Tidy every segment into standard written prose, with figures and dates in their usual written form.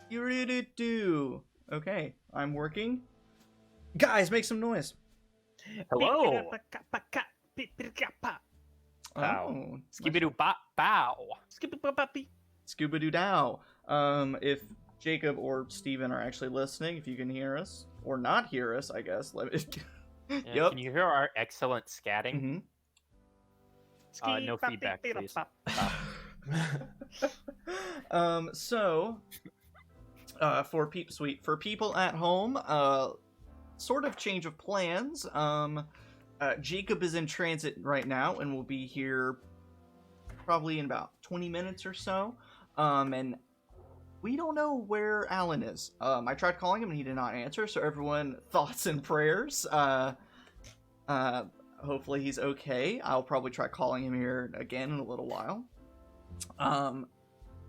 Do. Okay, I'm working. Guys, make some noise. Hello. Pow. Oh, Skibidoo bop bow. Scuba doo dow. If Jacob or Steven are actually listening, if you can hear us or not hear us, I guess. Yeah, Yep. Can you hear our excellent scatting? Mm-hmm. No feedback, please. So for people at home, sort of change of plans. Jacob is in transit right now and will be here probably in about 20 minutes or so. And we don't know where Alan is. I tried calling him and he did not answer, so everyone, thoughts and prayers. Hopefully he's okay. I'll probably try calling him here again in a little while.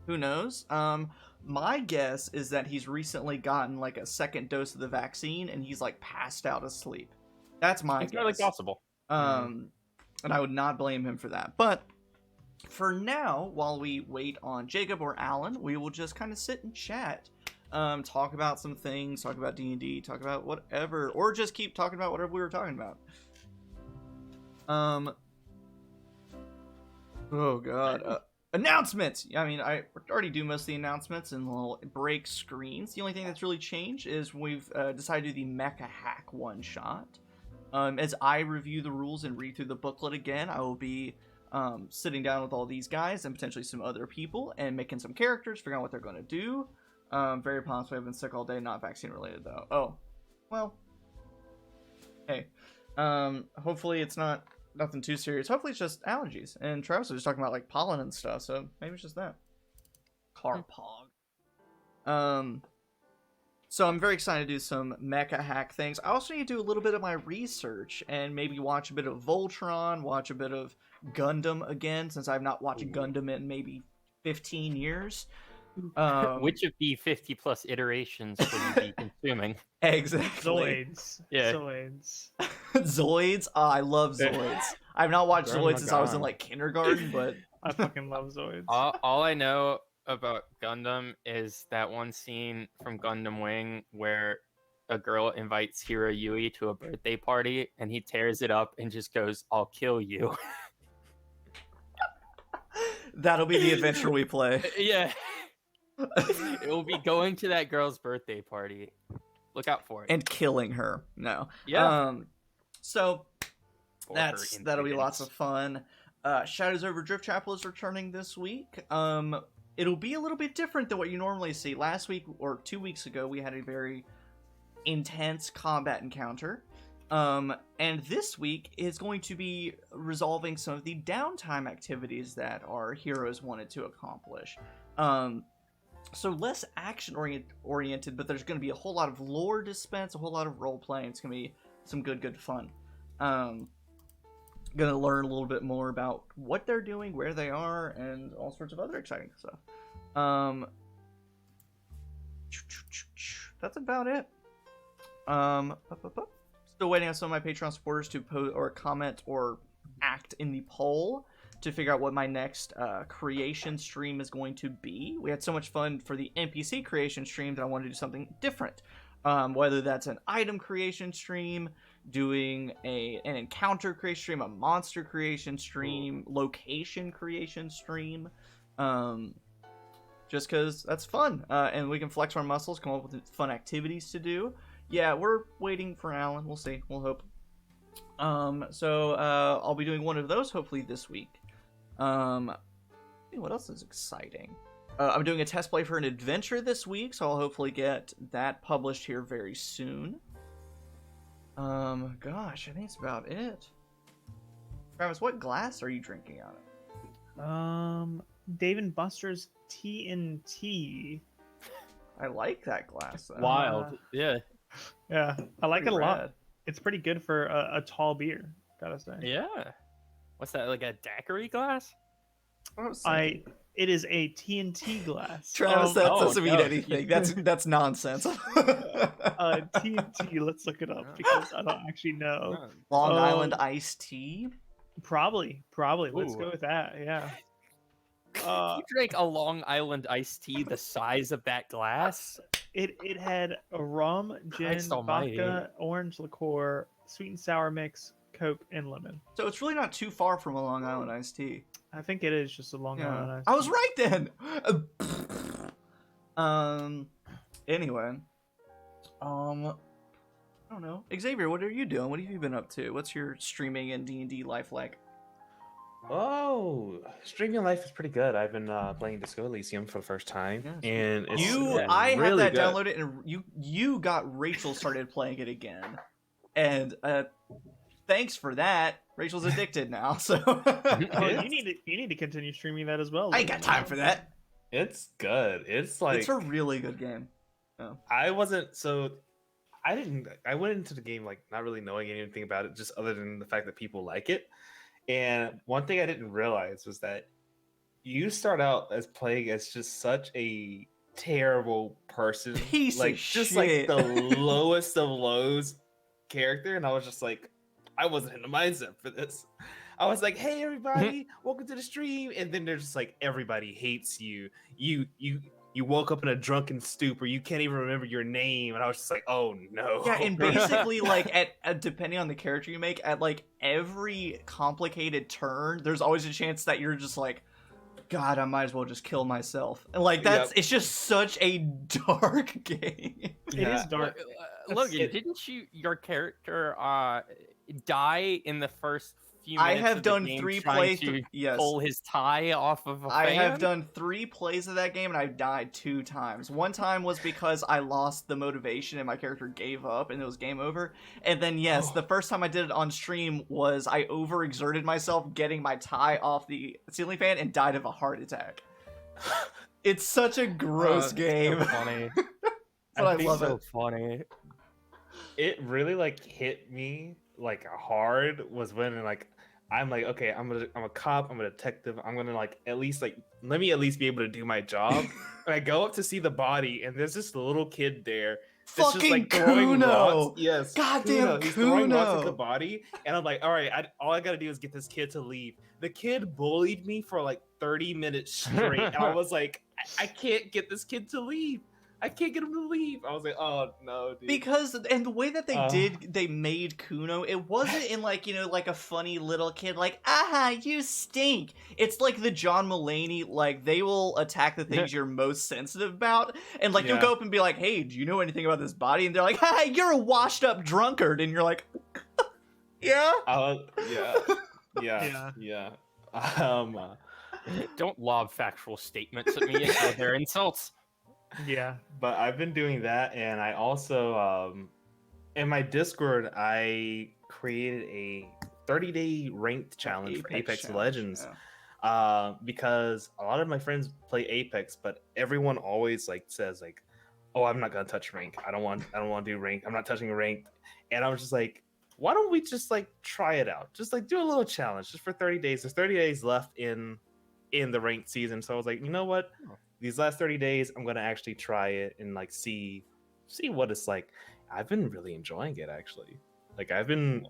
Who knows? My guess is that he's recently gotten like a second dose of the vaccine and he's like passed out asleep. That's my guess. It's really possible. And I would not blame him for that. But for now, while we wait on Jacob or Alan, we will just kind of sit and chat. Talk about some things, talk about D&D, talk about whatever, or just keep talking about whatever we were talking about. Oh god. Announcements! I mean, I already do most of the announcements and little break screens. The only thing that's really changed is we've decided to do the Mecha Hack one-shot. As I review the rules and read through the booklet again, I will be sitting down with all these guys and potentially some other people and making some characters, figuring out what they're going to do. Very possibly I've been sick all day, not vaccine related though. Oh, well, hey. Hopefully it's nothing too serious. Hopefully it's just allergies. And Travis was just talking about like pollen and stuff, so maybe it's just that. Carpog. So I'm very excited to do some mecha hack things. I also need to do a little bit of my research and maybe watch a bit of Voltron, watch a bit of Gundam again, since I've not watched Gundam in maybe 15 years. Which of the 50 plus iterations will you be consuming? Exactly. Zoids. Yeah. Zoids. Zoids? I love Zoids. I've not watched Zoids since I was in like kindergarten, but I fucking love Zoids. All I know about Gundam is that one scene from Gundam Wing where a girl invites Hiro Yui to a birthday party and he tears it up and just goes, "I'll kill you." That'll be the adventure we play. Yeah. It will be going to that girl's birthday party. Look out for it. And killing her. No. Yeah. So For that'll be lots of fun. Shadows over Driftchapel is returning this week. It'll be a little bit different than what you normally see. Last week or 2 weeks ago, we had a very intense combat encounter. And this week is going to be resolving some of the downtime activities that our heroes wanted to accomplish. So less action-oriented, but there's going to be a whole lot of lore dispense, a whole lot of role-playing. It's going to be some good fun. Going to learn a little bit more about what they're doing, where they are, and all sorts of other exciting stuff. That's about it. Still waiting on some of my Patreon supporters to post or comment or act in the poll to figure out what my next creation stream is going to be. We had so much fun for the NPC creation stream that I wanted to do something different. Whether that's an item creation stream, doing an encounter creation stream, a monster creation stream, location creation stream. Just because that's fun. And we can flex our muscles, come up with fun activities to do. Yeah, we're waiting for Alan. We'll see. We'll hope. So I'll be doing one of those hopefully this week. What else is exciting? I'm doing a test play for an adventure this week, so I'll hopefully get that published here very soon. Gosh, I think it's about it. Travis, what glass are you drinking out of? Dave & Buster's TNT. I like that glass. Wild. Yeah. Yeah, I like it a lot. Rad. It's pretty good for a tall beer, gotta say. Yeah. What's that, like a daiquiri glass? It is a TNT glass. Travis, that doesn't mean no. anything. That's nonsense. TNT. Let's look it up because I don't actually know. Long Island iced tea. Probably. Let's Ooh. go with that. Yeah. You drank a Long Island iced tea the size of that glass? It had a rum, gin, Christ almighty. vodka, orange liqueur, sweet and sour mix, Coke, and lemon. So it's really not too far from a Long Island iced tea. I think it is just a Long Island iced I tea. was right then. Anyway, I don't know. Xavier, what are you doing? What have you been up to? What's your streaming and D&D life like? Oh, streaming life is pretty good. I've been playing Disco Elysium for the first time, Yes. and it's I had really that good. downloaded, and you got Rachel started playing it again, and thanks for that. Rachel's addicted now, so Oh, you need to continue streaming that as well. I ain't got time for that. It's good. It's like It's a really good game. I wasn't so. I went into the game like not really knowing anything about it, just other than the fact that people like it. And one thing I didn't realize was that you start out as playing as just such a terrible person, Piece like of just shit. like the lowest of lows character, and I was just like, I wasn't in the mindset for this. I was like, hey everybody, welcome to the stream, and then they're just like, everybody hates you. You woke up in a drunken stupor. You can't even remember your name, and I was just like, oh no. Yeah, and basically, like, at depending on the character you make, at like every complicated turn, there's always a chance that you're just like, God, I might as well just kill myself. And like it's just such a dark game. It is dark. Logan, didn't your character die in the first few I minutes have of the done game 3 trying to playthroughs. Yes, pull his tie off of a I have fan? done 3 plays of that game, and I've died 2 times. One time was because I lost the motivation and my character gave up, and it was game over. And then the first time I did it on stream was I overexerted myself getting my tie off the ceiling fan and died of a heart attack. It's such a gross game. So funny. But I It's love so it. funny. It really like hit me like hard was when like I'm like, okay, I'm a cop, I'm a detective, I'm gonna like at least like let me at least be able to do my job. And I go up to see the body, and there's this little kid there that's Fucking just like throwing Kuno! rocks. Yes, Goddamn He's throwing rocks at Kuno! the body, and I'm like, all right, all I gotta do is get this kid to leave. The kid bullied me for like 30 minutes straight, and I was like, I can't get this kid to leave. I can't get him to leave. I was like, oh no, dude. Because, and the way that they made Kuno, it wasn't in like, like a funny little kid, like, aha, you stink. It's like the John Mulaney, like, they will attack the things you're most sensitive about, and like, you'll go up and be like, hey, do you know anything about this body? And they're like, ha, you're a washed up drunkard, and you're like, yeah? Yeah. Don't lob factual statements at me until they're insults. Yeah. But I've been doing that, and I also in my Discord I created a 30-day ranked challenge for Apex challenge, Legends. yeah. Because a lot of my friends play Apex, but everyone always like says like, oh, I'm not gonna touch rank. I don't want to do rank. I'm not touching rank. And I was just like, why don't we just like try it out? Just like do a little challenge just for 30 days. There's 30 days left in the ranked season. So I was like, you know what? These last 30 days, I'm gonna actually try it and like see what it's like. I've been really enjoying it actually. Like I've been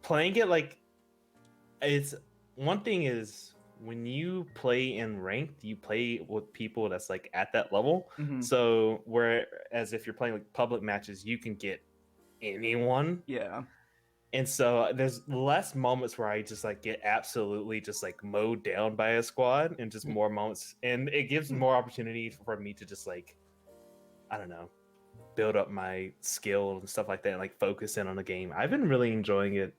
playing it like it's one thing is when you play in ranked, you play with people that's like at that level. Mhm. So whereas if you're playing like public matches, you can get anyone. Yeah. And so there's less moments where I just like get absolutely just like mowed down by a squad, and just more moments, and it gives more opportunity for me to just like, I don't know, build up my skill and stuff like that, and like focus in on the game. I've been really enjoying it.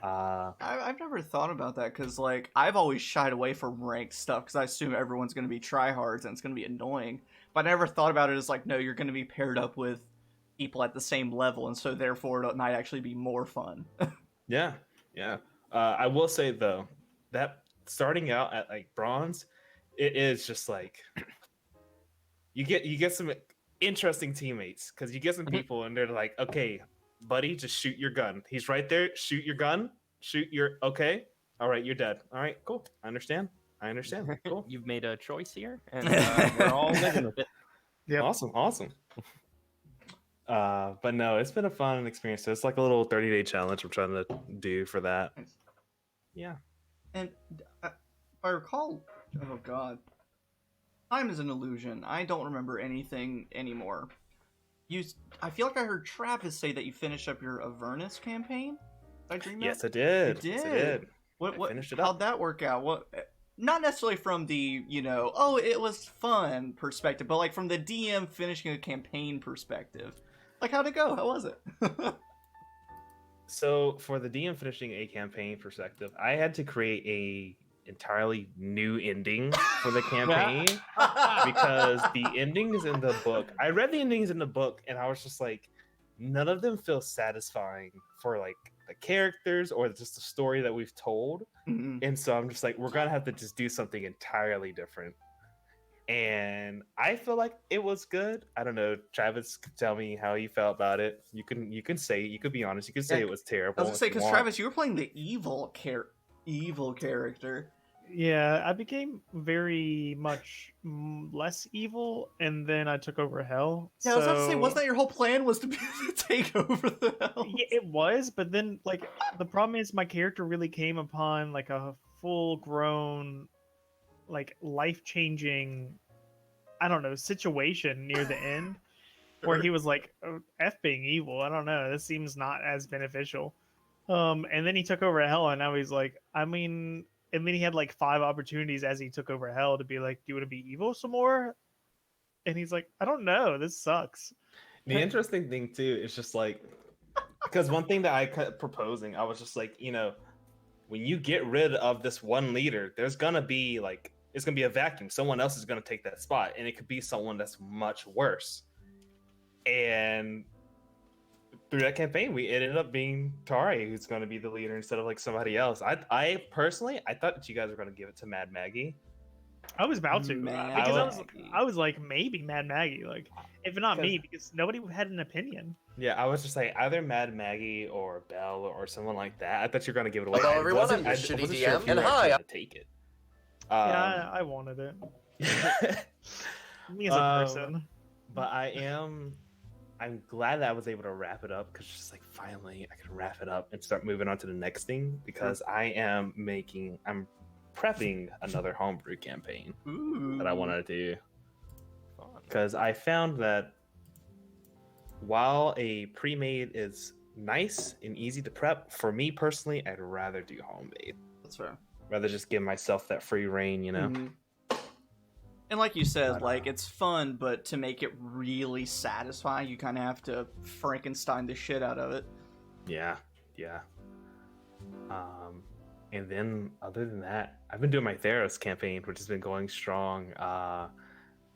I've never thought about that, because like I've always shied away from ranked stuff because I assume everyone's going to be tryhards and it's going to be annoying. But I never thought about it as like, no, you're going to be paired up with people at the same level, and so therefore it might actually be more fun. Yeah. I will say though that starting out at like bronze, it is just like you get some interesting teammates, because you get some people and they're like, okay, buddy, just shoot your gun. He's right there. Shoot your gun. Shoot your okay. All right, you're dead. All right, cool. I understand. Cool. You've made a choice here, and we're all living with it. Yep. Awesome. But no, it's been a fun experience. So it's like a little 30-day challenge I'm trying to do for that. Nice. Yeah. And if I recall, Oh god. Time is an illusion. I don't remember anything anymore. I feel like I heard Travis say that you finished up your Avernus campaign. Did I dream that? Yes, I did. You Yes, I did. did. What? I finished it up. How'd that work out? What? Not necessarily from the oh it was fun perspective, but like from the DM finishing a campaign perspective. Like how'd it go? How was it? So for the DM finishing a campaign perspective, I had to create a entirely new ending for the campaign because the endings in the book, I read the endings in the book and I was just like, none of them feel satisfying for like the characters or just the story that we've told. Mhm. And so I'm just like, we're gonna have to just do something entirely different. And I feel like it was good. I don't know. Travis could tell me how you felt about it. You can say, you could be honest. You could say Yeah, it was terrible. I was gonna say if you because want. Travis, you were playing the evil character. Yeah, I became very much less evil, and then I took over hell. Yeah, I was about to say, so- wasn't that your whole plan was to be to take over the hell? Yeah, it was, but then like the problem is my character really came upon like a full-grown, like life-changing, I don't know, situation near the end where he was like, "Oh, F being evil. I don't know. This seems not as beneficial." And then he took over hell, and now he's like, I mean, and then he had like 5 opportunities as he took over hell to be like, "Do you want to be evil some more?" And he's like, "I don't know. This sucks." The interesting thing too is just like, because one thing that I kept proposing, I was just like, when you get rid of this one leader, there's gonna be like, it's gonna be a vacuum. Someone else is gonna take that spot, and it could be someone that's much worse. And through that campaign, it ended up being Tari who's going to be the leader instead of like somebody else. I personally, I thought that you guys were going to give it to Mad Maggie. I was about to Mad because Maggie. I was like, maybe Mad Maggie, like if not me, because nobody had an opinion. Yeah, I was just like either Mad Maggie or Belle or someone like that. I thought you were going to give it away. Hello, I everyone, wasn't- I'm your I shitty wasn't DM, sure if you and were hi, actually gonna take it. Yeah, I wanted it. Me as a person. But I'm glad that I was able to wrap it up because just like finally I could wrap it up and start moving on to the next thing because I'm prepping another homebrew campaign that I want to do because I found that while a pre-made is nice and easy to prep, for me personally, I'd rather do homemade. That's fair. Rather just give myself that free reign, Mhm. And like you said, But, like it's fun, but to make it really satisfying, you kind of have to Frankenstein the shit out of it. Yeah. And then other than that, I've been doing my Theros campaign, which has been going strong.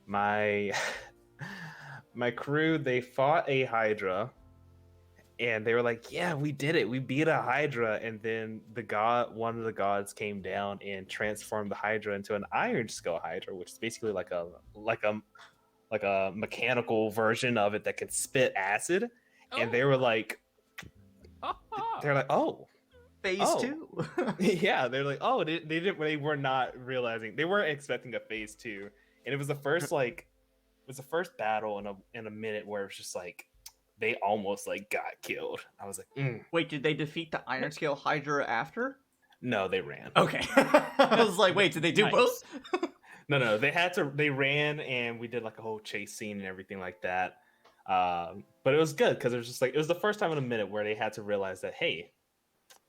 My my crew, they fought a Hydra, and they were like, "Yeah, we did it. We beat a Hydra." And then one of the gods came down and transformed the Hydra into an Iron Skull Hydra, which is basically like a mechanical version of it that can spit acid. And they were like, "Oh." Phase 2. Yeah, they're like, oh, they were not realizing, they weren't expecting a phase 2, and it was the first battle in a minute where it was just like they almost like got killed. I was like, Wait, did they defeat the Iron Scale Hydra after? No, they ran. Okay. I was like, wait, did they do Nice. both? No, they ran, and we did like a whole chase scene and everything like that. But it was good because it was just like, it was the first time in a minute where they had to realize that, hey,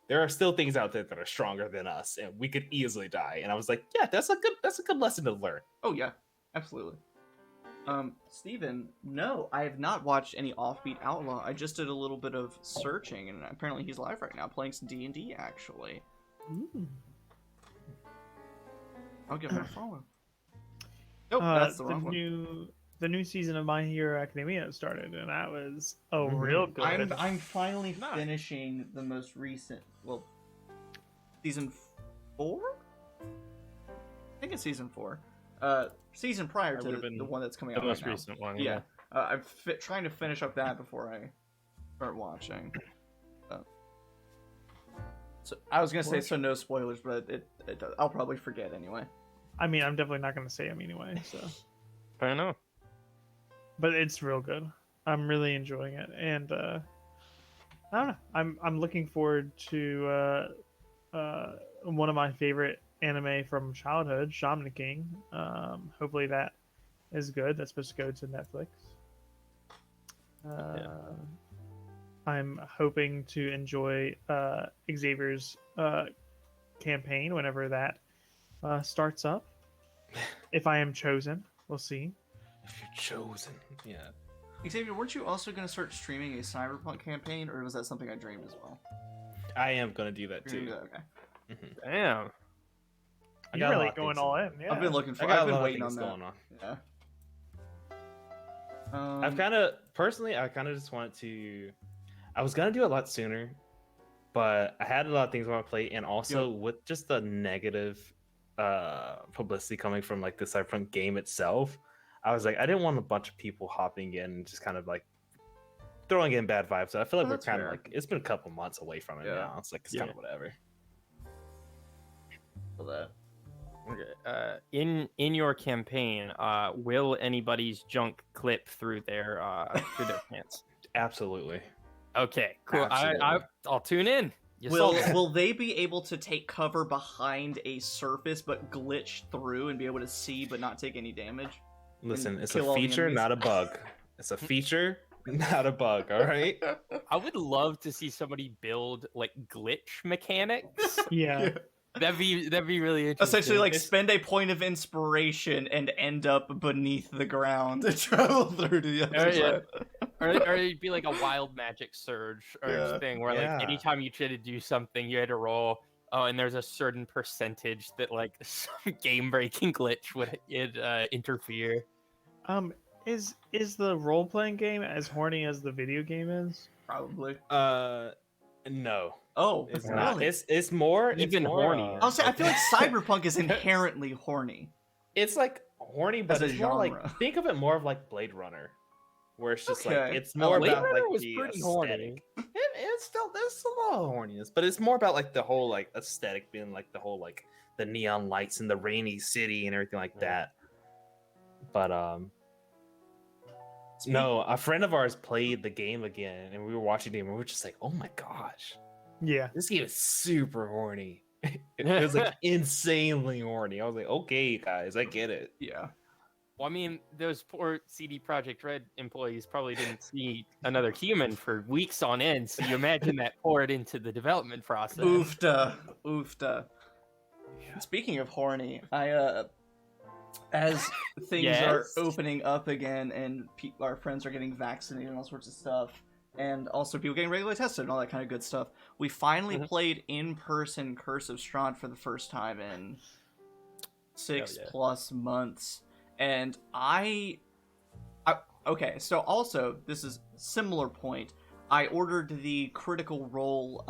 there are still things out there that are stronger than us, and we could easily die. And I was like, yeah, that's a good lesson to learn. Oh yeah, absolutely. Steven, no, I have not watched any Offbeat Outlaw. I just did a little bit of searching, and apparently he's live right now, playing some D&D, actually. Ooh. I'll give him a follow. Nope, that's the wrong one. The new season of My Hero Academia started, and that was real good. I'm finally Nice. finishing the most recent, season 4? I think it's season 4. Season prior That to would've been the one that's coming The out right most now. recent one. Yeah, I'm trying to finish up that before I start watching. So I was gonna say so no spoilers, but I'll probably forget anyway. I mean, I'm definitely not going to say them anyway. So, I don't know. but it's real good. I'm really enjoying it, and I don't know. I'm looking forward to one of my favorite anime from childhood, Shaman King. Hopefully that is good. That's supposed to go to Netflix. I'm hoping to enjoy Xavier's campaign whenever that starts up. If I am chosen, we'll see. If you're chosen, yeah. Xavier, weren't you also going to start streaming a Cyberpunk campaign, or was that something I dreamed as well? I am gonna do that You're too. gonna do that, okay. Damn. I You're got a really lot of going things all in. Yeah. I've been looking for. I got I've a been lot of waiting on things that. going on. Yeah. I've kind of personally, I kind of just wanted to. I was gonna do it a lot sooner, but I had a lot of things I want to play, and also with just the negative publicity coming from like the Cyberpunk game itself, I was like, I didn't want a bunch of people hopping in and just kind of like throwing in bad vibes. So I feel like we're That's kind of fair. like it's been a couple months away from it Yeah. now. It's like it's kind of whatever. For that. Okay. In your campaign, will anybody's junk clip through their pants? Absolutely. Okay, cool. Absolutely. I'll tune in. You Will sold me. will they be able to take cover behind a surface but glitch through and be able to see but not take any damage? Listen, it's kill a all the feature, enemies. not a bug. It's a feature, not a bug. All right. I would love to see somebody build like glitch mechanics. Yeah. That'd be really interesting. Essentially, like It's- spend a point of inspiration and end up beneath the ground to travel through to the other Oh, yeah. side. or it'd be like a wild magic surge or Yeah. thing where Yeah. like anytime you tried to do something, you had to roll. Oh, and there's a certain percentage that like some game breaking glitch would interfere. Is the role playing game as horny as the video game is? Probably. No, Oh, it's really? not. It's more. It's Even more, hornier. I'll say I feel like Cyberpunk is inherently horny. It's like horny, but As a it's more like genre. think of it more of like Blade Runner, where it's just like Okay. it's more Blade about Runner like was the pretty aesthetic. horny. It's still there's a lot of horniness, but it's more about like the whole like aesthetic being like the whole like the neon lights in the rainy city and everything like that. But no, a friend of ours played the game again, and we were watching it, and we were just like, "Oh my gosh, Yeah. this game is super horny." It was like insanely horny. I was like, "Okay, guys, I get it." Yeah. Well, I mean, those poor CD Projekt Red employees probably didn't see another human for weeks on end. So you imagine that poured into the development process. Oofta. Oofta. Speaking of horny, as things are Yes? opening up again and our friends are getting vaccinated and all sorts of stuff, and also people getting regularly tested and all that kind of good stuff, we finally Mhm. played in-person Curse of Strahd for the first time in 6+ yeah. months. And okay, so also, this is similar point. I ordered the Critical Role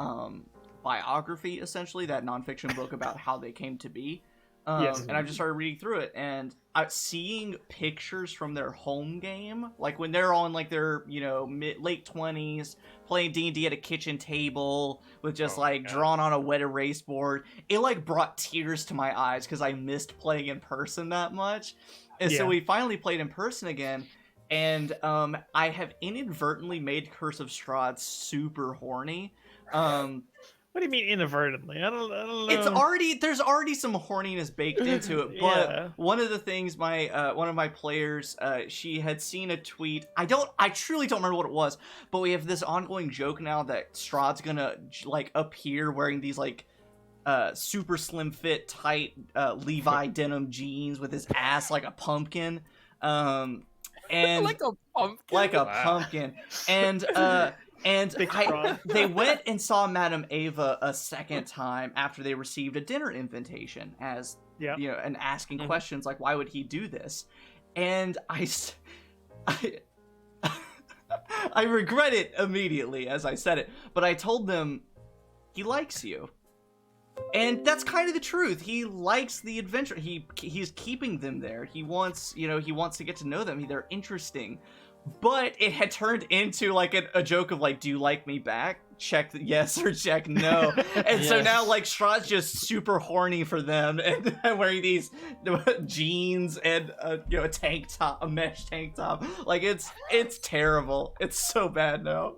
biography, essentially, that nonfiction book about how they came to be. Yes. And I just started reading through it, and seeing pictures from their home game, like when they're on like their late 20s, playing D&D at a kitchen table with just drawn on a wet erase board, it like brought tears to my eyes because I missed playing in person that much. And so Yeah. we finally played in person again, and I have inadvertently made Curse of Strahd super horny. What do you mean inadvertently? I don't know. There's already some horniness baked into it, but Yeah. one of the things one of my players, she had seen a tweet. I truly don't remember what it was, but we have this ongoing joke now that Strahd's gonna like appear wearing these like super slim fit tight Levi denim jeans with his ass like a pumpkin, and Like a pumpkin. like a Wow. pumpkin, and Big Strahd. they went and saw Madame Ava a second time after they received a dinner invitation, as Yeah. and asking Mhm. questions like, why would he do this? And I regret it immediately as I said it, but I told them he likes you. And that's kind of the truth. He likes the adventure. He's keeping them there. He wants to get to know them. They're interesting. But it had turned into like a joke of like, do you like me back? Check yes or check no. And so Yes. now like Strahd's just super horny for them and wearing these jeans and a tank top, a mesh tank top. Like it's terrible. It's so bad now.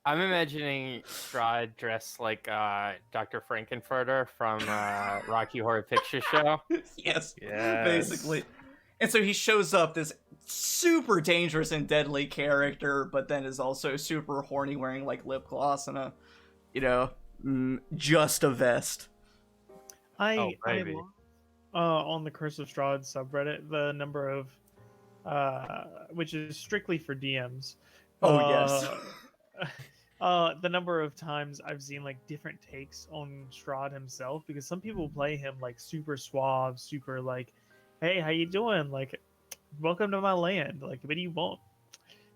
I'm imagining Strahd dressed like Dr. Frankenfurter from Rocky Horror Picture Show. Yes, Yes. basically. And so he shows up, this super dangerous and deadly character, but then is also super horny, wearing like lip gloss and a, just a vest. I baby. love, on the Curse of Strahd subreddit, the number of which is strictly for DMs. Yes. The number of times I've seen like different takes on Strahd himself, because some people play him like super suave, super like, hey, how you doing? Like, welcome to my land. Like, what do you want?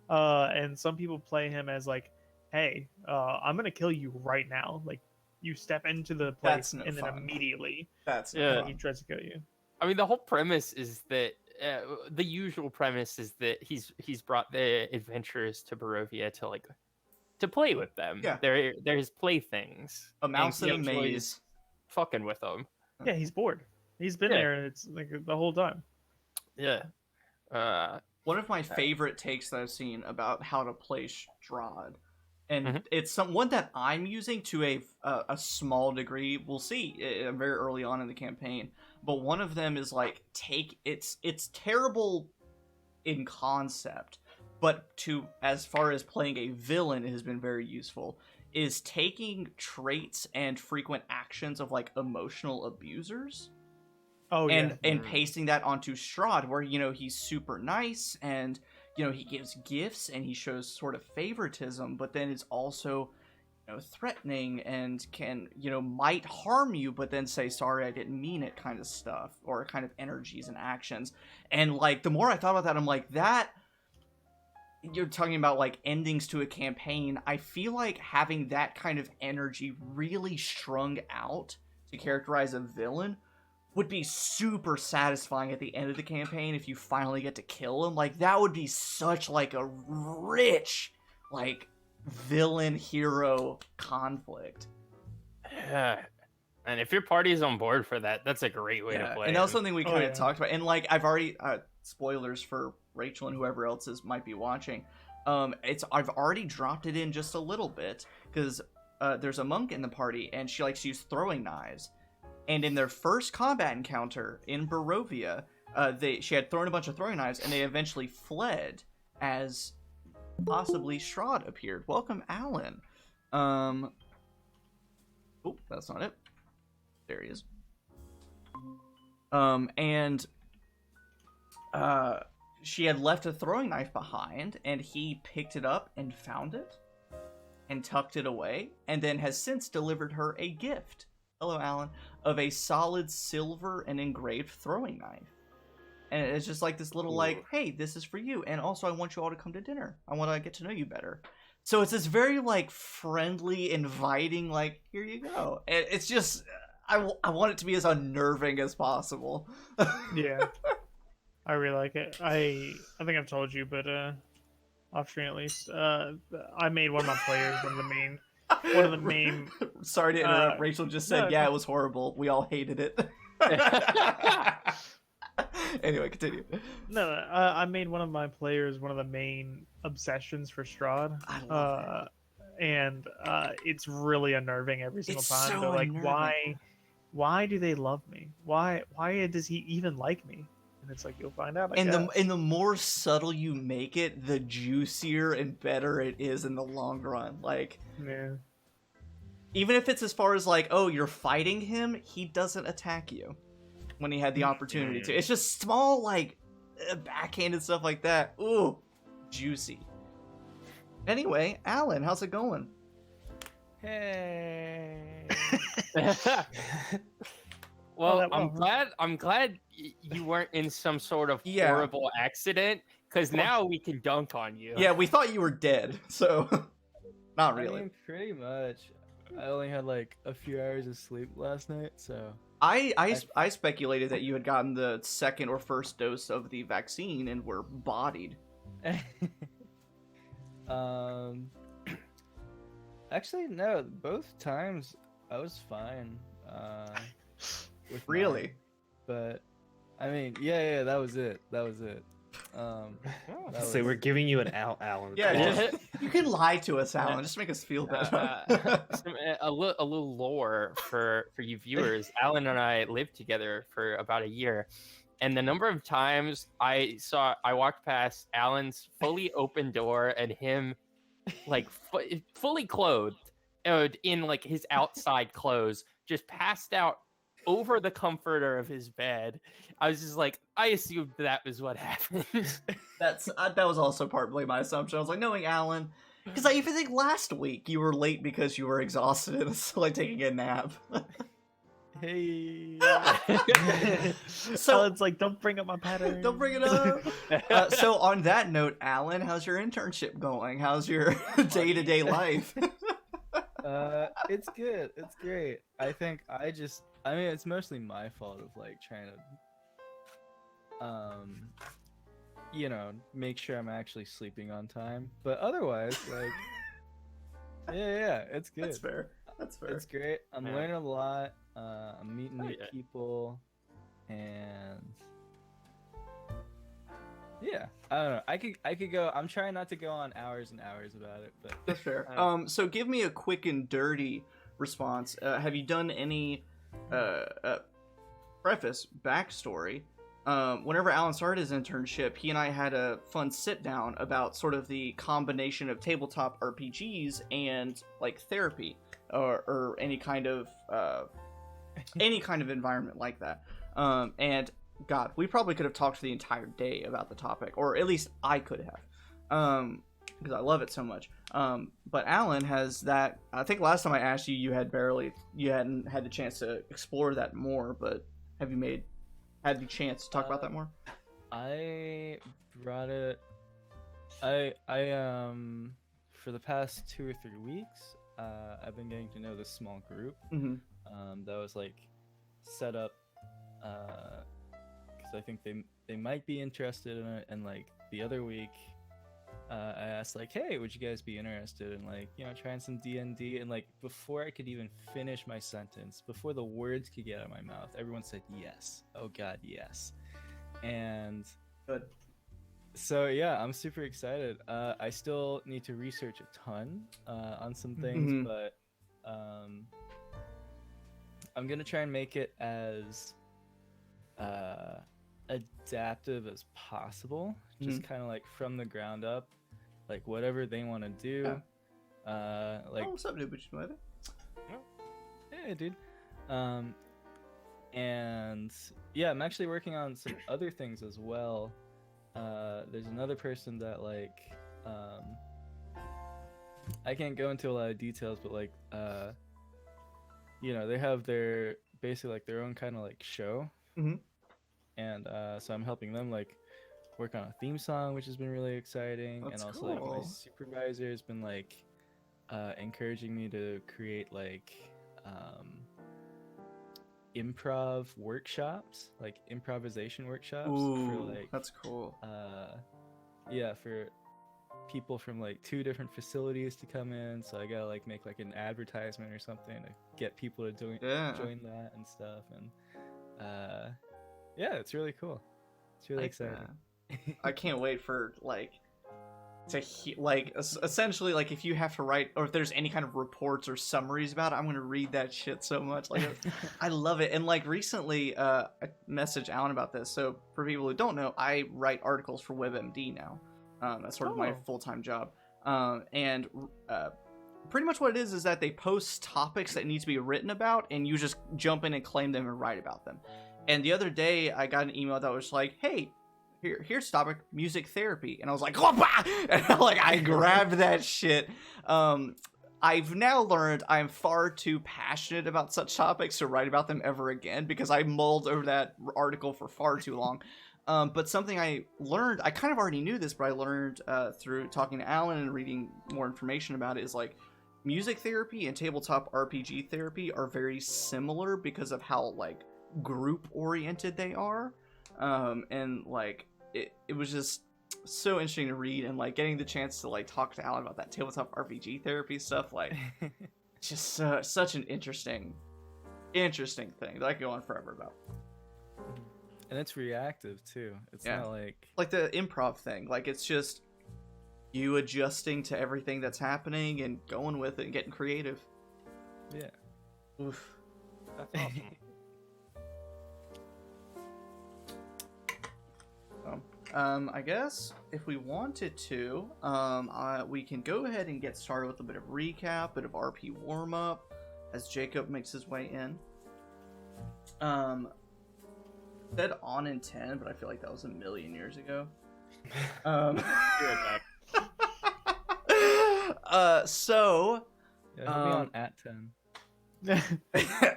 And some people play him as like, hey, I'm gonna kill you right now. Like, you step into the place That's no and then fun. immediately That's Yeah. he tries to kill you. I mean, the whole premise is that the usual premise is that he's brought the adventurers to Barovia to play with them. Yeah. They're his playthings. a mouse in he a enjoys maze. fucking with them. Yeah, he's bored. He's been Yeah. there. It's like the whole time. Yeah. One of my favorite takes that I've seen about how to play Strahd, and Mhm. it's one that I'm using to a small degree. We'll see very early on in the campaign, but one of them is like it's terrible in concept, but as far as playing a villain, it has been very useful. Is taking traits and frequent actions of like emotional abusers. Oh and yeah. pasting that onto Strahd, where he's super nice and he gives gifts and he shows sort of favoritism, but then it's also threatening and can might harm you, but then say sorry, I didn't mean it, kind of stuff, or kind of energies and actions. And like the more I thought about that, I'm like, that you're talking about like endings to a campaign. I feel like having that kind of energy really strung out to characterize a villain would be super satisfying at the end of the campaign if you finally get to kill him. Like, that would be such like a rich like villain hero conflict. Yeah. And if your party is on board for that, that's a great way to play. And that was it. something we Oh, kind of yeah. talked about. And like, I've already spoilers for Rachel and whoever else might be watching. I've already dropped it in just a little bit, because there's a monk in the party and she likes to use throwing knives. And in their first combat encounter in Barovia, she had thrown a bunch of throwing knives, and they eventually fled as possibly Strahd appeared. Welcome, Alan. Oh, that's not it. There he is. And she had left a throwing knife behind, and he picked it up and found it and tucked it away, and then has since delivered her a gift. Hello, Alan. Of a solid silver and engraved throwing knife. And it's just like this little like, hey, this is for you, and also I want you all to come to dinner. I want to get to know you better. So it's this very like friendly, inviting, like, here you go. And it's just, I want it to be as unnerving as possible. Yeah. I really like it. I think I've told you, but off screen at least, I made one of my players one of the main. Sorry to interrupt. Rachel just said, no, yeah, it was horrible. We all hated it. Anyway, continue. No, I made one of my players one of the main obsessions for Strahd. I love And it's really unnerving every single It's time. so They're like, unnerving. why do they love me? Why does he even like me? And it's like, you'll find out. And the more subtle you make it, the juicier and better it is in the long run. Like, yeah. even if it's as far as like, oh, you're fighting him, he doesn't attack you when he had the opportunity to. It's just small, like, backhanded stuff like that. Ooh, juicy. Anyway, Alan, how's it going? Hey. Well, well. I'm glad you weren't in some sort of Yeah. horrible accident, because now we can dunk on you. Yeah, we thought you were dead, so not I really. mean, pretty much. I only had like a few hours of sleep last night, so I speculated that you had gotten the second or first dose of the vaccine and were bodied. actually no, both times I was fine. With Really? mine. But I mean, yeah, that was it. That So was- we're giving you an Alan. Yeah, clause. just, you can lie to us, Alan. Just make us feel better. A little lore for you viewers. Alan and I lived together for about a year, and the number of times I walked past Alan's fully open door and him like fully clothed in like his outside clothes, just passed out over the comforter of his bed. I was just like, I assumed that was what happened. That was also partly my assumption. I was like, knowing Alan, because I even think last week you were late because you were exhausted and so like taking a nap. Hey. So it's like, don't bring up my pattern. Don't bring it up. So on that note, Alan, how's your internship going? How's your day-to-day life? It's good. It's great. I mean, it's mostly my fault of like trying to, make sure I'm actually sleeping on time. But otherwise, like, yeah, it's good. That's fair. That's fair. It's great. I'm Yeah. learning a lot. I'm meeting new yeah. people, and yeah, I don't know. I could go. I'm trying not to go on hours and hours about it, but That's fair. Uh, So give me a quick and dirty response. Have you done any preface backstory? Whenever Alan started his internship, he and I had a fun sit down about sort of the combination of tabletop RPGs and like therapy or any kind of environment like that. And God, we probably could have talked for the entire day about the topic, or at least I could have, because I love it so much. But Alan has that. I think last time I asked you, you hadn't had the chance to explore that more. But have you had the chance to talk about that more? I brought it. I for the past 2 or 3 weeks, I've been getting to know this small group. Mm-hmm. That was like set up because I think they might be interested in it. And like the other week, I asked like, hey, would you guys be interested in like trying some D&D? And like before I could even finish my sentence, before the words could get out of my mouth, everyone said yes. Oh God, yes. And Good. so yeah, I'm super excited. I still need to research a ton on some things, Mhm. but I'm gonna try and make it as adaptive as possible, just kind of like from the ground up, like whatever they want to do. Like, Oh, what's up, dude? yeah, dude. And yeah, I'm actually working on some other things as well. There's another person that like I can't go into a lot of details, but like they have their basically like their own kind of like show. Mhm. And so I'm helping them like work on a theme song, which has been really exciting. That's and also like my cool. supervisor has been like encouraging me to create like improv workshops, like improvisation workshops for Ooh, like that's cool. for people from like 2 different facilities to come in. So I gotta like make like an advertisement or something to get people to join that and stuff. And yeah, it's really cool. It's really Like exciting. that. I can't wait for essentially like if you have to write or if there's any kind of reports or summaries about it, I'm gonna read that shit so much. Like I love it. And like recently, I messaged Alan about this. So for people who don't know, I write articles for WebMD now. That's sort of my full-time job. And pretty much what it is that they post topics that need to be written about, and you just jump in and claim them and write about them. And the other day, I got an email that was like, "Hey, here's the topic, music therapy," and I was like, "Whoa!" And I grabbed that shit. I've now learned I'm far too passionate about such topics to write about them ever again because I mulled over that article for far too long. But something I learned, I kind of already knew this, but I learned through talking to Alan and reading more information about it, is like music therapy and tabletop RPG therapy are very similar because of how like group oriented they are. And like it was just so interesting to read, and like getting the chance to like talk to Alan about that tabletop RPG therapy stuff, like just such an interesting thing that I could go on forever about. And it's reactive too. It's Yeah. not like Like the improv thing. Like it's just you adjusting to everything that's happening and going with it and getting creative. yeah. Oof. That's awesome. I guess if we wanted to, we can go ahead and get started with a bit of recap, bit of RP warm up, as Jacob makes his way in. Said on in 10, but I feel like that was a million years ago. So Yeah, he'll be on at 10.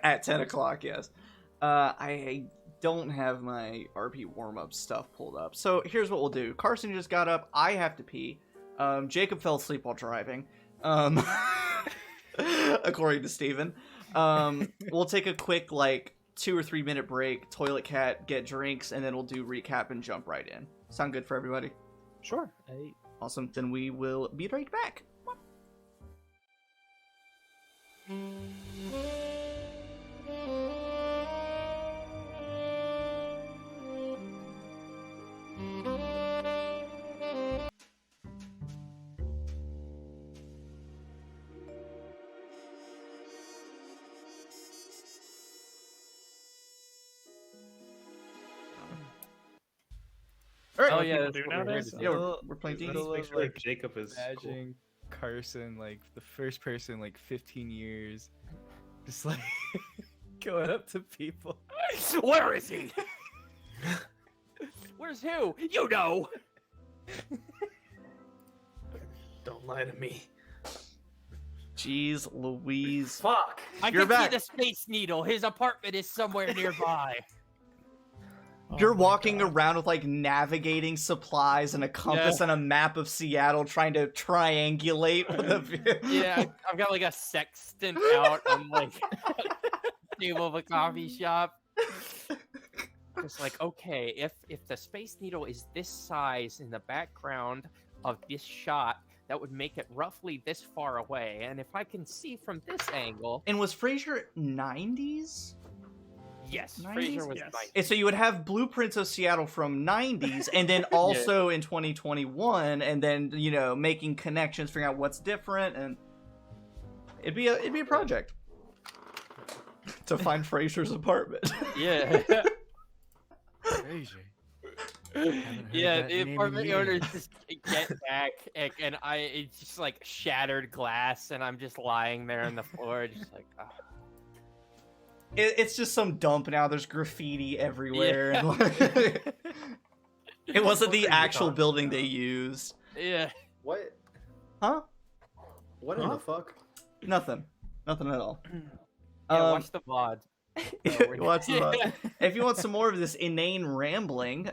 at 10 o'clock, yes. I don't have my RP warm-up stuff pulled up. So here's what we'll do. Carson just got up. I have to pee. Jacob fell asleep while driving. According to Steven. We'll take a quick, 2 or 3 minute break, toilet cat, get drinks, and then we'll do recap and jump right in. Sound good for everybody? Sure. Awesome. Then we will be right back. All right. Oh What yeah, people that's do what we're here nowadays? to Yeah, do. we're playing Let's D&D. Make sure like Jacob is cool. Imagine Carson, the first person in 15 years, just going up to people. Where is he? Where's who? You know. Don't lie to me. Jeez Louise. Fuck. I You're can back. see the Space Needle. His apartment is somewhere nearby. You're Oh my walking God. around with navigating supplies and a compass and a map of Seattle trying to triangulate with a Yeah, I've got a sextant out on table of a coffee shop. Just okay, if the Space Needle is this size in the background of this shot, that would make it roughly this far away. And if I can see from this angle, And was Frasier 90s? yes, 90s? Fraser was Yes. nice. And so you would have blueprints of Seattle from 90s and then also in 2021 and then, making connections, figuring out what's different, and it'd be a project to find Frasier's apartment. Yeah. Crazy. Yeah, the apartment owners just get back, and it's just shattered glass, and I'm just lying there on the floor, just oh. It's just some dump now. There's graffiti everywhere. Yeah. And it wasn't What the are you actual talking building about? they used. Yeah. What? Huh? What in the fuck? Nothing at all. Yeah, watch the VOD. Watch the VOD. If you want some more of this inane rambling,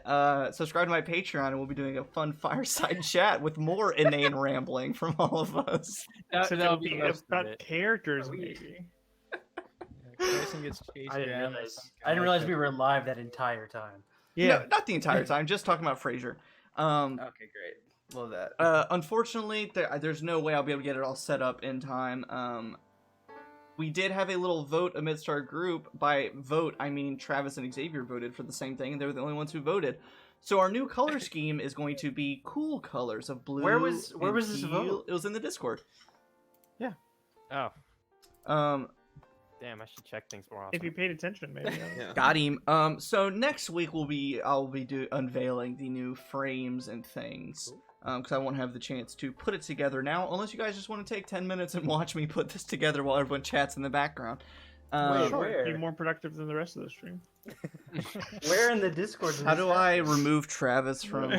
subscribe to my Patreon and we'll be doing a fun fireside chat with more inane rambling from all of us. So That'll it'll be most of about it. characters, Are we- maybe. Carson gets chased I didn't down by realize. some I didn't guy realize that- we were live that entire time. No, not the entire time, just talking about Frasier. Okay, great. Love that. Unfortunately, there's no way I'll be able to get it all set up in time. We did have a little vote amidst our group. By vote, I mean Travis and Xavier voted for the same thing, and they were the only ones who voted. So our new color scheme is going to be cool colors of blue. Where was and this teal. vote? It was in the Discord. Oh, Um, damn! I should check things more often. If you paid attention, maybe. Yeah. got him. So next week I'll be unveiling the new frames and things. Because I won't have the chance to put it together now, unless you guys just want to take 10 minutes and watch me put this together while everyone chats in the background. Wait, Sure, where? be more productive than the rest of the stream. Where in the Discord? does How this do I happen? remove Travis from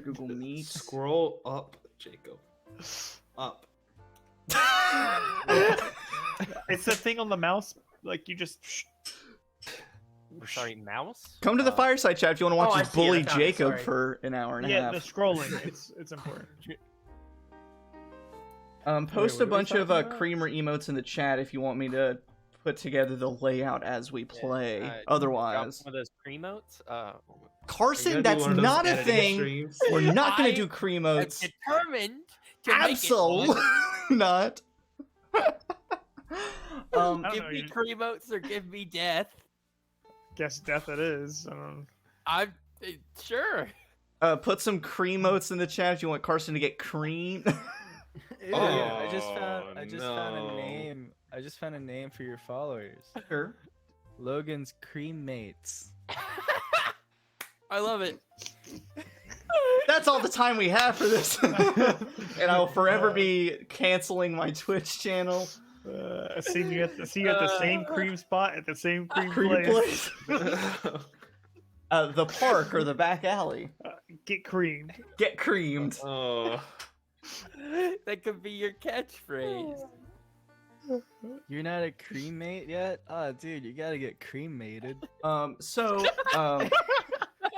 Google Meet? Scroll up, Jacob. Up. It's the thing on the mouse, you just. Sorry, mouse. Come to the fireside chat if you want to watch Oh, I us see it, I bully found it, Jacob sorry. for an hour and a Yeah, half. the scrolling. It's important. Post Wait, a what are we bunch of talking about? creamer emotes in the chat if you want me to put together the layout as we play. Drop Otherwise, one of those pre-motes. Carson, You gotta do that's one of those not a editing thing. streams. We're not going I to do am cremotes. determined to make it Absolutely one. not. I don't Give know, me you- cremotes or give me death. Guess death it is. I don't. I'm sure. Put some cream oats in the chat if you want Carson to get cream. Ew, I just found a no. name. I just found a name for your followers. Sure. Logan's Cream Mates. I love it. That's all the time we have for this. And I will forever be canceling my Twitch channel. See you at the same cream spot at the same cream Cream place. place. The park or the back alley. Get creamed. Get creamed. Oh. That could be your catchphrase. You're not a cream mate yet? Oh, dude, you gotta get cream mated.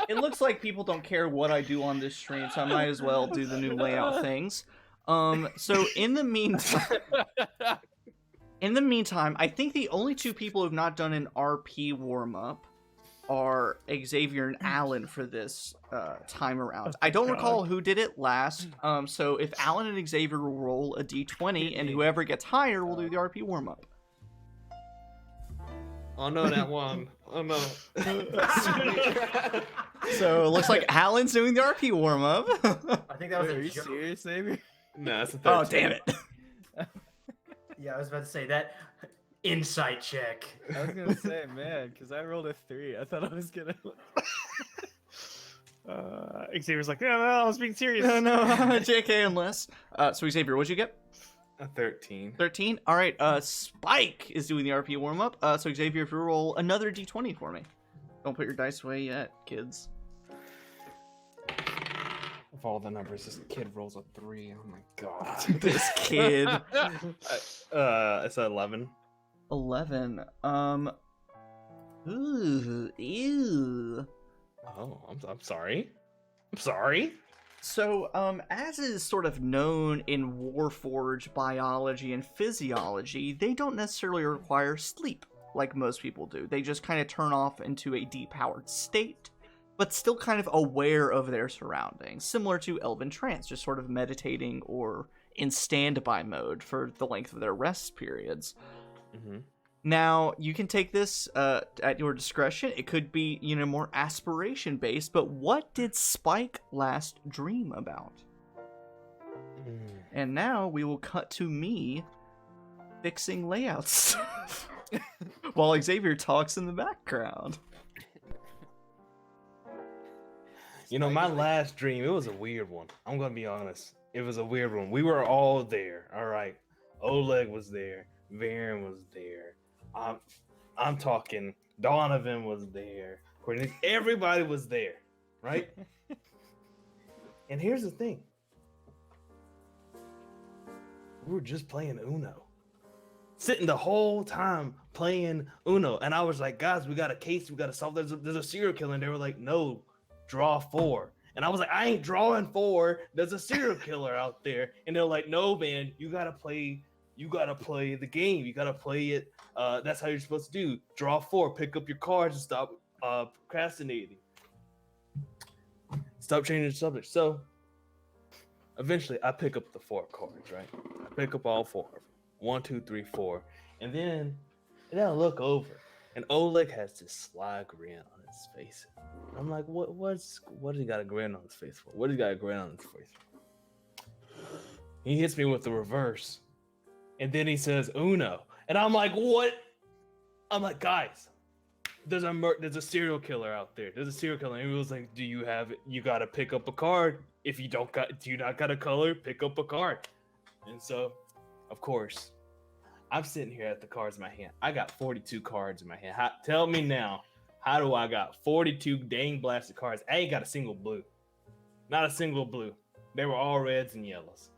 It looks like people don't care what I do on this stream, so I might as well do the new layout things. So in the meantime, I think the only two people who've not done an RP warm-up are Xavier and Alan for this time around. I don't recall who did it last, so if Alan and Xavier will roll a d20, and whoever gets higher will do the RP warm-up. Oh no, that one. Oh no. So it looks like Alan's doing the RP warm-up. I think that was Are a you joke. serious, Xavier? No, that's a 13. Oh, damn it. Yeah, I was about to say that. Insight check. I was gonna say, man, because I rolled a 3. I thought I was gonna. Xavier's like, no, I was being serious. No, JK unless. So Xavier, what'd you get? A 13. 13? Alright, Spike is doing the RP warm-up. So Xavier, if you roll another d20 for me. Don't put your dice away yet, kids. Of all the numbers, this kid rolls a 3. Oh my god. This kid. It's 11. 11. Ooh, ew. Oh, I'm sorry. I'm sorry. So, as is sort of known in Warforged biology and physiology, they don't necessarily require sleep like most people do. They just kind of turn off into a depowered state, but still kind of aware of their surroundings, similar to Elven Trance, just sort of meditating or in standby mode for the length of their rest periods. Mm-hmm. Now, you can take this at your discretion. It could be, more aspiration-based, but what did Spike last dream about? And now we will cut to me fixing layout stuff while Xavier talks in the background. My last dream, it was a weird one. I'm gonna be honest. It was a weird one. We were all there, all right? Oleg was there. Varen was there. I'm talking. Donovan was there. Everybody was there, right? And here's the thing. We were just playing Uno. Sitting the whole time playing Uno. And I was like, guys, we got a case. We got to solve. There's a serial killer. And they were like, no, draw 4. And I was like, I ain't drawing 4. There's a serial killer out there. And they're like, no, man, you got to play the game. You gotta play it. That's how you're supposed to do. Draw 4, pick up your cards, and stop procrastinating. Stop changing the subject. So eventually, I pick up the 4 cards. Right? I pick up all 4 of them. 1, 2, 3, 4, and then I look over, and Oleg has this sly grin on his face. I'm like, what does he got a grin on his face for? What does he got a grin on his face for? He hits me with the reverse. And then he says Uno, and I'm like, what? I'm like, guys, there's a serial killer out there. There's a serial killer. And he was like, do you have it? You gotta pick up a card. If you do you not got a color? Pick up a card. And so, of course, I'm sitting here at the cards in my hand. I got 42 cards in my hand. Tell me now, how do I got 42 dang blasted cards? I ain't got a single blue. Not a single blue. They were all reds and yellows.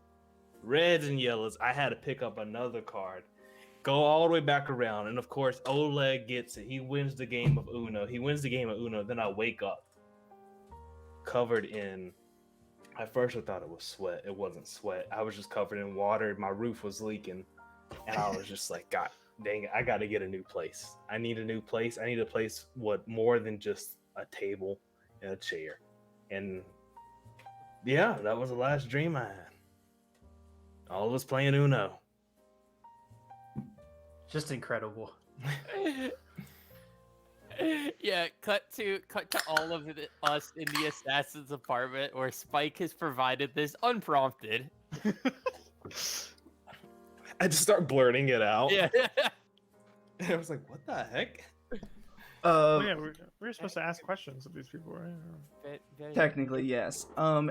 Reds and yellows. I had to pick up another card, go all the way back around, and of course Oleg gets it. He wins the game of Uno. Then I wake up covered in, at first I thought it was sweat. It wasn't sweat. I was just covered in water. My roof was leaking, and I was just like, God dang it, I gotta get a new place. I need a new place. I need a place more than just a table and a chair. And yeah, that was the last dream I had. All of us playing Uno. Just incredible. Yeah, cut to all of us in the assassin's apartment where Spike has provided this unprompted. I just start blurting it out. Yeah. I was like, what the heck? Oh, yeah, we're supposed to ask questions of these people, right? Technically, yes.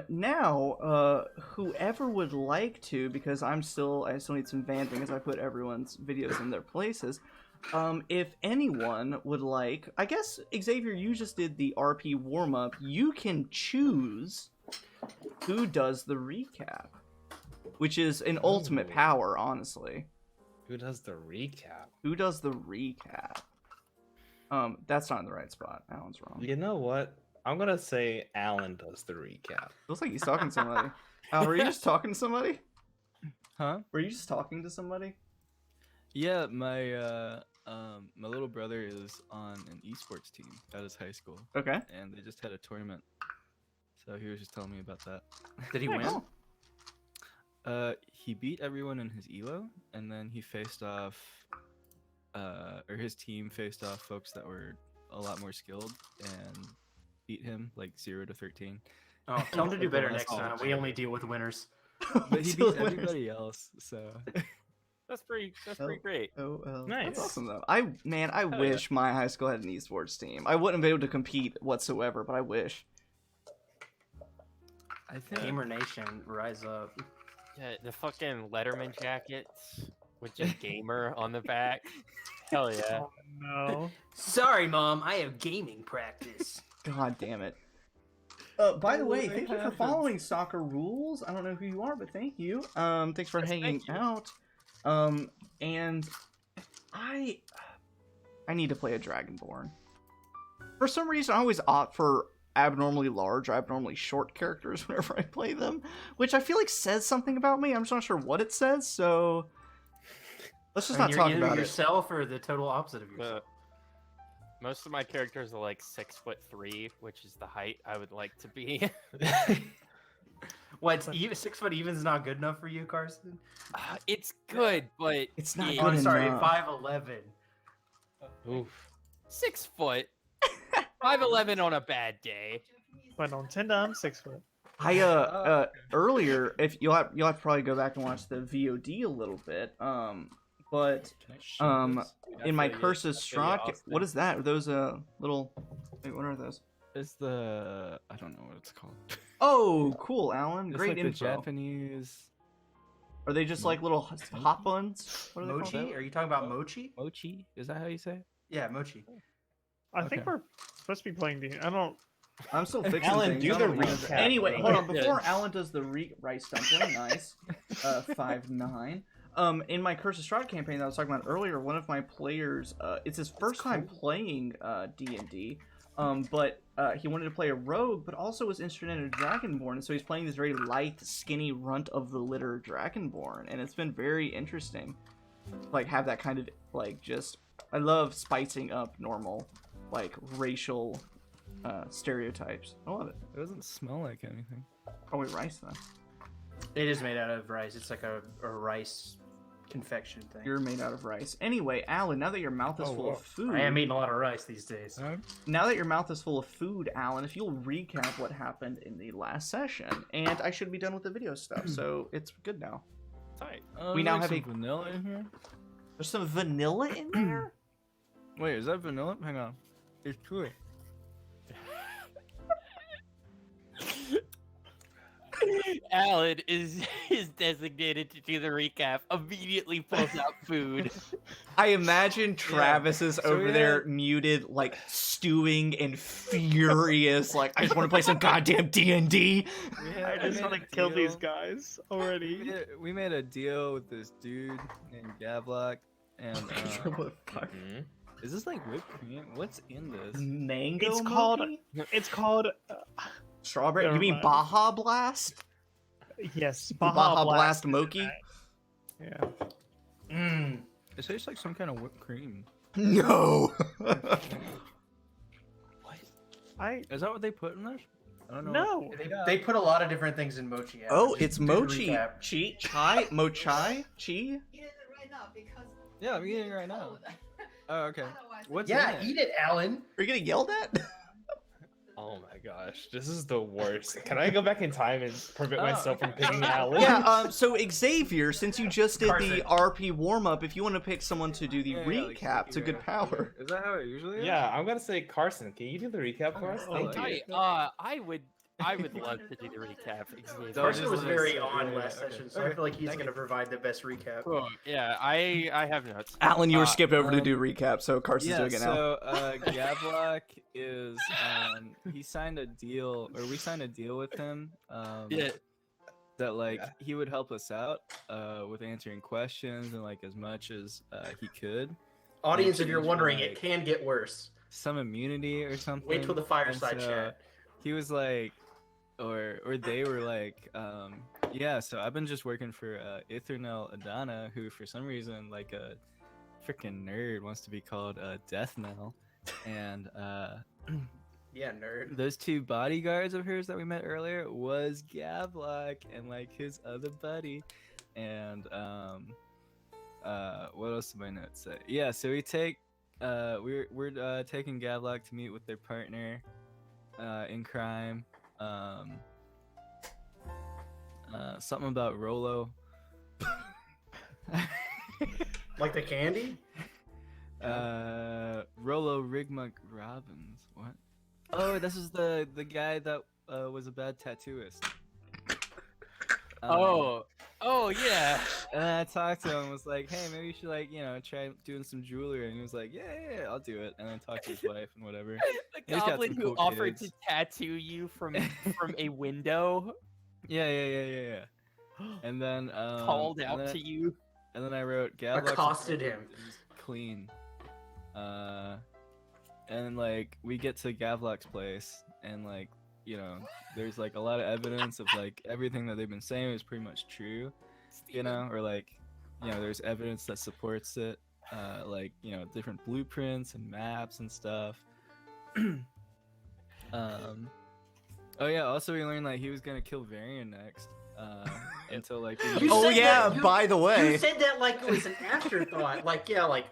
Now, whoever would like to, because I still need some vamping as I put everyone's videos in their places. If anyone would like, I guess, Xavier, you just did the RP warm-up. You can choose who does the recap, which is an ultimate power, honestly. Who does the recap? Who does the recap? That's not in the right spot. Alan's wrong. You know what? I'm gonna say Alan does the recap. Looks like he's talking to somebody. Alan, were you just talking to somebody? Huh? Were you just talking to somebody? Yeah, my my little brother is on an esports team at his high school, Okay. and they just had a tournament. So he was just telling me about that. Did he Yeah, win? cool. He beat everyone in his elo, and then he faced off, or his team faced off folks that were a lot more skilled and beat him like 0 to 13. Oh, tell him to do Like the better last next time. match. We only deal with winners. But he beat everybody else, so That's pretty great. Oh, Nice. That's awesome though. I wish my high school had an esports team. I wouldn't be able to compete whatsoever, but I wish. I think Gamer Nation, rise up. Yeah, the fucking Letterman jackets with just gamer on the back. Hell yeah. Oh, no. Sorry, Mom, I have gaming practice. God damn it. By the way, thank you for following Soccer Rules. I don't know who you are, but thank you. Thanks for hanging you. out. And I need to play a Dragonborn. For some reason, I always opt for abnormally large or abnormally short characters whenever I play them, which I feel like says something about me. I'm just not sure what it says, so let's just not You're talk either about it. yourself or the total opposite of yourself. Most of my characters are like 6'3", which is the height I would like to be. What? 6 foot even is not good enough for you, Carson? It's good, but It's not yeah, good I'm sorry, enough. 5'11". Oof. 6 foot. 5'11" on a bad day. But on Tinder, I'm 6 foot. I earlier, if you'll have to probably go back and watch the VOD a little bit. But Can I shoot this? in my feel you. Curses I feel you, Strahd, Austin. what is that? Are those little? Wait, what are those? It's the I don't know what it's called. Oh, cool, Alan. It's Great like info. the Japanese Are they just like little hot buns? What are they Mochi? called? Are you talking about mochi? mochi. Is that how you say it? Yeah, mochi. I think Okay. we're supposed to be playing D. I don't. I'm still fixing Alan, things. do I the don't know. recap. Anyway, hold on. Yeah. Before Alan does the rice dumpling, nice. 5'9". In my Curse of Strahd campaign that I was talking about earlier, one of my players, it's his first time playing D&D, but he wanted to play a rogue, but also was interested in a Dragonborn, and so he's playing this very light, skinny runt of the litter Dragonborn, and it's been very interesting. Like, have that kind of, like, just... I love spicing up normal, like, racial stereotypes. I love it. It doesn't smell like anything. Probably rice, then. It is made out of rice. It's like a rice confection thing. You're made out of rice. Anyway, Alan, now that your mouth is Oh, full wow. of food... I am eating a lot of rice these days. Now that your mouth is full of food, Alan, if you'll recap what happened in the last session, and I should be done with the video stuff, so it's good now. Tight. We now have some a- vanilla in here. There's some vanilla in there? Wait, is that vanilla? Hang on. It's true. Alan is designated to do the recap. Immediately pulls out food. I imagine Travis is So over we there had- muted, like, stewing and furious, like, I just want to play some goddamn D&D. I just want to kill these guys already. We made a deal with this dude named Gavlock, and What the fuck? Mhm. is this like whipped cream? What's in this? Mango It's called- monkey? It's called. Strawberry? Never You mean mind. Baja Blast? Yes, Baja Blast Moki? Yeah. Mmm. It tastes like some kind of whipped cream. No! I Is that what they put in this? I don't know. no. They put a lot of different things in mochi. Alan. Oh, Just it's do the mochi. recap. Chai? Mochai? Chi? Eat it right now because Yeah, I'm eating it right now. Oh, okay. What's Yeah, in it? eat it, Alan. Are you getting yelled at? Oh my gosh, this is the worst. Can I go back in time and prevent Oh, myself from okay. picking Alan? Yeah, so Xavier, since you just did the Carson. RP warm-up, if you want to pick someone to do the Yeah, like recap, it's a sticky good rice. power. Is that how it usually is? Yeah, I'm gonna say Carson. Can you do the recap for us? Oh, Thank yeah. you. I would love to do the recap. Xavier. Carson just was let very us- on yeah, last okay. session, so I Okay, feel like he's thank going to you. provide the best recap. Cool. Yeah, I have notes. Alan, you were Uh, skipped over to um, do recap, so Carson's Yeah, doing it now. so Gavlock is he signed a deal, or we signed a deal with him. Yeah. That like Yeah. he would help us out with answering questions and like as much as he could. Audience, if you're change, wondering, like, it can get worse. Some immunity or something. Wait till the fireside And so chat. He was like, or they were like, yeah. So I've been just working for Ithernel Adana, who for some reason like a freaking nerd wants to be called Death Knell, and Yeah, nerd. those two bodyguards of hers that we met earlier was Gavlock and like his other buddy, and what else did my notes say? Yeah, so we take we're taking Gavlock to meet with their partner in crime. Something about Rolo. Like the candy? Rolo Rigmunk Robbins. What? Oh, this is the guy that was a bad tattooist. Oh yeah. And I talked to him and was like, hey, maybe you should like, try doing some jewelry. And he was like, yeah, I'll do it. And then talked to his wife and whatever. The He's got goblin some who cool offered kids. to tattoo you from a window Yeah. And then called and out then- to you. And then I wrote Gavlock's Accosted him. clean. And like we get to Gavlock's place and like, there's like a lot of evidence of like everything that they've been saying is pretty much true, or like, there's evidence that supports it, like, different blueprints and maps and stuff. Oh yeah, also we learned that he was gonna kill Varian next. Until like You Oh said yeah, that- you- by the way. You said that like it was an afterthought.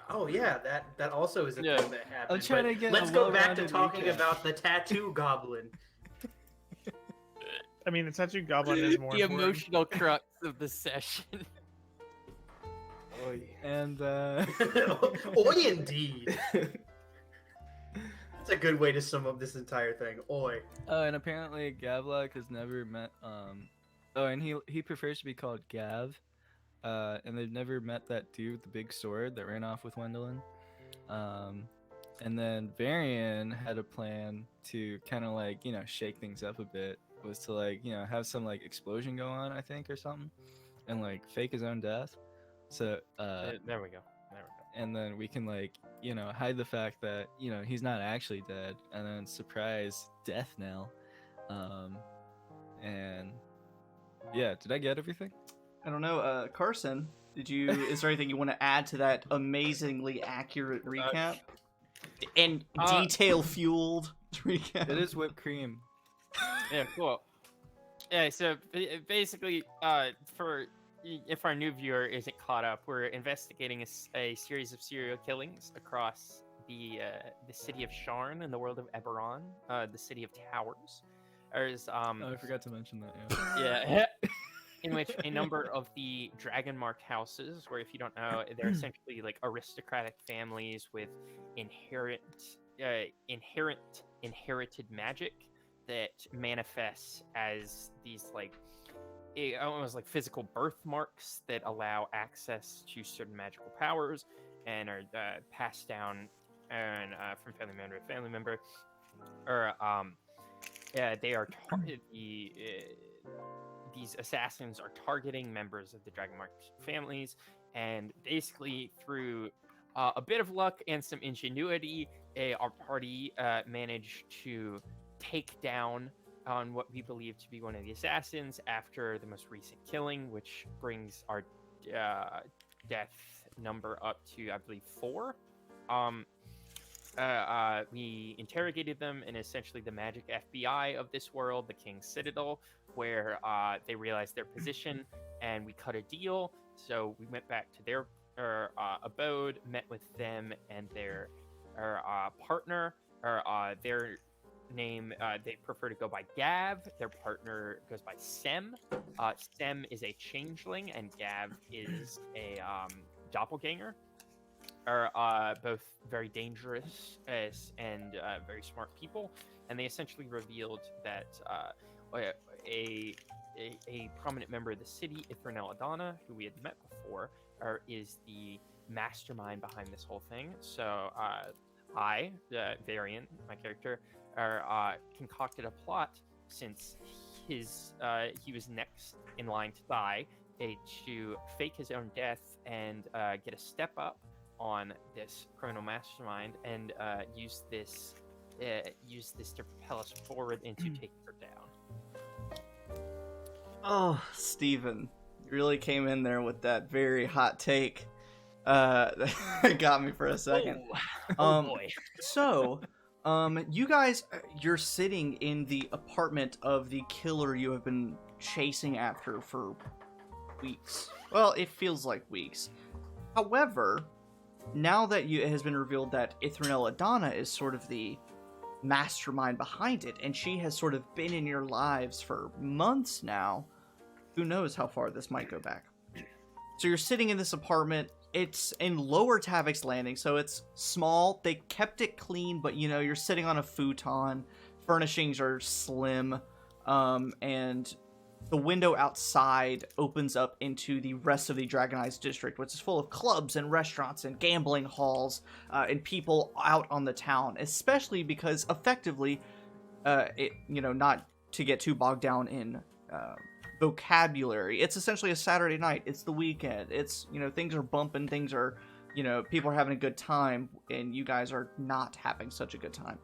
Oh yeah, that also is a Yeah. thing that happened. trying But to get a let's go back to well-rounded talking recap. about the tattoo goblin. I mean, the tattoo goblin is more The important. emotional crux of the session. Oh, and Oi, indeed. That's a good way to sum up this entire thing. Oi. Oh, and apparently Gavlock has never met and he prefers to be called Gav. And they've never met that dude with the big sword that ran off with Wendelin. And then Varian had a plan to kind of like, shake things up a bit, was to like, have some like explosion go on, I think, or something, and like fake his own death. So There we go. and then we can like, hide the fact that, he's not actually dead, and then surprise Death Knell. And yeah, did I get everything? I don't know, Carson, is there anything you want to add to that amazingly accurate recap? And detail-fueled recap? It is whipped cream. Yeah, cool. Yeah, so basically, if our new viewer isn't caught up, we're investigating a series of serial killings across the city of Sharn in the world of Eberron, the city of towers. There's Oh, I forgot to mention that. Yeah. yeah, in which a number of the dragon marked houses, where if you don't know, they're essentially like aristocratic families with inherited magic that manifests as these like almost like physical birthmarks that allow access to certain magical powers and are passed down and from family member to family member, or they are these assassins are targeting members of the dragonmarked families, and basically through a bit of luck and some ingenuity, our party managed to take down on what we believe to be one of the assassins after the most recent killing, which brings our death number up to, I believe, 4. We interrogated them in essentially the magic FBI of this world, the King's Citadel, where they realized their position, and we cut a deal. So we went back to their abode, met with them and their partner. Their name, they prefer to go by Gav. Their partner goes by Sem. Sem is a changeling, and Gav is a doppelganger. Are both very dangerous and very smart people, and they essentially revealed that a prominent member of the city, Adana, who we had met before, is the mastermind behind this whole thing. So I, Varian, my character, concocted a plot since he was next in line to die, to fake his own death and get a step up on this criminal mastermind and use this to propel us forward into taking her down. Oh, Steven, you really came in there with that very hot take. It got me for a second. Oh boy. So, you guys, you're sitting in the apartment of the killer you have been chasing after for weeks. Well, it feels like weeks. However, now that it has been revealed that Adana is sort of the mastermind behind it, and she has sort of been in your lives for months now, who knows how far this might go back. So you're sitting in this apartment. It's in Lower Tavik's Landing, so it's small. They kept it clean, but you know, you're sitting on a futon. Furnishings are slim, and the window outside opens up into the rest of the Dragonized District, which is full of clubs and restaurants and gambling halls and people out on the town, especially because effectively, not to get too bogged down in vocabulary, it's essentially a Saturday night. It's the weekend. It's, things are bumping, things are, people are having a good time, and you guys are not having such a good time.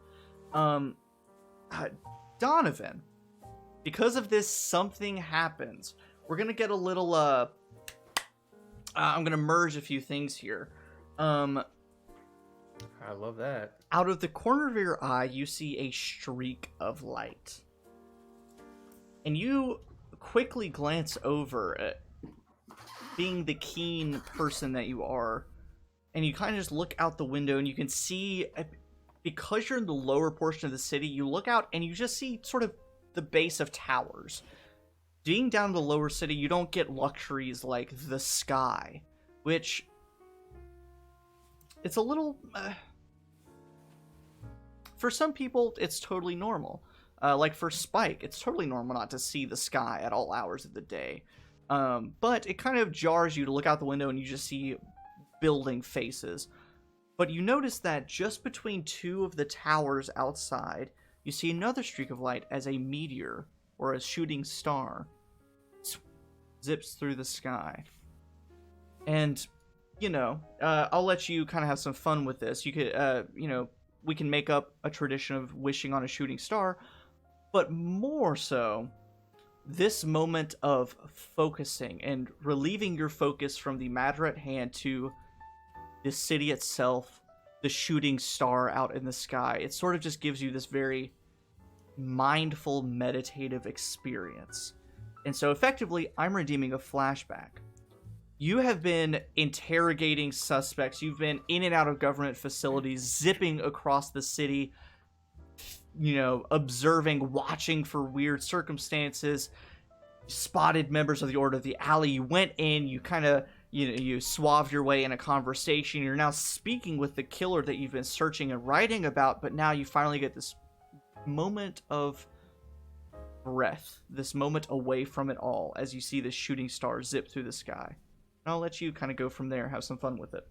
Donovan, because of this, something happens. We're gonna get a little, I'm gonna merge a few things here. I love that. Out of the corner of your eye, you see a streak of light. And you quickly glance over it, being the keen person that you are, and you kind of just look out the window, and you can see, because you're in the lower portion of the city, you look out and you just see sort of the base of towers. Being down in the lower city, you don't get luxuries like the sky, which it's a little for some people it's totally normal. Like for Spike, it's totally normal not to see the sky at all hours of the day, but it kind of jars you to look out the window and you just see building faces. But you notice that just between two of the towers outside, you see another streak of light as a meteor, or a shooting star, zips through the sky. And, I'll let you kind of have some fun with this. You could, we can make up a tradition of wishing on a shooting star, but more so, this moment of focusing and relieving your focus from the matter at hand to the city itself, the shooting star out in the sky. It sort of just gives you this very mindful, meditative experience. And so effectively, I'm redeeming a flashback. You have been interrogating suspects. You've been in and out of government facilities, zipping across the city, observing, watching for weird circumstances, spotted members of the Order of the Alley. You went in, you kind of, you suaved your way in a conversation. You're now speaking with the killer that you've been searching and writing about, but now you finally get this moment of breath, this moment away from it all as you see this shooting star zip through the sky. And I'll let you kind of go from there, have some fun with it.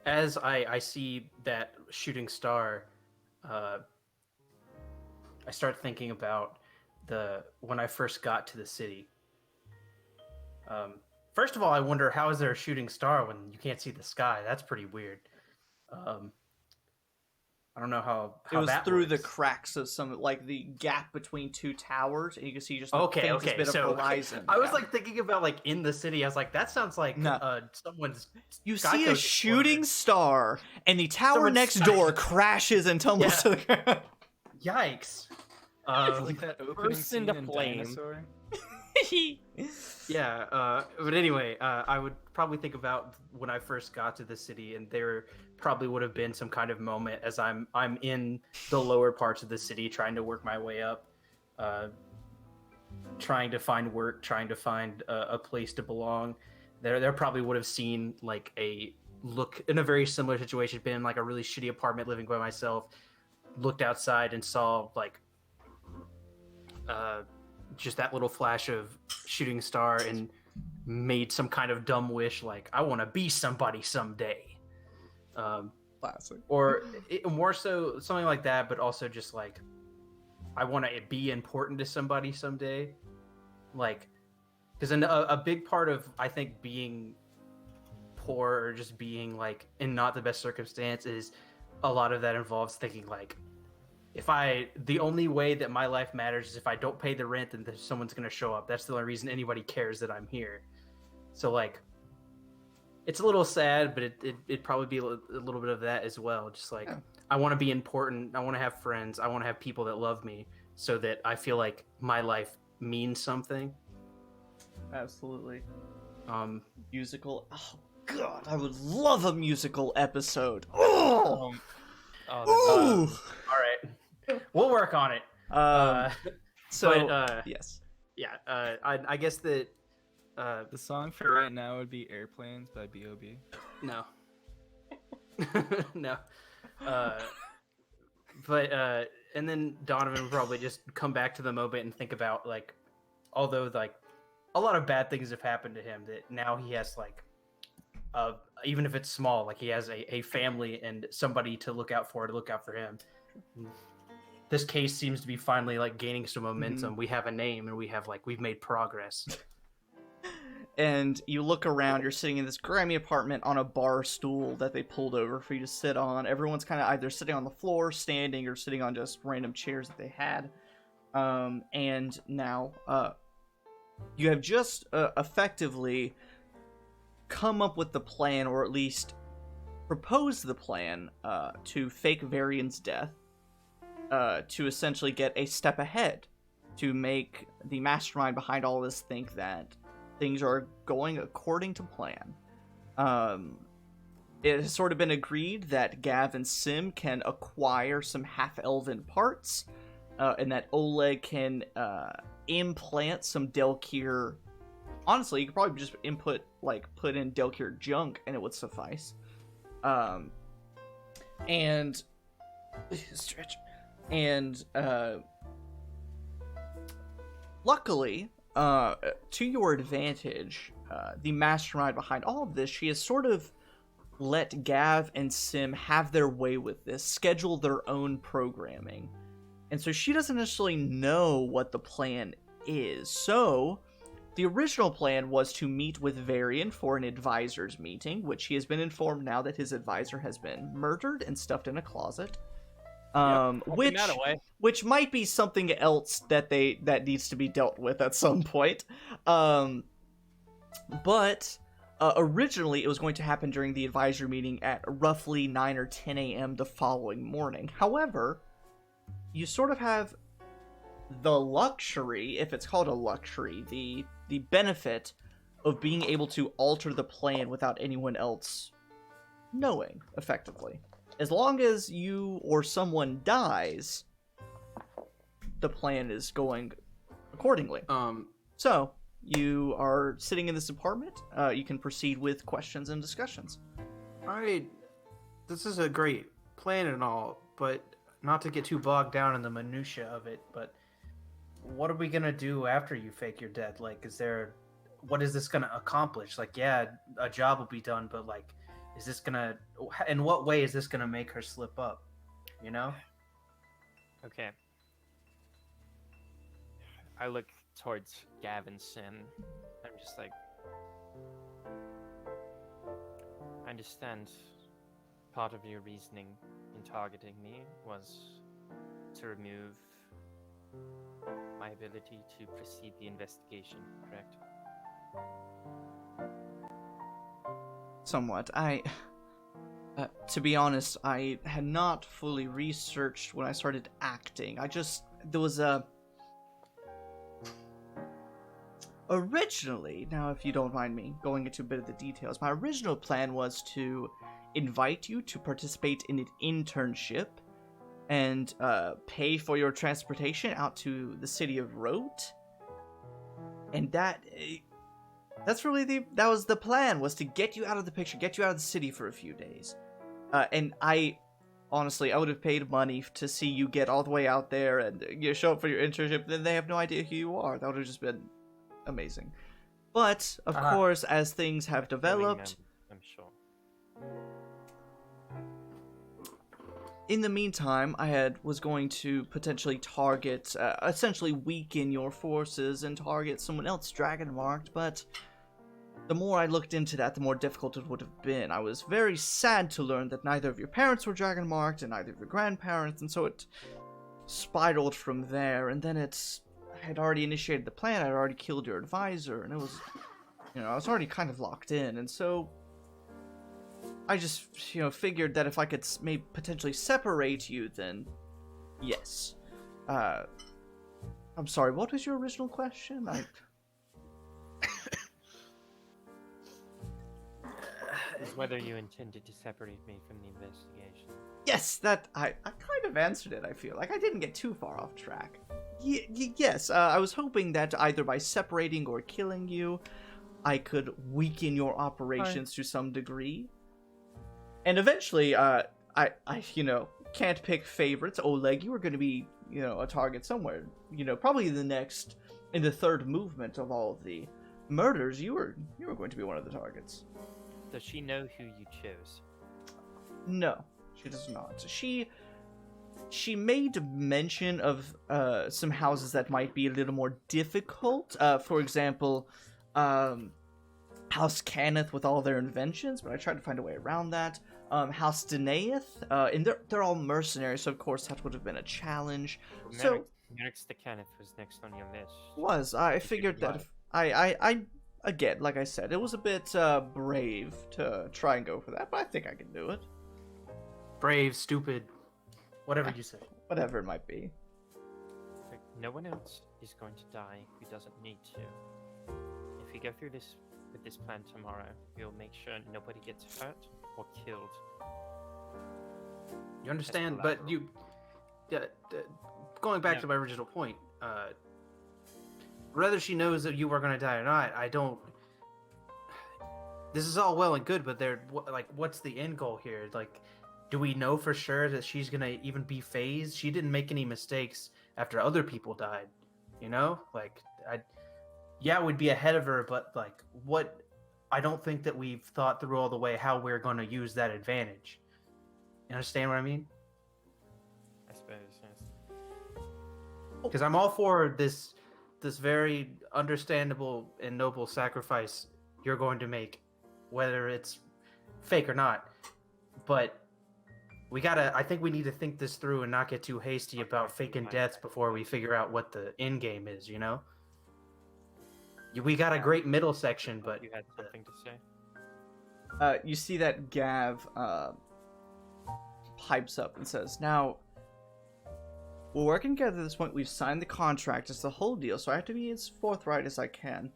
As I see that shooting star, I start thinking about when I first got to the city. First of all, I wonder, how is there a shooting star when you can't see the sky? That's pretty weird. I don't know how it was that through works. the cracks of some, like the gap between two towers, and you can see just the Okay. faintest bit So of horizon. I was thinking about like in the city. I was like, that sounds like No. someone's. you sky see a coach shooting exploded. star, and the tower Someone's next sky- door crashes and tumbles Yeah. to the ground. Yikes. It's like that opening burst scene into in flame. Dinosaur. Yeah, but anyway, I would probably think about when I first got to the city, and there probably would have been some kind of moment as I'm in the lower parts of the city, trying to work my way up, trying to find work, trying to find a place to belong. There probably would have seen like a look in a very similar situation, been in like a really shitty apartment, living by myself, looked outside and saw like just that little flash of shooting star and made some kind of dumb wish like I want to be somebody someday. Classic. Or more so something like that, but also just like I want to be important to somebody someday. Like, because a big part of, I think, being poor or just being like in not the best circumstance is a lot of that involves thinking like, the only way that my life matters is if I don't pay the rent and someone's going to show up. That's the only reason anybody cares that I'm here. So like, it's a little sad, but it'd probably be a little bit of that as well. Just like, I want to be important. I want to have friends. I want to have people that love me so that I feel like my life means something. Absolutely. Musical. Oh God, I would love a musical episode. Oh. Oh, Ooh. All right, we'll work on it. So but, yes. Yeah, I guess that The song for right now would be Airplanes by B.O.B. no, no, but and then Donovan would probably just come back to the moment and think about like, although like a lot of bad things have happened to him, that now he has like, even if it's small, like he has a family and somebody to look out for him. This case seems to be finally like gaining some momentum. We have a name and we've made progress. And you look around, you're sitting in this grimy apartment on a bar stool that they pulled over for you to sit on. Everyone's kind of either sitting on the floor, standing, or sitting on just random chairs that they had. And now you have just effectively come up with the plan, or at least propose the plan, to fake Varian's death, to essentially get a step ahead, to make the mastermind behind all this think that things are going according to plan. It has sort of been agreed that Gav and Sim can acquire some half-elven parts, and that Oleg can implant some Delkir. Honestly, you could probably just put in Delkir junk and it would suffice. And stretch. And luckily, to your advantage, the mastermind behind all of this, she has sort of let Gav and Sim have their way with this, schedule their own programming. And so she doesn't necessarily know what the plan is. So the original plan was to meet with Varian for an advisor's meeting, which he has been informed now that his advisor has been murdered and stuffed in a closet. Which might be something else that needs to be dealt with at some point. But originally it was going to happen during the advisory meeting at roughly 9 or 10 a.m. the following morning. However, you sort of have the luxury, if it's called a luxury, the benefit of being able to alter the plan without anyone else knowing, effectively. As long as you or someone dies, the plan is going accordingly. So, you are sitting in this apartment. You can proceed with questions and discussions. Alright, this is a great plan and all, but not to get too bogged down in the minutia of it, but what are we gonna do after you fake your death? Like, what is this gonna accomplish? Like, yeah, a job will be done, but like, in what way is this gonna make her slip up? You know? okay. I look towards Gavin Sim. I'm just like, I understand part of your reasoning in targeting me was to remove my ability to proceed the investigation, correct? Somewhat. To be honest, I had not fully researched when I started acting. There was a... Originally, now if you don't mind me going into a bit of the details, my original plan was to invite you to participate in an internship and pay for your transportation out to the city of Rote. And that's really that was the plan, was to get you out of the picture, get you out of the city for a few days. And honestly, I would have paid money to see you get all the way out there and show up for your internship, then they have no idea who you are. That would have just been amazing. But, of course, as things have developed... I'm sure. In the meantime, I was going to potentially target, essentially weaken your forces and target someone else dragon marked, but the more I looked into that, the more difficult it would have been. I was very sad to learn that neither of your parents were dragon marked and neither of your grandparents, and so it spiraled from there, and then I had already initiated the plan, I had already killed your advisor, and it was, I was already kind of locked in, and so I just, figured that if I could maybe potentially separate you, then yes. I'm sorry, what was your original question? Is whether you intended to separate me from the investigation. Yes, that I kind of answered it, I feel. Like, I didn't get too far off track. Yes, I was hoping that either by separating or killing you, I could weaken your operations to some degree. And eventually, I can't pick favorites. Oleg, you were going to be, a target somewhere. Probably in the third movement of all of the murders, you were going to be one of the targets. Does she know who you chose? No, she does not. She made mention of some houses that might be a little more difficult. For example, House Cannith with all their inventions, but I tried to find a way around that. House Denaeth, and they're all mercenaries, so of course that would have been a challenge. So next to Kenneth was next on your list. I figured that if I again, like I said, it was a bit brave to try and go for that, but I think I can do it. Brave, stupid, whatever you say. Whatever it might be. No one else is going to die who doesn't need to. If we go through this with this plan tomorrow, we'll make sure nobody gets hurt or killed. You understand? But going back to my original point, whether she knows that you are going to die or not, I don't. This is all well and good, but what's the end goal here? Like, do we know for sure that she's going to even be phased? She didn't make any mistakes after other people died, we'd be ahead of her, but what? I don't think that we've thought through all the way how we're going to use that advantage. You understand what I mean? I suppose, yes. Because I'm all for this very understandable and noble sacrifice you're going to make, whether it's fake or not. But I think we need to think this through and not get too hasty about faking deaths before we figure out what the end game is, We got a great middle section, but you had something to say. You see that Gav pipes up and says, "Now, we're working together at this point. We've signed the contract. It's the whole deal, so I have to be as forthright as I can.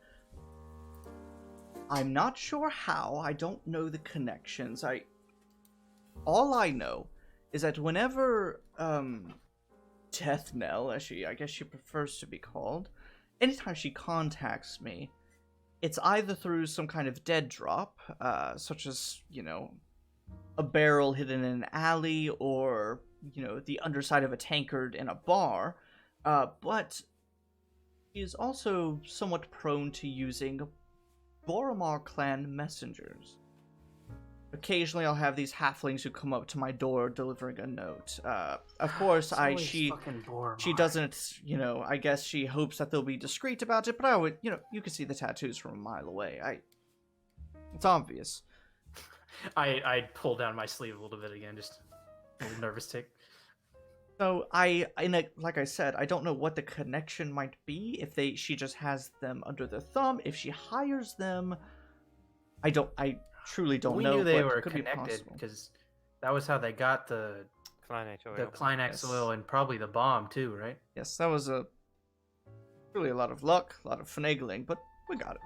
I'm not sure how. I don't know the connections. All I know is that whenever Death Knell, as I guess she prefers to be called, anytime she contacts me, it's either through some kind of dead drop, such as, a barrel hidden in an alley, or, the underside of a tankard in a bar, but she is also somewhat prone to using Boromar clan messengers. Occasionally I'll have these halflings who come up to my door delivering a note. Of course, she doesn't, I guess she hopes that they'll be discreet about it, but I would, you can see the tattoos from a mile away. It's obvious. I pull down my sleeve a little bit again, just a little nervous tick. So like I said, I don't know what the connection might be, if she just has them under their thumb, if she hires them, I truly don't know. We knew they were connected because That was how they got the Clinax oil. Clinax Yes. oil and probably the bomb too, right? Yes, that was really a lot of luck, a lot of finagling, but we got it.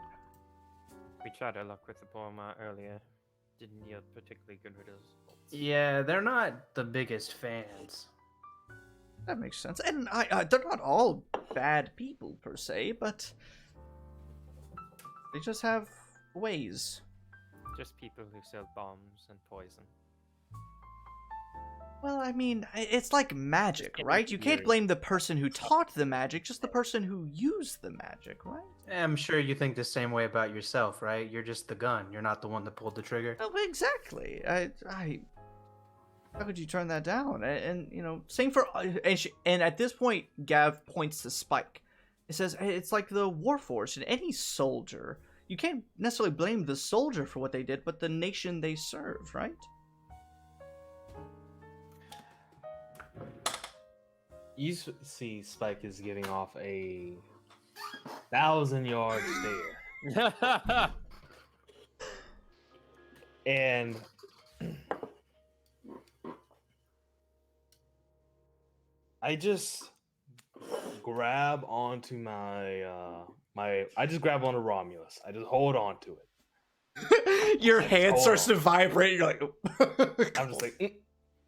We tried our luck with the bomber earlier. Didn't yield particularly good results. Yeah, they're not the biggest fans. That makes sense. And they're not all bad people per se, but they just have ways. Just people who sell bombs and poison. Well, I mean, it's like magic, right? You can't blame the person who taught the magic, just the person who used the magic, right? I'm sure you think the same way about yourself, right? You're just the gun. You're not the one that pulled the trigger. Well, exactly. How could you turn that down? And you know, same for and at this point, Gav points to Spike. It says it's like the Warforce and any soldier. You can't necessarily blame the soldier for what they did, but the nation they serve, right? You see, Spike is giving off a 1,000-yard stare, and I just grab onto I just grab onto Romulus. I just hold on to it. Your hand hold starts on. to vibrate. You're like, I'm just like,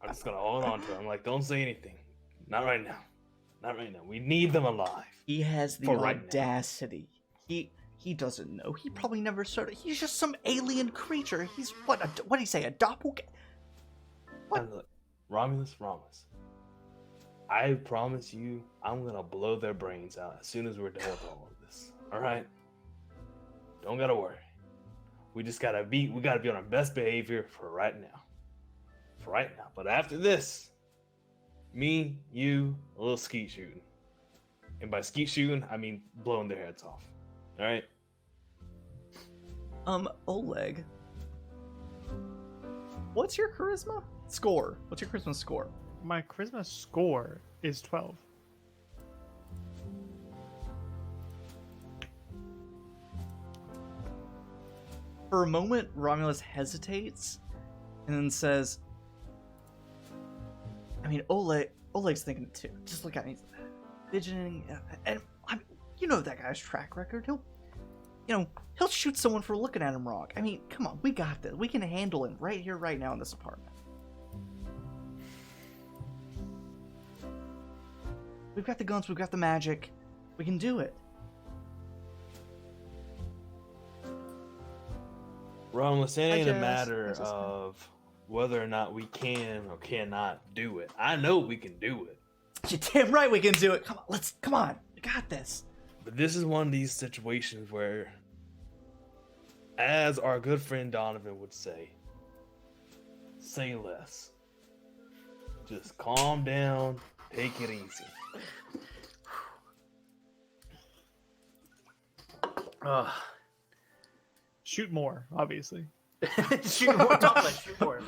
I'm just gonna hold on to it. I'm like, don't say anything. Not right now. Not right now. We need them alive. he has the For right now. audacity. He doesn't know. He probably never started. He's just some alien creature. He's what do you say? A doppelganger? What? I'm like, Romulus. I promise you, I'm gonna blow their brains out as soon as we're done with all of this. All right? Don't gotta worry. We gotta be on our best behavior for right now. But after this, me, you, a little skeet shooting. And by skeet shooting, I mean blowing their heads off. All right? Oleg. What's your charisma score? What's your charisma score? My charisma score is 12. For a moment, Romulus hesitates and then says, I mean, Oleg's thinking it too. Just look at him. He's fidgeting. And you know that guy's track record. He'll shoot someone for looking at him wrong. I mean, come on. We got this. We can handle him right here, right now in this apartment. We've got the guns. We've got the magic. We can do it. Romulus, it ain't a Jess. matter Hi, Jessica. of whether or not we can or cannot do it. I know we can do it. You're damn right we can do it. Come on. We got this. But this is one of these situations where, as our good friend Donovan would say less. Just calm down, take it easy. Shoot more, obviously. Shoot more. Shoot more.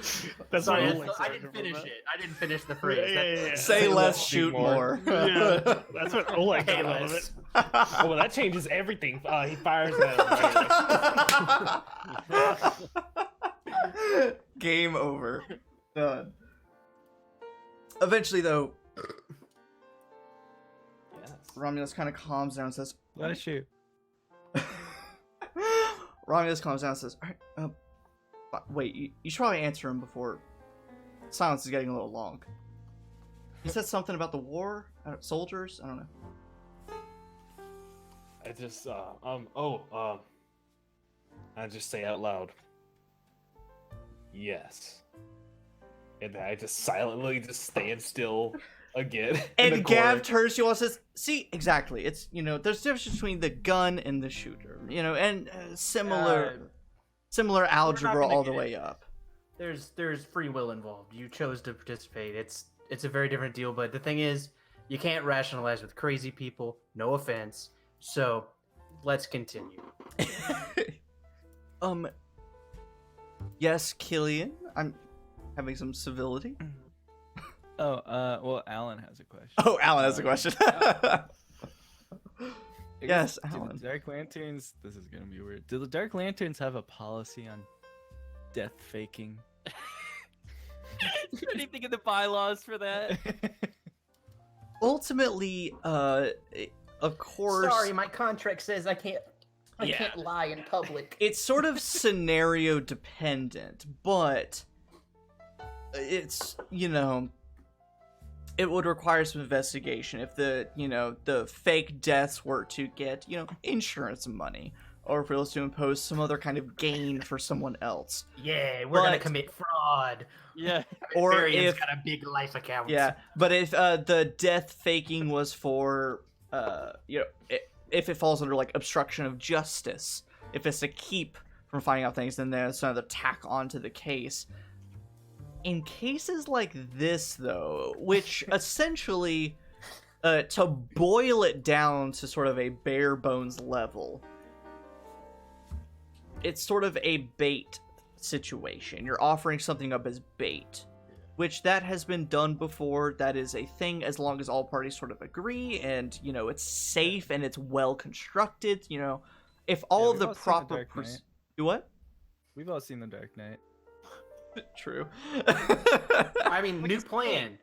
That's Sorry, what Oleg I said didn't before finish that. it. I didn't finish the phrase. Yeah. Say less, shoot more. Yeah, that's what Oleg Hey, got out of Les. it. Oh, well, that changes everything. He fires that. Game over. Done. Eventually, though, Yes. Romulus kind of calms down and says, Let us shoot. Romulus calms down and says, all right, wait, you should probably answer him before silence is getting a little long. He said something about the war, soldiers, I don't know. I just, I just say out loud, yes. And then I just silently just stand still again. in the And Gav corner. turns to you and says, see, exactly, it's, there's a difference between the gun and the shooter, and similar algebra gonna all the get way up. There's free will involved. You chose to participate. It's a very different deal. But the thing is, you can't rationalize with crazy people. No offense. So let's continue. Yes, Killian, I'm having some civility. Oh, well, Alan has a question. Oh, Alan has a question. Yes, Do Alan. the Dark Lanterns, this is gonna be weird. Do the Dark Lanterns have a policy on death faking? Anything in the bylaws for that? Ultimately, of course, Sorry, my contract says I can't. I Yeah. can't lie in public. it's sort of scenario dependent, but it's, it would require some investigation if the fake deaths were to get, insurance money, or if it was to impose some other kind of gain for someone else. Yeah, we're gonna But- commit fraud. Yeah. Or Varian's if got a big life account. Yeah, but if the death faking was for, if it falls under like obstruction of justice, if it's to keep from finding out things, then there's another tack onto the case. In cases like this, though, which essentially, to boil it down to sort of a bare bones level, it's sort of a bait situation. You're offering something up as bait, which that has been done before. That is a thing as long as all parties sort of agree and, it's safe and it's well constructed, if all of we've the all seen The proper... Dark Knight. You what? We've all seen The Dark Knight. True. I mean, new plan.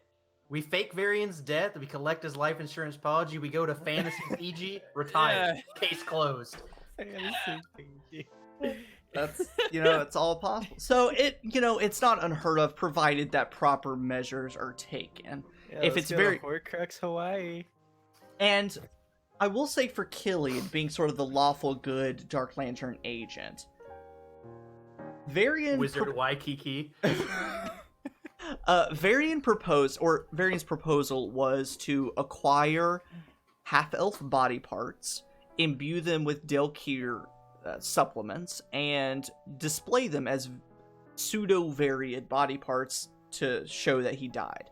We fake Varian's death. We collect his life insurance policy. We go to Fantasy Fiji. Retire. Case closed. That's, it's all possible. So it's not unheard of, provided that proper measures are taken. Yeah, If let's it's go to very- Horcrux, Hawaii. And I will say for Killian being sort of the lawful good Dark Lantern agent, Varian Wizard Waikiki. Varian's proposal was to acquire half-elf body parts, imbue them with Delkir supplements, and display them as pseudo-varied body parts to show that he died.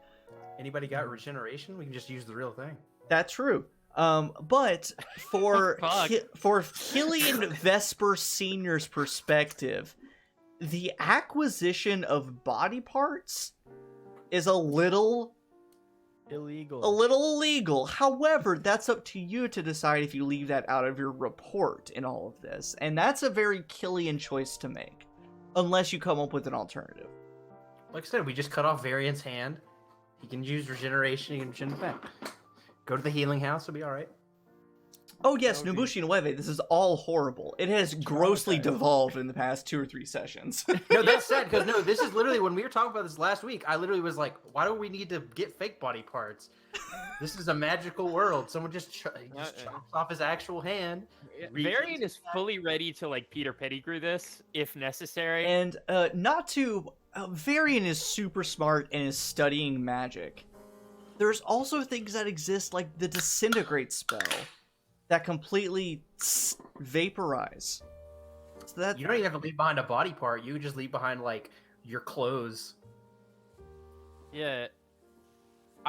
Anybody got regeneration? We can just use the real thing. That's true. But for Fuck. for Killian Vesper Senior's perspective, the acquisition of body parts is a little illegal. However, that's up to you to decide if you leave that out of your report in all of this. And that's a very Killian choice to make. Unless you come up with an alternative. Like I said, we just cut off Varian's hand. He can use regeneration. He can regenerate back. Go to the healing house. It'll be all right. Oh yes, That would be- Nobushi Nueve, this is all horrible. It has grossly devolved in the past 2 or 3 sessions. No, that's sad because no, this is literally when we were talking about this last week. I literally was like, "Why do we need to get fake body parts? This is a magical world. Someone just chops off his actual hand." Varian is fully ready to like Peter Pettigrew this if necessary. And Varian is super smart and is studying magic. There's also things that exist like the Disintegrate spell that completely vaporize. So that You don't even have to leave behind a body part. You can just leave behind like your clothes. Yeah.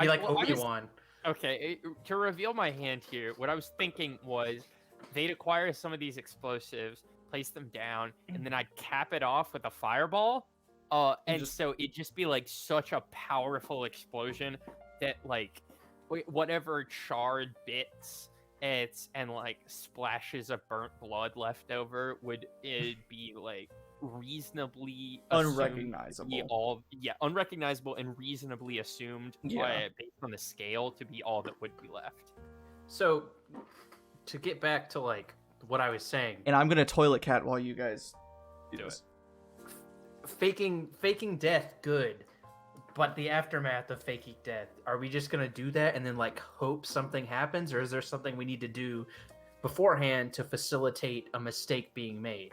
Be like well, I was- Obi-Wan. Okay, to reveal my hand here, what I was thinking was they'd acquire some of these explosives, place them down, and then I'd cap it off with a fireball. And so it'd just be like such a powerful explosion that like whatever charred bits and like splashes of burnt blood left over would it be like reasonably assumed to be unrecognizable. unrecognizable and reasonably assumed based on the scale to be all that would be left. So, to get back to like what I was saying, And I'm gonna toilet cat while you guys do this. faking death, good. But the aftermath of faking death, are we just gonna do that and then like hope something happens, or is there something we need to do beforehand to facilitate a mistake being made?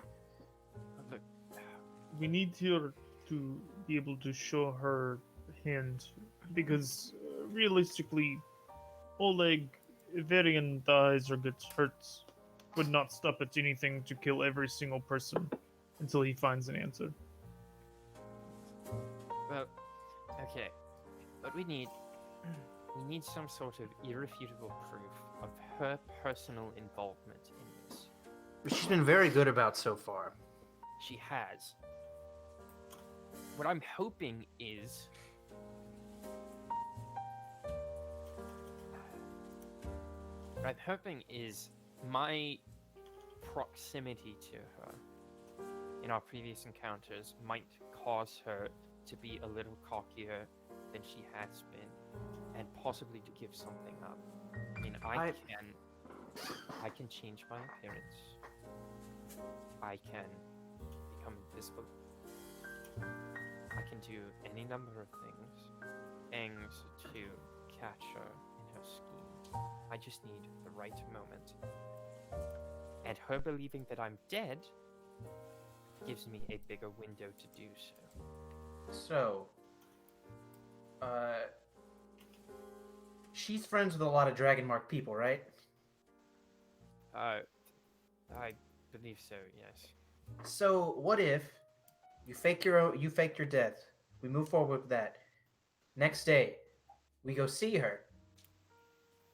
We need to be able to show her hand because realistically, Oleg, if Varian dies or gets hurt, would not stop at anything to kill every single person until he finds an answer. Well, okay. But we need some sort of irrefutable proof of her personal involvement in this. Which she's been very good about so far. She has. What I'm hoping is my proximity to her in our previous encounters might cause her to be a little cockier than she has been, and possibly to give something up. I mean, I can change my appearance. I can become invisible. I can do any number of things to catch her in her scheme. I just need the right moment. And her believing that I'm dead gives me a bigger window to do so. So, she's friends with a lot of Dragon Mark people, right? I believe so, yes. So, what if you fake your death? We move forward with that. Next day, we go see her.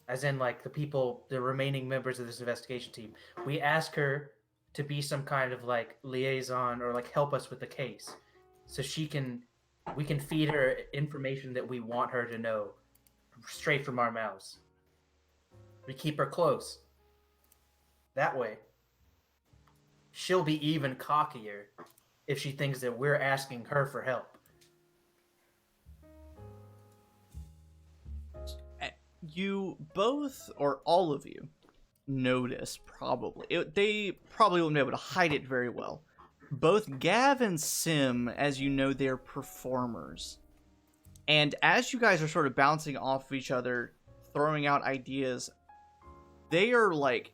As in, like, the remaining members of this investigation team. We ask her to be some kind of, like, liaison or, like, help us with the case. So we can feed her information that we want her to know straight from our mouths. We keep her close. That way, she'll be even cockier if she thinks that we're asking her for help. You both, or all of you, notice probably. They probably wouldn't be able to hide it very well. Both Gav and Sim, as you know, they're performers. And as you guys are sort of bouncing off of each other, throwing out ideas, they are, like,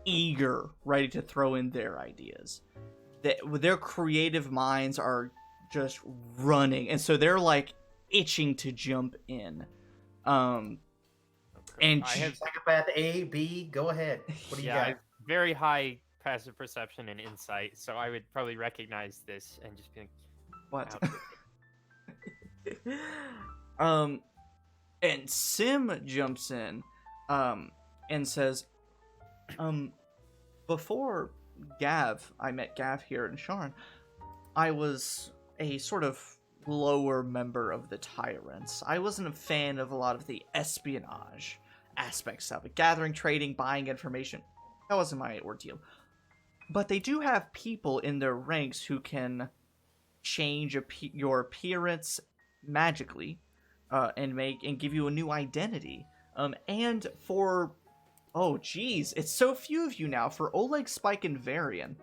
eager, ready to throw in their ideas. Their creative minds are just running, and so they're, like, itching to jump in. And I have Psychopath A, B, go ahead. What do you I got? have very high passive perception and insight, so I would probably recognize this and just be like, what? "Wow." And Sim jumps in, and says, before I met Gav here in Sharn, I was a sort of lower member of the Tyrants. I wasn't a fan of a lot of the espionage aspects of it. Gathering, trading, buying information. That wasn't my ordeal. But they do have people in their ranks who can change your appearance magically, and give you a new identity. And for, oh geez, it's so few of you now. For Oleg, Spike, and Varian,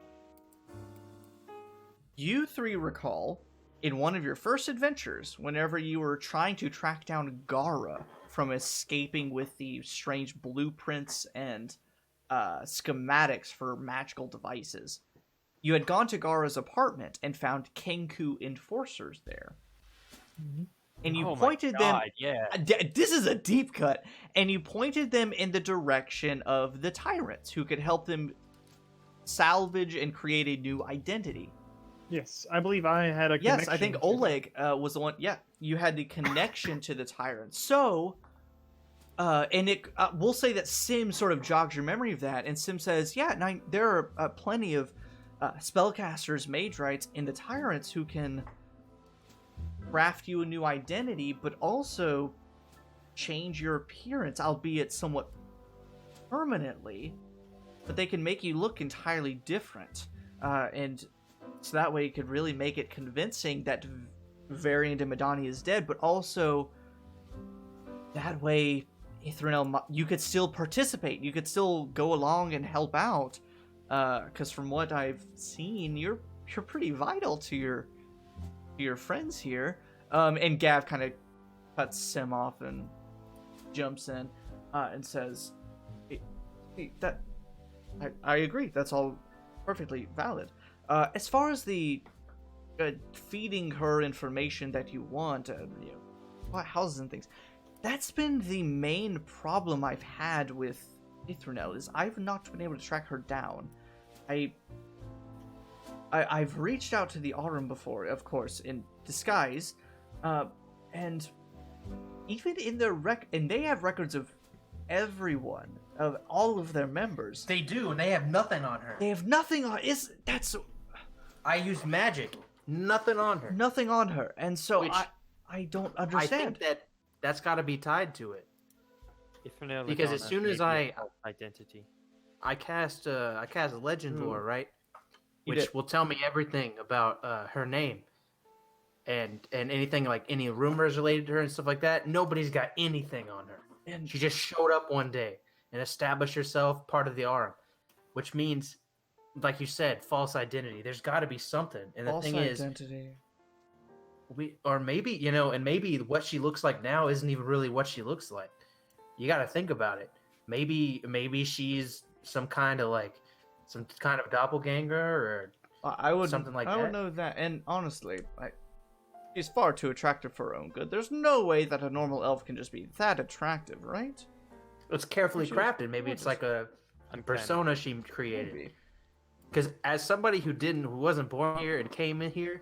you three recall in one of your first adventures, whenever you were trying to track down Gara from escaping with the strange blueprints and schematics for magical devices, you had gone to Gara's apartment and found Kenku enforcers there. Mhm. And you Oh my pointed them... God, yeah. This is a deep cut. And you pointed them in the direction of the Tyrants, who could help them salvage and create a new identity. Yes, I believe I had a Yes, connection I think to Oleg was the one. Yeah, you had the connection to the Tyrant. So, and we'll say that Sim sort of jogs your memory of that, and Sim says, yeah, there are plenty of spellcasters, mage rights, and the Tyrants who can craft you a new identity, but also change your appearance, albeit somewhat permanently, but they can make you look entirely different. And so that way you could really make it convincing that Variant and Madani is dead, but also that way, Ithranel, you could still participate. You could still go along and help out. Because from what I've seen, you're pretty vital to your friends here. And Gav kind of cuts Sim off and jumps in and says, I agree. That's all perfectly valid. As far as the feeding her information that you want, houses and things, that's been the main problem I've had with Ithranel, is I've not been able to track her down. I've reached out to the Autumn before, of course, in disguise, and even in their and they have records of everyone, of all of their members. They do, and they have nothing on her. They have nothing on. I use magic. Nothing on her. Nothing on her, and so Which I don't understand. I think that's got to be tied to it. Ithranel Because as Lagana soon may as be a I- false identity. I cast legend lore, right? You Which did. will tell me everything about her name. and anything like any rumors related to her and stuff like that. Nobody's got anything on her. And She just showed up one day and established herself part of the arm, which means, like you said, false identity. There's got to be something. And the false thing is, identity. maybe what she looks like now isn't even really what she looks like. You got to think about it. Maybe she's some kind of doppelganger or I would something like I would that. know that, and honestly, she's far too attractive for her own good. There's no way that a normal elf can just be that attractive, right? It's carefully She's crafted. Maybe it's like a persona she created. Maybe. Because as somebody who wasn't born here and came in here,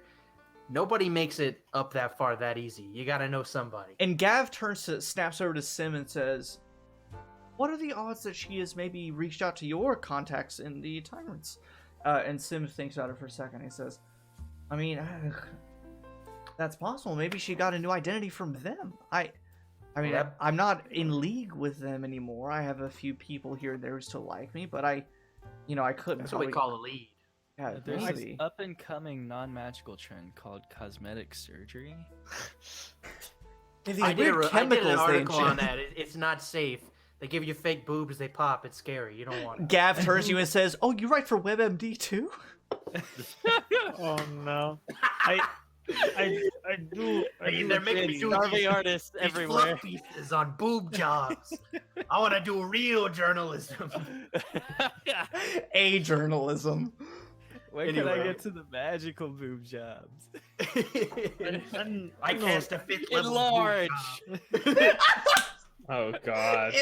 nobody makes it up that far that easy. You got to know somebody. And Gav snaps over to Sim and says, "What are the odds that she has maybe reached out to your contacts in the Tyrants?" And Sim thinks about it for a second. He says, "I mean, that's possible. Maybe she got a new identity from them. I mean, Well, I'm not in league with them anymore. I have a few people here and there who still like me, but I couldn't. That's what we call a lead. Yeah, There's this maybe. up and coming non-magical trend called cosmetic surgery. These I did weird an chemicals they article on inject. that. It's not safe. They give you fake boobs, they pop. It's scary. You don't want it. Gav turns to you and says, "Oh, you write for WebMD too?" Oh no. I do. They're making me do Starving these artists fluff everywhere. pieces on boob jobs. I want to do real journalism. A journalism. When can I Anyway. get to the magical boob jobs? I cast a fifth level Enlarge. boob job. Oh god.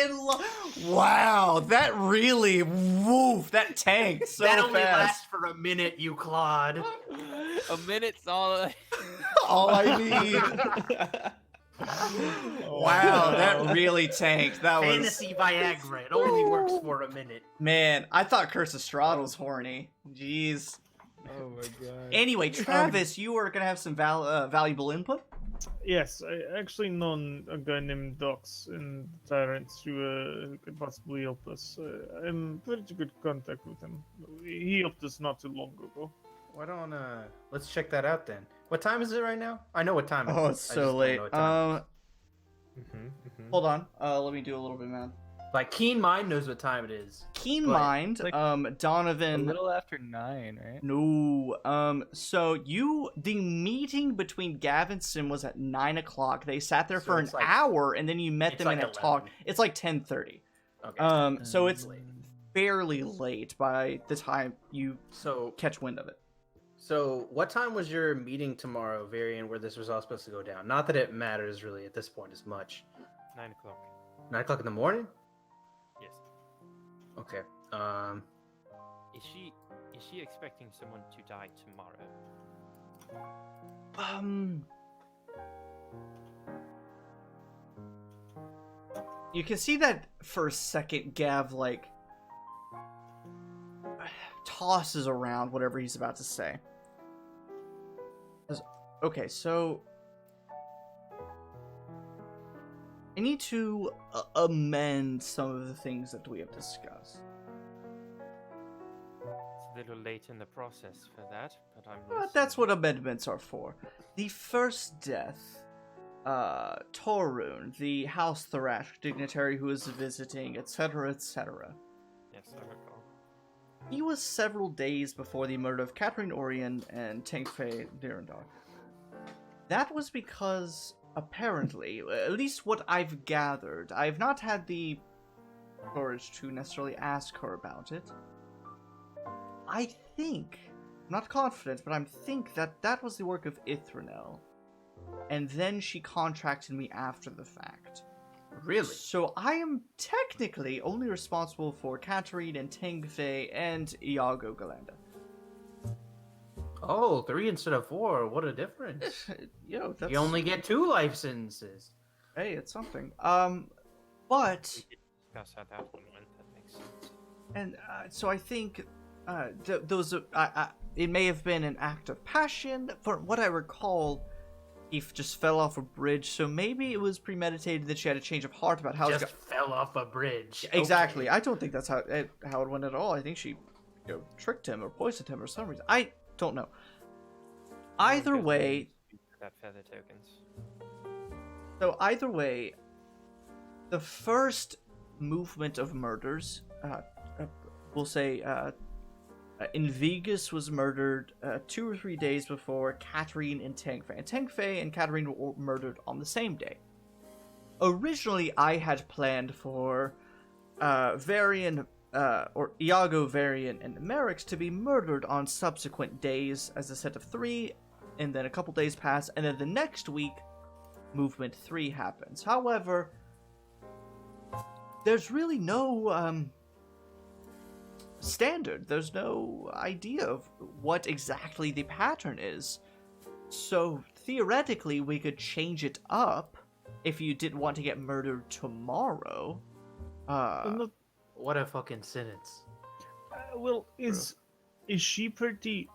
Wow, that really that tanked so that only fast. lasts for a minute, you clod. A minute's all. All I need. Wow, that really tanked. That was Fantasy Viagra. It only works for a minute. man. I thought Curse of Strahd was horny. Jeez. Oh my god. Anyway, Travis, you are gonna have some valuable input. Yes, I actually know a guy named Dox in Tyrants who could possibly help us. I'm pretty good contact with him. He helped us not too long ago. Why don't let's check that out then. What time is it right now? I know what time it is. Oh, it's I just so don't late. know what time it is. Hold on. Let me do a little bit, man. Like Keen Mind knows what time it is. Keen But- Mind, like a Donovan. little after 9, right? No. So the meeting between Gav and Sim was at 9 o'clock. They sat there So for an it's like- hour, and then you met it's them in like a talk. 11. It's like 10:30. Okay. So it's late. fairly late by the time you So catch wind of it. what time was your meeting tomorrow, Varian, where this was all supposed to go down? Not that it matters really at this point as much. 9 o'clock. 9 o'clock in the morning? Yes. Okay. Is she expecting someone to die tomorrow? You can see that for a second, Gav tosses around whatever he's about to say. Okay, so I need to amend some of the things that we have discussed. It's a little late in the process for that, but I'm. That's what amendments are for. The first death, Torun, the House Thrash dignitary who is visiting, etc., etc. Yes, I recall. He was several days before the murder of Catherine Orion and Tengfei Direndar. That was because, apparently, at least what I've gathered, I've not had the courage to necessarily ask her about it. I think, I'm not confident, but I think that was the work of Ithranel. And then she contracted me after the fact. Really? So I am technically only responsible for Katarine and Tengfei and Iago Galanda. Oh, 3 instead of 4. What a difference. That's... You only get 2 life sentences. Hey, it's something. But... Discuss how that one went. That makes sense. And so I think it may have been an act of passion. For what I recall, he just fell off a bridge, so maybe it was premeditated that she had a change of heart about how Just fell off a bridge. Exactly. Okay. I don't think that's how it went at all. I think she tricked him or poisoned him or some reason. I don't know. Either way, that feather tokens. So either way, the first movement of murders, we'll say, Invigus was murdered 2 or 3 days before Katarine and Tengfei. And Tengfei and Katarine were murdered on the same day. Originally, I had planned for Varian, or Iago, Varian, and Merrick's to be murdered on subsequent days as a set of 3, and then a couple days pass, and then the next week, Movement 3 happens. However, there's really no standard. There's no idea of what exactly the pattern is. So theoretically, we could change it up if you didn't want to get murdered tomorrow. What a fucking sentence. Well, is she pretty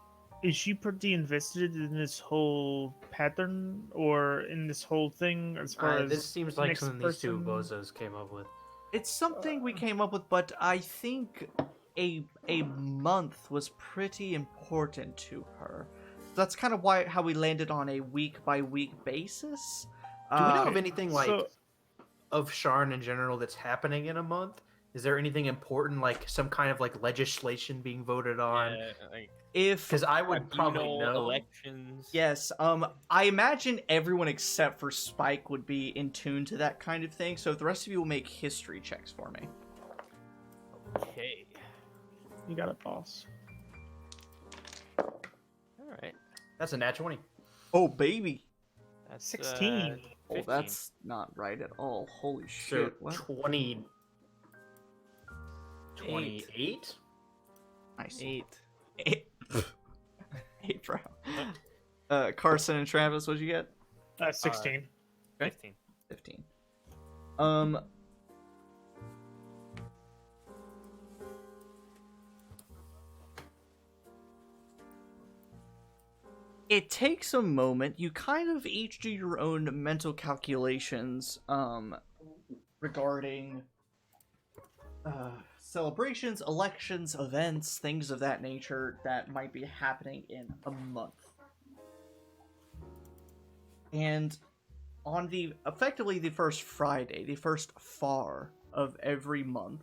invested in this whole pattern or in this whole thing as far as this seems like next something these two person? bozos came up with. It's something we came up with, but I think a month was pretty important to her. That's kind of how we landed on a week by week basis. Do we know of anything like So- of Sharn in general that's happening in a month? Is there anything important, like some kind of like legislation being voted on? like If Because I would probably tribunal know. elections. yes, I imagine everyone except for Spike would be in tune to that kind of thing. So if the rest of you will make history checks for me. Okay. You got it, boss. All right. That's a nat 20. Oh baby. That's 16. Oh, 15. that's not right at all. Holy So shit! What? 20. 28? Nice. 8. Eight. Eight, bro. Carson and Travis, what'd you get? 16. 15. 15. It takes a moment. You kind of each do your own mental calculations regarding celebrations, elections, events, things of that nature that might be happening in a month. And on effectively the first Friday, the first far of every month,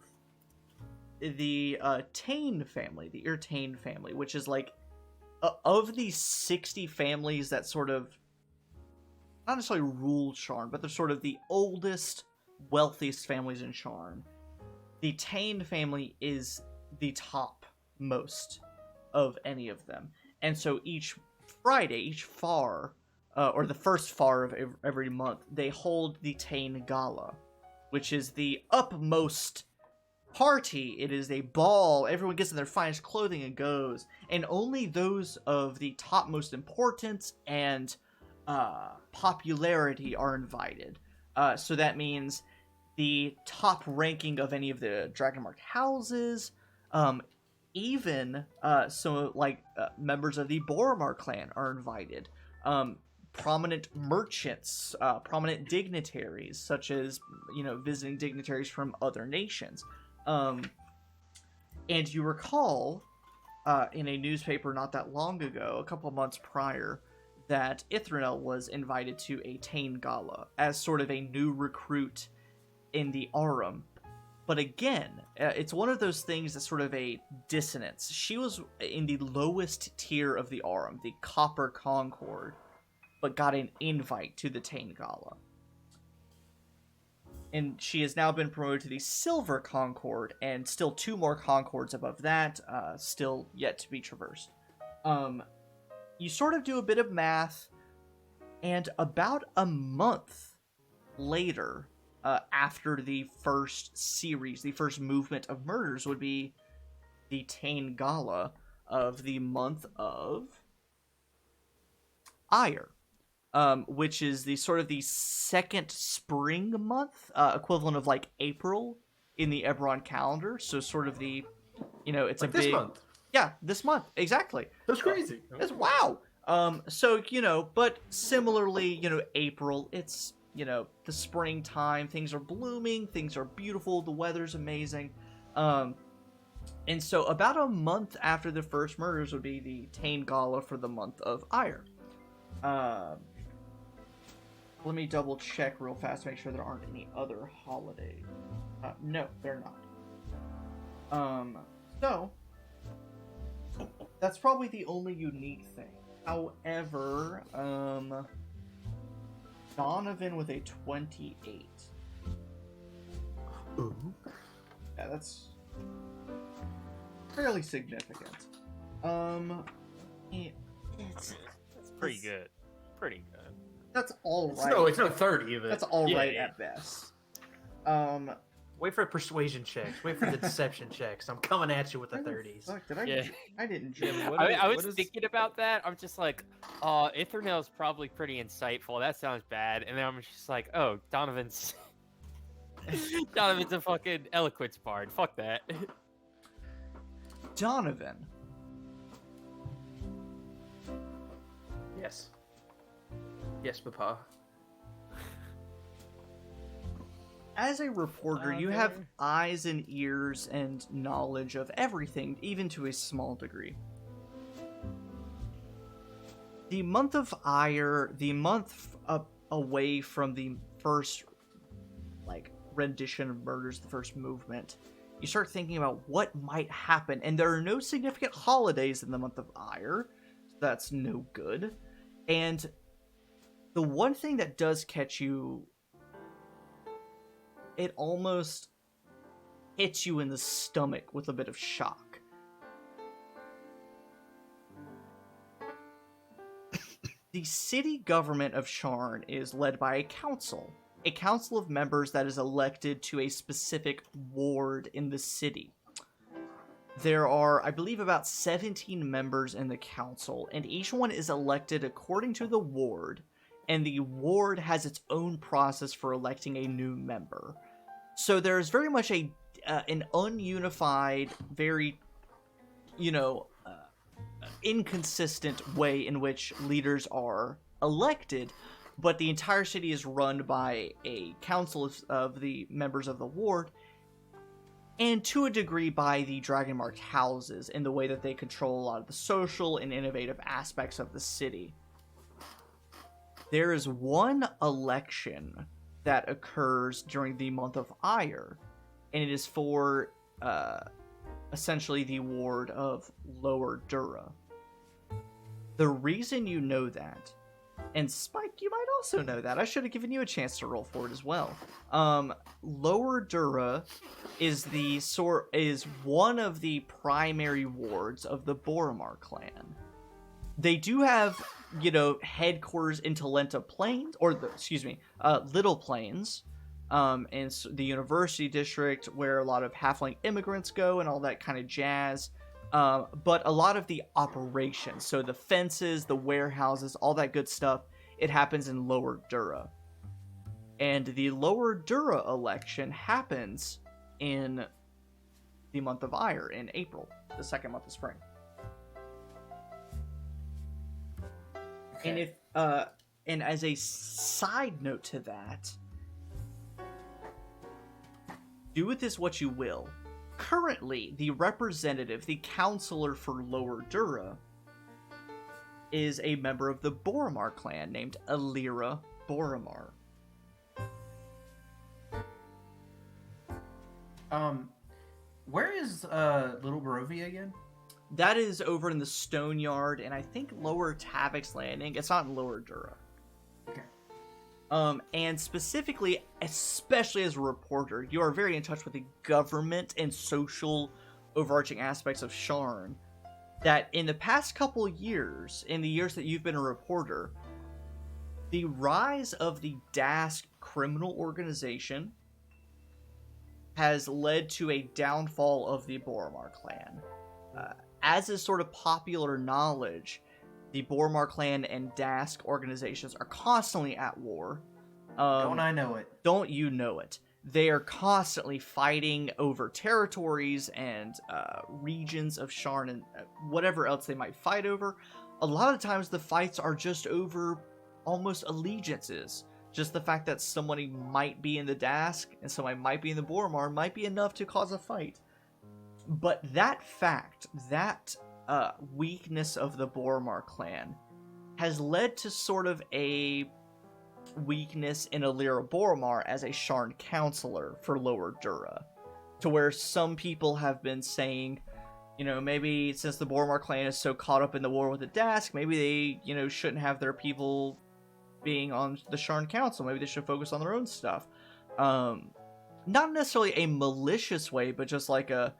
the Tane family, the Irtane family, which is like of these 60 families that sort of not necessarily rule Sharn, but they're sort of the oldest, wealthiest families in Sharn. The Tane family is the top most of any of them. And so each Friday, each far, or the first far of every month, they hold the Tane Gala, which is the upmost party. It is a ball. Everyone gets in their finest clothing and goes. And only those of the topmost importance and popularity are invited. So that means the top ranking of any of the Dragonmark houses, even some members of the Boromar clan are invited. Prominent merchants, prominent dignitaries, such as visiting dignitaries from other nations. And you recall in a newspaper not that long ago, a couple of months prior, that Ithranel was invited to a Tane Gala as sort of a new recruit in the Aurum. But again, it's one of those things that's sort of a dissonance. She was in the lowest tier of the Aurum, the Copper Concord, but got an invite to the Tane Gala. And she has now been promoted to the Silver Concord, and still 2 more Concords above that, still yet to be traversed. You sort of do a bit of math, and about a month later, after the first series, the first movement of murders would be the Tane Gala of the month of Ire, which is the sort of the second spring month, equivalent of like April in the Eberron calendar. So sort of the, it's Like a this big month. Yeah, this month exactly. That's crazy. Wow. So but similarly, April, it's the springtime, things are blooming, things are beautiful, the weather's amazing. And so about a month after the first murders would be the Tane Gala for the month of Ire. Let me double check real fast to make sure there aren't any other holidays. No, they're not. So that's probably the only unique thing. However, Donovan with a 28. Ooh. Yeah, that's fairly significant. It's Pretty good. Pretty good. That's all right. No, it's no 30 of it. That's all Yeah, right yeah. at best. Wait for persuasion checks. Wait for the deception checks. I'm coming at you with the Why the 30s. fuck did I? Yeah. I didn't. Yeah, Jim. but what I is- was what is- thinking about that. I'm just like, oh, Ithernell's probably pretty insightful. That sounds bad. And then I'm just like, oh, Donovan's Donovan's a fucking eloquence bard. Fuck that. Donovan. Yes. Yes, Papa. As a reporter, you have Father. eyes and ears and knowledge of everything, even to a small degree. The month of Ire, the month away from the first, rendition of Murders, the first movement, you start thinking about what might happen, and there are no significant holidays in the month of Ire, so that's no good. And the one thing that does catch you, it almost hits you in the stomach with a bit of shock. The city government of Sharn is led by a council of members that is elected to a specific ward in the city. There are, I believe, about 17 members in the council, and each one is elected according to the ward, and the ward has its own process for electing a new member. So there's very much an ununified, very, inconsistent way in which leaders are elected, but the entire city is run by a council of the members of the ward, and to a degree by the dragon-marked houses in the way that they control a lot of the social and innovative aspects of the city. There is one election that occurs during the month of Ire, and it is for essentially the ward of Lower Dura. The reason you know that, and Spike, you might also know that. I should have given you a chance to roll for it as well. Lower Dura is one of the primary wards of the Boromar clan. They do have, headquarters in Talenta Plains, Little Plains, and the University District, where a lot of halfling immigrants go and all that kind of jazz. But a lot of the operations, so the fences, the warehouses, all that good stuff, it happens in Lower Dura. And the Lower Dura election happens in the month of Ire, in April, the second month of spring. Okay. And as a side note to that, do with this what you will. Currently, the representative, the counselor for Lower Dura, is a member of the Boromar clan named Alira Boromar. Where is Little Barovia again? That is over in the Stone Yard, and I think Lower Tavix Landing. It's not in Lower Dura. Okay. And specifically, especially as a reporter, you are very in touch with the government and social overarching aspects of Sharn. That in the past couple years, in the years that you've been a reporter, the rise of the Dask criminal organization has led to a downfall of the Boromar clan. As is sort of popular knowledge, the Boromar clan and Dask organizations are constantly at war. Don't I know it? Don't you know it? They are constantly fighting over territories and regions of Sharn and whatever else they might fight over. A lot of times the fights are just over almost allegiances. Just the fact that somebody might be in the Dask and somebody might be in the Boromar might be enough to cause a fight. But that fact, that weakness of the Boromar clan, has led to sort of a weakness in Alira Boromar as a Sharn counselor for Lower Dura, to where some people have been saying, you know, maybe since the Boromar clan is so caught up in the war with the Dask, maybe they, you know, shouldn't have their people being on the Sharn Council. Maybe they should focus on their own stuff. Not necessarily a malicious way, but just like a,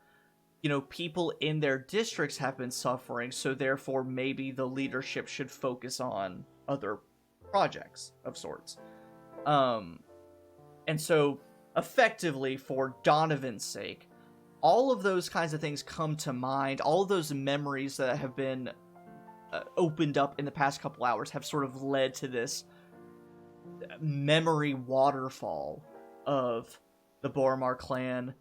you know, people in their districts have been suffering, so therefore maybe the leadership should focus on other projects of sorts. And so, effectively, for Donovan's sake, all of those kinds of things come to mind. All of those memories that have been opened up in the past couple hours have sort of led to this memory waterfall of the Boromar clan,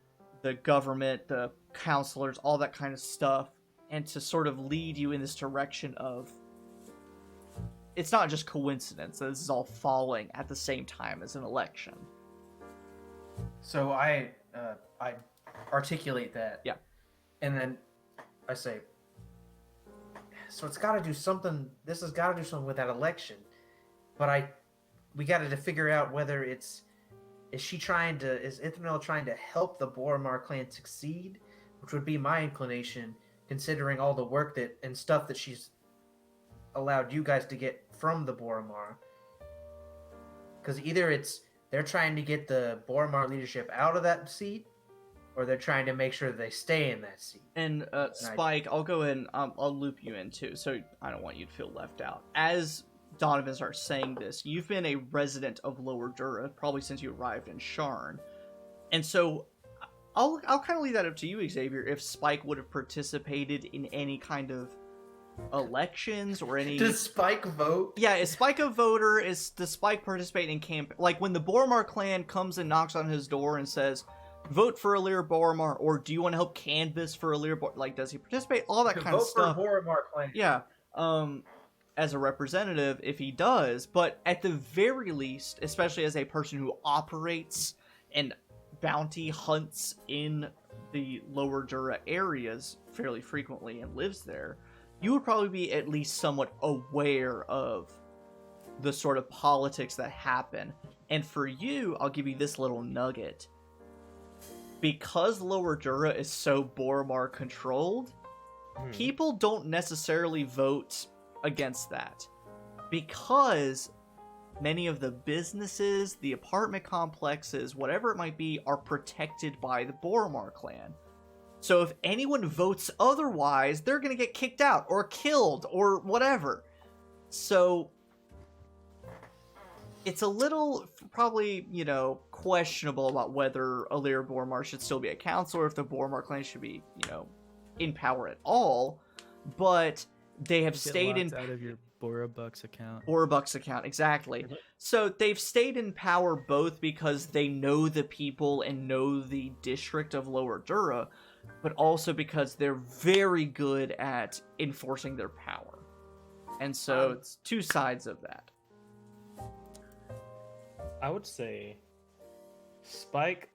the government, the counselors, all that kind of stuff, and to sort of lead you in this direction of it's not just coincidence that this is all falling at the same time as an election. So I articulate that. Yeah. And then I say, so it's got to do something. This has got to do something with that election. But we got to figure out whether is Ithranel trying to help the Boromar clan succeed, which would be my inclination, considering all the work and stuff that she's allowed you guys to get from the Boromar. Because either they're trying to get the Boromar leadership out of that seat, or they're trying to make sure that they stay in that seat. And Spike, I'll go ahead and I'll loop you in too, so I don't want you to feel left out. As Donovan starts saying this, you've been a resident of Lower Dura probably since you arrived in Sharn, and so I'll kind of leave that up to you, Xavier, if Spike would have participated in any kind of elections or any. Does Spike vote? Yeah, is Spike a voter? Does Spike participate in camp? Like when the Boromar clan comes and knocks on his door and says, "Vote for Alira Boromar," or "Do you want to help canvass for Alira Boromar?" Like, does he participate? All that kind of stuff. Vote for Boromar clan. Yeah. As a representative, if he does, but at the very least, especially as a person who operates and bounty hunts in the Lower Dura areas fairly frequently and lives there, you would probably be at least somewhat aware of the sort of politics that happen. And for you, I'll give you this little nugget. Because Lower Dura is so Boromar controlled, people don't necessarily vote against that. Because many of the businesses, the apartment complexes, whatever it might be, are protected by the Boromar clan. So if anyone votes otherwise, they're going to get kicked out or killed or whatever. So it's a little probably, you know, questionable about whether Alira Boromar should still be a counselor, if the Boromar clan should be, you know, in power at all. But they have stayed in out of your Borobucks account. Borobucks account, exactly. So they've stayed in power both because they know the people and know the district of Lower Dura, but also because they're very good at enforcing their power. And so it's two sides of that. I would say Spike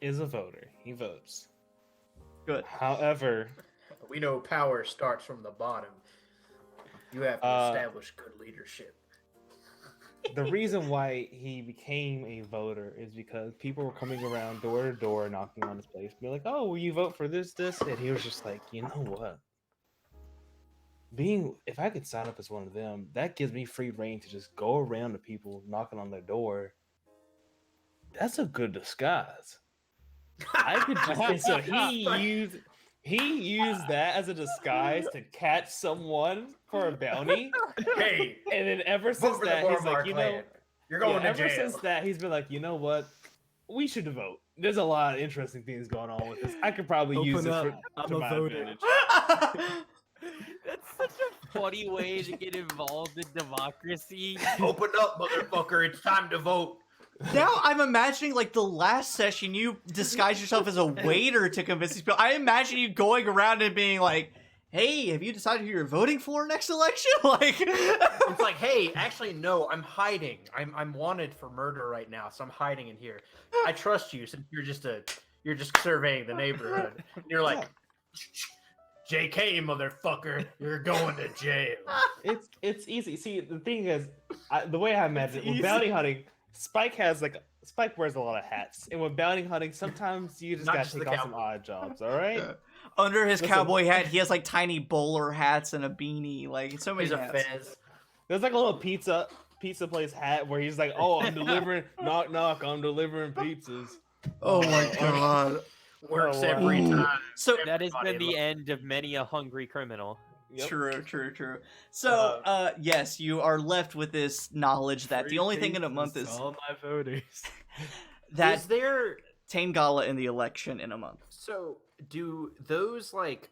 is a voter. He votes. Good. However, We know power starts from the bottom. You have to establish good leadership. the reason why he became a voter is because people were coming around door to door knocking on his place, being like, "Oh, will you vote for this?" And he was just like, "You know what? If I could sign up as one of them, that gives me free reign to just go around to people knocking on their door. That's a good disguise." I could just so he used that as a disguise to catch someone for a bounty. Hey, And then ever since that, he's like, you know, you're going to ever jail. since that, he's been like, you know what? We should vote. There's a lot of interesting things going on with this. I could probably use this to my advantage. That's such a funny way to get involved in democracy. Open up, motherfucker! It's time to vote. Now I'm imagining, like, the last session, you disguised yourself as a waiter to convince these people. I imagine you going around and being like, "Hey, have you decided who you're voting for next election?" Like, It's like, hey, actually, no, I'm hiding. I'm wanted for murder right now, so I'm hiding in here. I trust you, since you're just surveying the neighborhood. And you're like, JK, motherfucker, you're going to jail. It's easy. See, the thing is, The way I imagine it, with easy. bounty hunting, Spike wears a lot of hats, and with bounty hunting, sometimes you just Not gotta just take the on some cowboy. odd jobs. All right. Under his Listen. cowboy hat, he has like tiny bowler hats and a beanie. Like so many He's a hats. fez. There's like a little pizza place hat where he's like, "Oh, I'm delivering, knock knock, I'm delivering pizzas." Oh my god. Works Oh, wow. every Ooh. time. So That has been Everybody the end of many a hungry criminal. Yep. True. So, yes, you are left with this knowledge that the only thing in a month is all my voters. that Is there Tangala in the election in a month. so do those like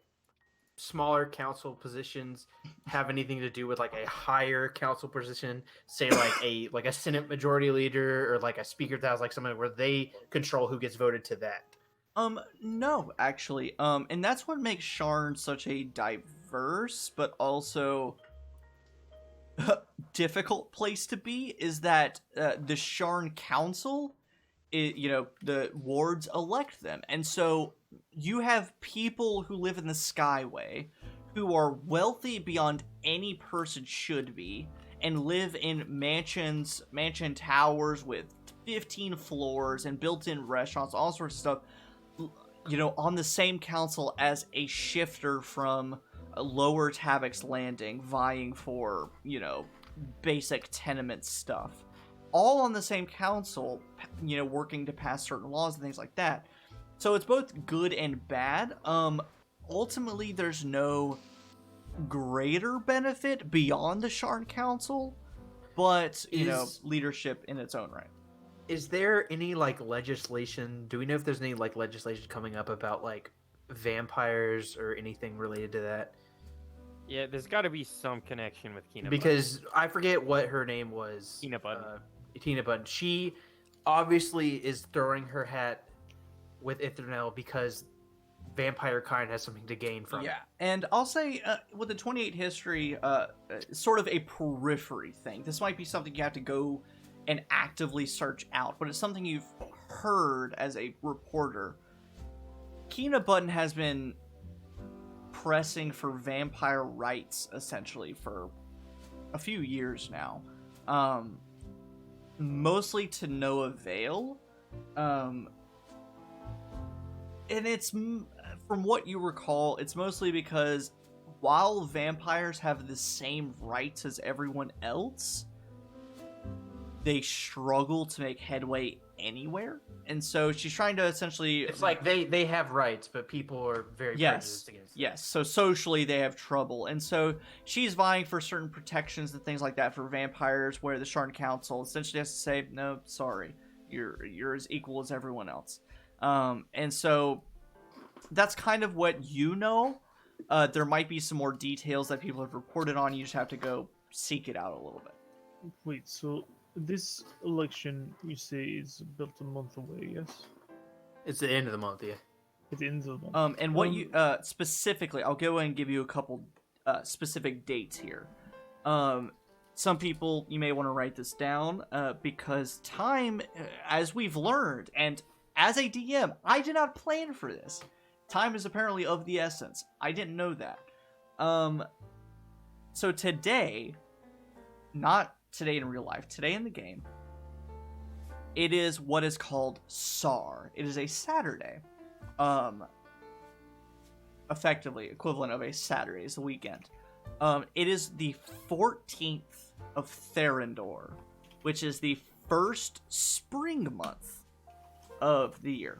smaller council positions have anything to do with like a higher council position, say like a Senate majority leader or like a speaker that has like something where they control who gets voted to that? No, actually. And that's what makes Sharn such a diverse but also difficult place to be, is that the Sharn Council, the wards elect them. And so you have people who live in the Skyway who are wealthy beyond any person should be and live in mansion towers with 15 floors and built-in restaurants, all sorts of stuff, on the same council as a shifter from Lower Tavix Landing vying for, basic tenement stuff. All on the same council, working to pass certain laws and things like that. So it's both good and bad. Ultimately, there's no greater benefit beyond the Sharn Council, but, leadership in its own right. Is there any like legislation? Do we know if there's any like legislation coming up about like vampires or anything related to that? Yeah, there's got to be some connection with Kina. Because I forget what her name was. Tina Button. Tina Button. She obviously is throwing her hat with Ithranel because vampire kind has something to gain from it. And I'll say with the 28 history, sort of a periphery thing. This might be something you have to go and actively search out, but it's something you've heard as a reporter. Kina Button has been pressing for vampire rights essentially for a few years now, mostly to no avail, and it's, from what you recall, it's mostly because while vampires have the same rights as everyone else, they struggle to make headway anywhere. And so she's trying to essentially... It's like they have rights, but people are very prejudiced against them. Yes, so socially they have trouble. And so she's vying for certain protections and things like that for vampires, where the Sharn Council essentially has to say, no, sorry, you're as equal as everyone else. And so that's kind of what you know. There might be some more details that people have reported on. You just have to go seek it out a little bit. Wait, so this election, you say, is built a month away, yes? It's the end of the month, yeah. At the end of the month. And what you specifically, I'll go and give you a couple specific dates here. Some people, you may want to write this down, because time, as we've learned, and as a DM, I did not plan for this. Time is apparently of the essence. I didn't know that. So today, not today in real life, today in the game, it is what is called SAR. It is a Saturday. Effectively equivalent of a Saturday. It's the weekend. It is the 14th of Therendor, which is the first spring month of the year.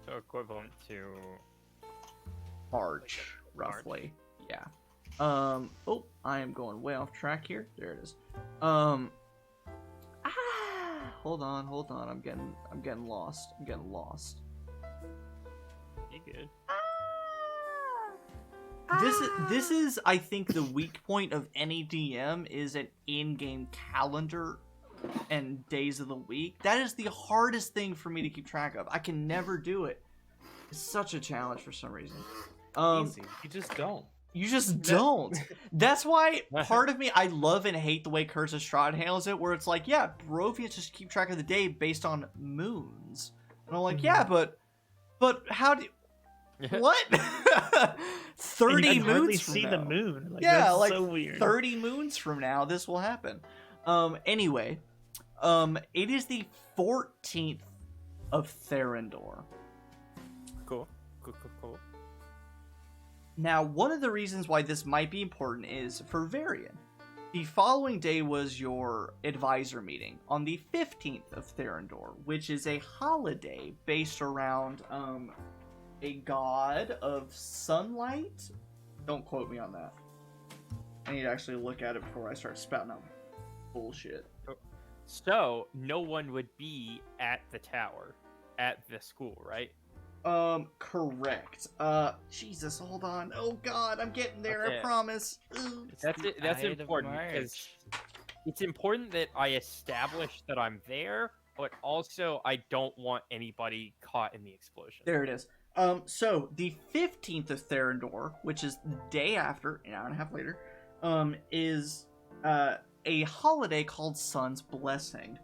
So equivalent to March, roughly. Yeah. Oh, I am going way off track here. There it is. Hold on. I'm getting lost. you good. This is I think the weak point of any DM is an in-game calendar and days of the week. That is the hardest thing for me to keep track of. I can never do it. It's such a challenge for some reason. Easy. You just don't. You just don't. That's why part of me, I love and hate the way Curse of Strahd handles it, where it's like, yeah, Barovia just keep track of the day based on moons. And I'm like, yeah, but how do... What? 30 and you can hardly moons from see now. the moon. Like, Yeah, that's like so weird. 30 moons from now, this will happen. Anyway, it is the 14th of Therendor. Cool. Cool. Now, one of the reasons why this might be important is for Varian. The following day was your advisor meeting on the 15th of Therendor, which is a holiday based around a god of sunlight. Don't quote me on that. I need to actually look at it before I start spouting out bullshit. So no one would be at the tower, at the school, right? Correct. Jesus, hold on. Oh God, I'm getting there. Okay. I promise. Ugh. That's important because it's important that I establish that I'm there, but also I don't want anybody caught in the explosion. There it is. So the 15th of Therendor, which is the day after, an hour and a half later, is a holiday called Sun's Blessing.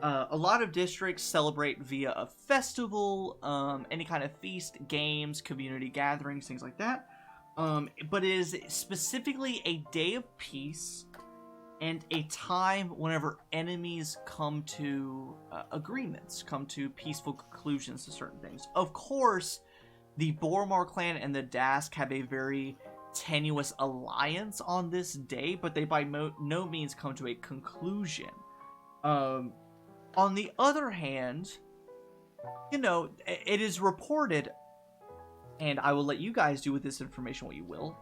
A lot of districts celebrate via a festival, any kind of feast, games, community gatherings, things like that. But it is specifically a day of peace and a time whenever enemies come to agreements, come to peaceful conclusions to certain things. Of course, the Boromar clan and the Dask have a very tenuous alliance on this day, but they by no means come to a conclusion. On the other hand, you know, it is reported, and I will let you guys do with this information what you will,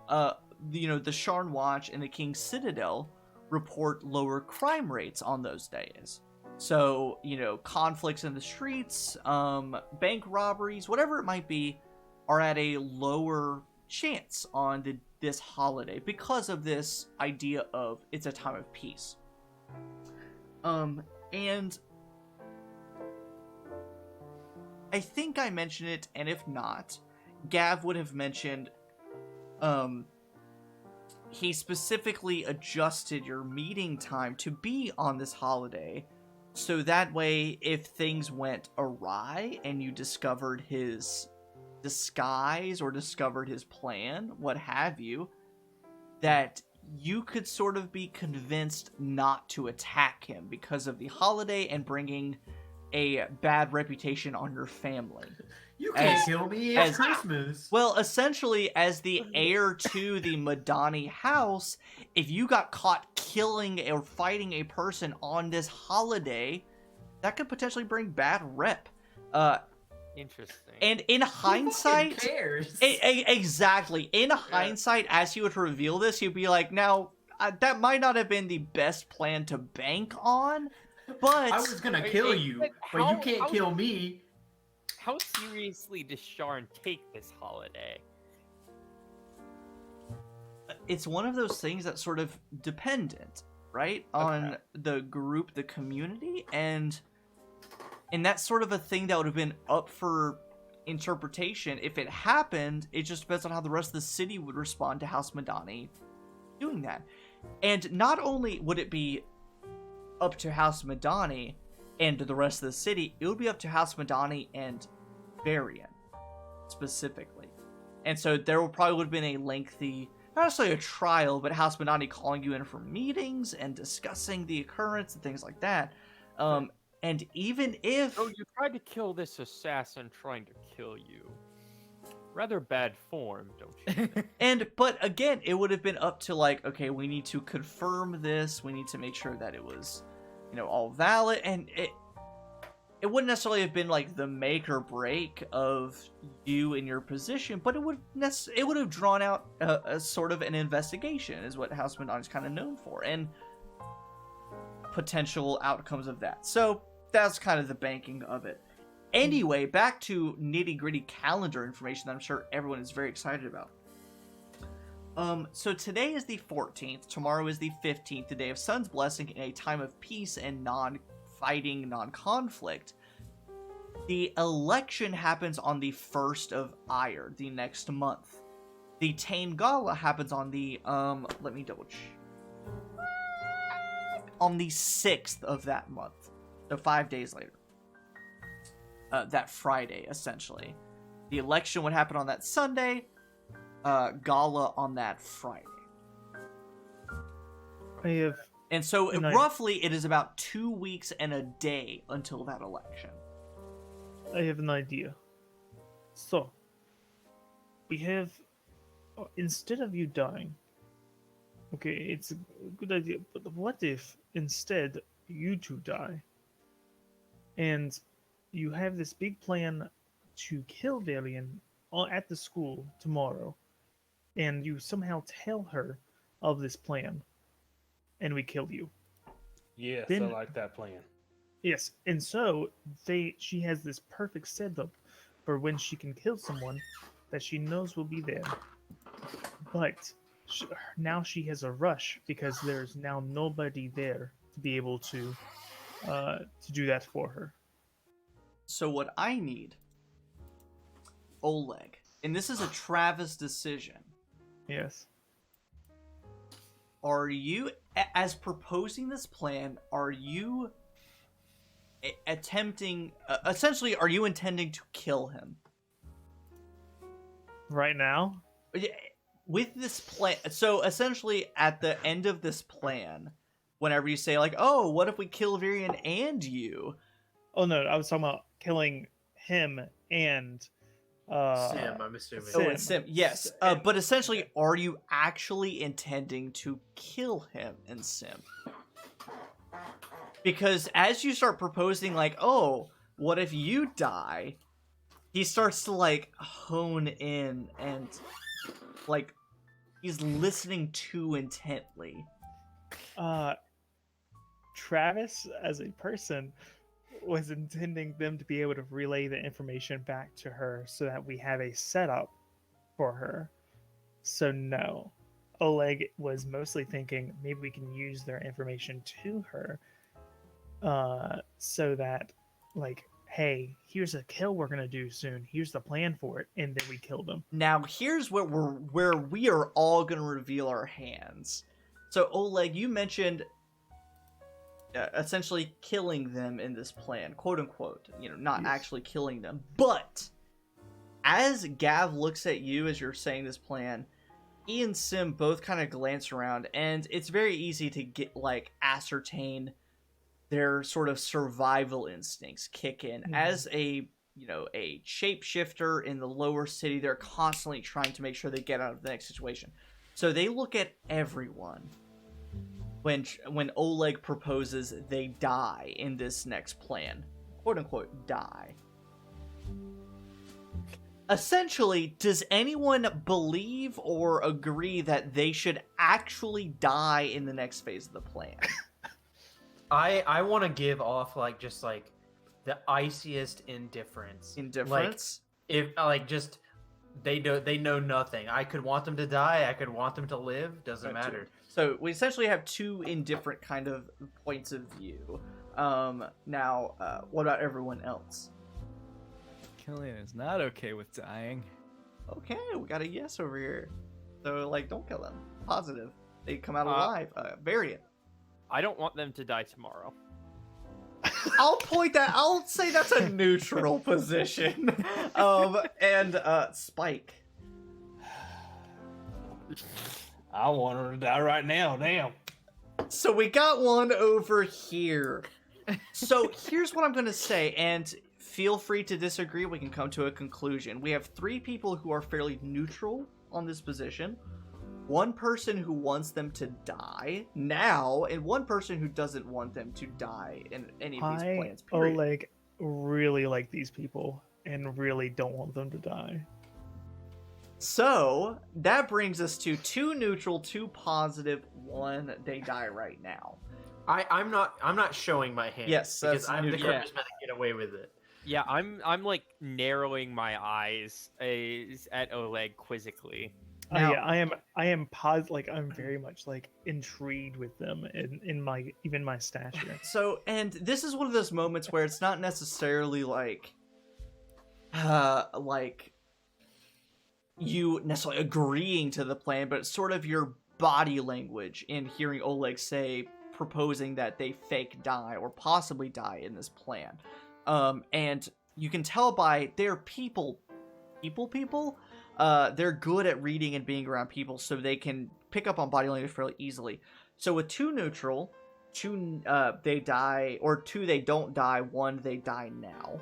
you know, the Sharn Watch and the King's Citadel report lower crime rates on those days. So, you know, conflicts in the streets, bank robberies, whatever it might be, are at a lower chance on this holiday because of this idea of it's a time of peace. And I think I mentioned it, and if not, Gav would have mentioned, he specifically adjusted your meeting time to be on this holiday, so that way, if things went awry and you discovered his disguise or discovered his plan, what have you, that you could sort of be convinced not to attack him because of the holiday and bringing a bad reputation on your family. You can't kill me. It's Christmas. Well, essentially, as the heir to the Madani house, if you got caught killing or fighting a person on this holiday, that could potentially bring bad rep. Interesting. And in hindsight, Who cares? Exactly. In hindsight, as he would reveal this, he'd be like, "Now, that might not have been the best plan to bank on, but I was gonna kill you, but you can't kill me." How seriously does Sharn take this holiday? it's one of those things that's sort of dependent, right, on the group, the community, and that's sort of a thing that would have been up for interpretation. If it happened, it just depends on how the rest of the city would respond to House Madani doing that. And not only would it be up to House Madani and the rest of the city, it would be up to House Madani and Varian specifically. And so there probably would have been a lengthy, not necessarily a trial, but House Madani calling you in for meetings and discussing the occurrence and things like that. And even if... Oh, you tried to kill this assassin trying to kill you. Rather bad form, don't you? But again, it would have been up to like, okay, we need to confirm this. We need to make sure that it was, all valid. And it wouldn't necessarily have been like the make or break of you in your position, but it would have drawn out a sort of an investigation, is what House Madani is kind of known for, and potential outcomes of that. So that's kind of the banking of it. Anyway, back to nitty-gritty calendar information that I'm sure everyone is very excited about. So today is the 14th, tomorrow is the 15th, the day of Sun's Blessing, in a time of peace and non-fighting, non-conflict. The election happens on the 1st of Ire, the next month. The Tame Gala happens on the, let me double check. On the 6th of that month. So 5 days later. That Friday, essentially. The election would happen on that Sunday. gala on that Friday. I have And so And I- roughly it is about 2 weeks and a day until that election. an idea. So, we have, instead of you dying, okay, it's a good idea, but what if instead you two die? And you have this big plan to kill Valian at the school tomorrow, and you somehow tell her of this plan, and we kill you. Yes, Then- I like that plan. Yes, and so she has this perfect setup for when she can kill someone that she knows will be there. But now she has a rush because there's now nobody there to be able to do that for her. So what I need, Oleg, and this is a Travis decision. Yes. Are you, as proposing this plan, are you attempting, essentially, are you intending to kill him? Right now? With this plan, so essentially at the end of this plan, whenever you say like, oh, what if we kill Virion and you? Oh no, I was talking about killing him and Sim, I'm assuming. Sim. Oh, and Sim, yes. But essentially, are you actually intending to kill him and Sim? Because as you start proposing, like, oh, what if you die? He starts to, like, hone in and, like, he's listening too intently. Travis, as a person, was intending them to be able to relay the information back to her so that we have a setup for her. So no. Oleg was mostly thinking maybe we can use their information to her so that, like, hey, here's a kill we're going to do soon. Here's the plan for it. And then we kill them. Now, here's where we are all going to reveal our hands. So, Oleg, you mentioned essentially killing them in this plan, quote unquote, not actually killing them. But as Gav looks at you as you're saying this plan, he and Sim both kind of glance around, and it's very easy to get, like, ascertain their sort of survival instincts kick in. Mhm. As a shapeshifter in the lower city, they're constantly trying to make sure they get out of the next situation. So they look at everyone. When Oleg proposes they die in this next plan, quote unquote die. Essentially, does anyone believe or agree that they should actually die in the next phase of the plan? I want to give off just the iciest indifference. Indifference? Just they know nothing. I could want them to die. I could want them to live. Doesn't matter. So we essentially have two indifferent kind of points of view. Now, what about everyone else? Killian is not okay with dying. Okay, we got a yes over here. So, like, don't kill them. Positive. They come out Uh, alive. Variant. I don't want them to die tomorrow. I'll say that's a neutral position. And Spike. I want her to die right now. Damn. So we got one over here. So here's what I'm going to say, and feel free to disagree. We can come to a conclusion. We have 3 people who are fairly neutral on this position. 1 person who wants them to die now, and 1 person who doesn't want them to die in any of these plans. Period. Oleg, really like these people and really don't want them to die. So that brings us to 2 neutral, 2 positive, 1 they die right now. I'm not showing my hand. Yes, because that's I'm the neutral. charismatic to get away with it. Yeah, I'm like narrowing my eyes at Oleg quizzically. Now- Yeah, I am I'm very much intrigued with them in my stature. So, and this is one of those moments where it's not necessarily like you necessarily agreeing to the plan, but it's sort of your body language in hearing Oleg say, proposing that they fake die or possibly die in this plan. And you can tell by their people, they're good at reading and being around people, so they can pick up on body language fairly easily. So with 2 neutral, 2 they die, or 2 they don't die, 1 they die now.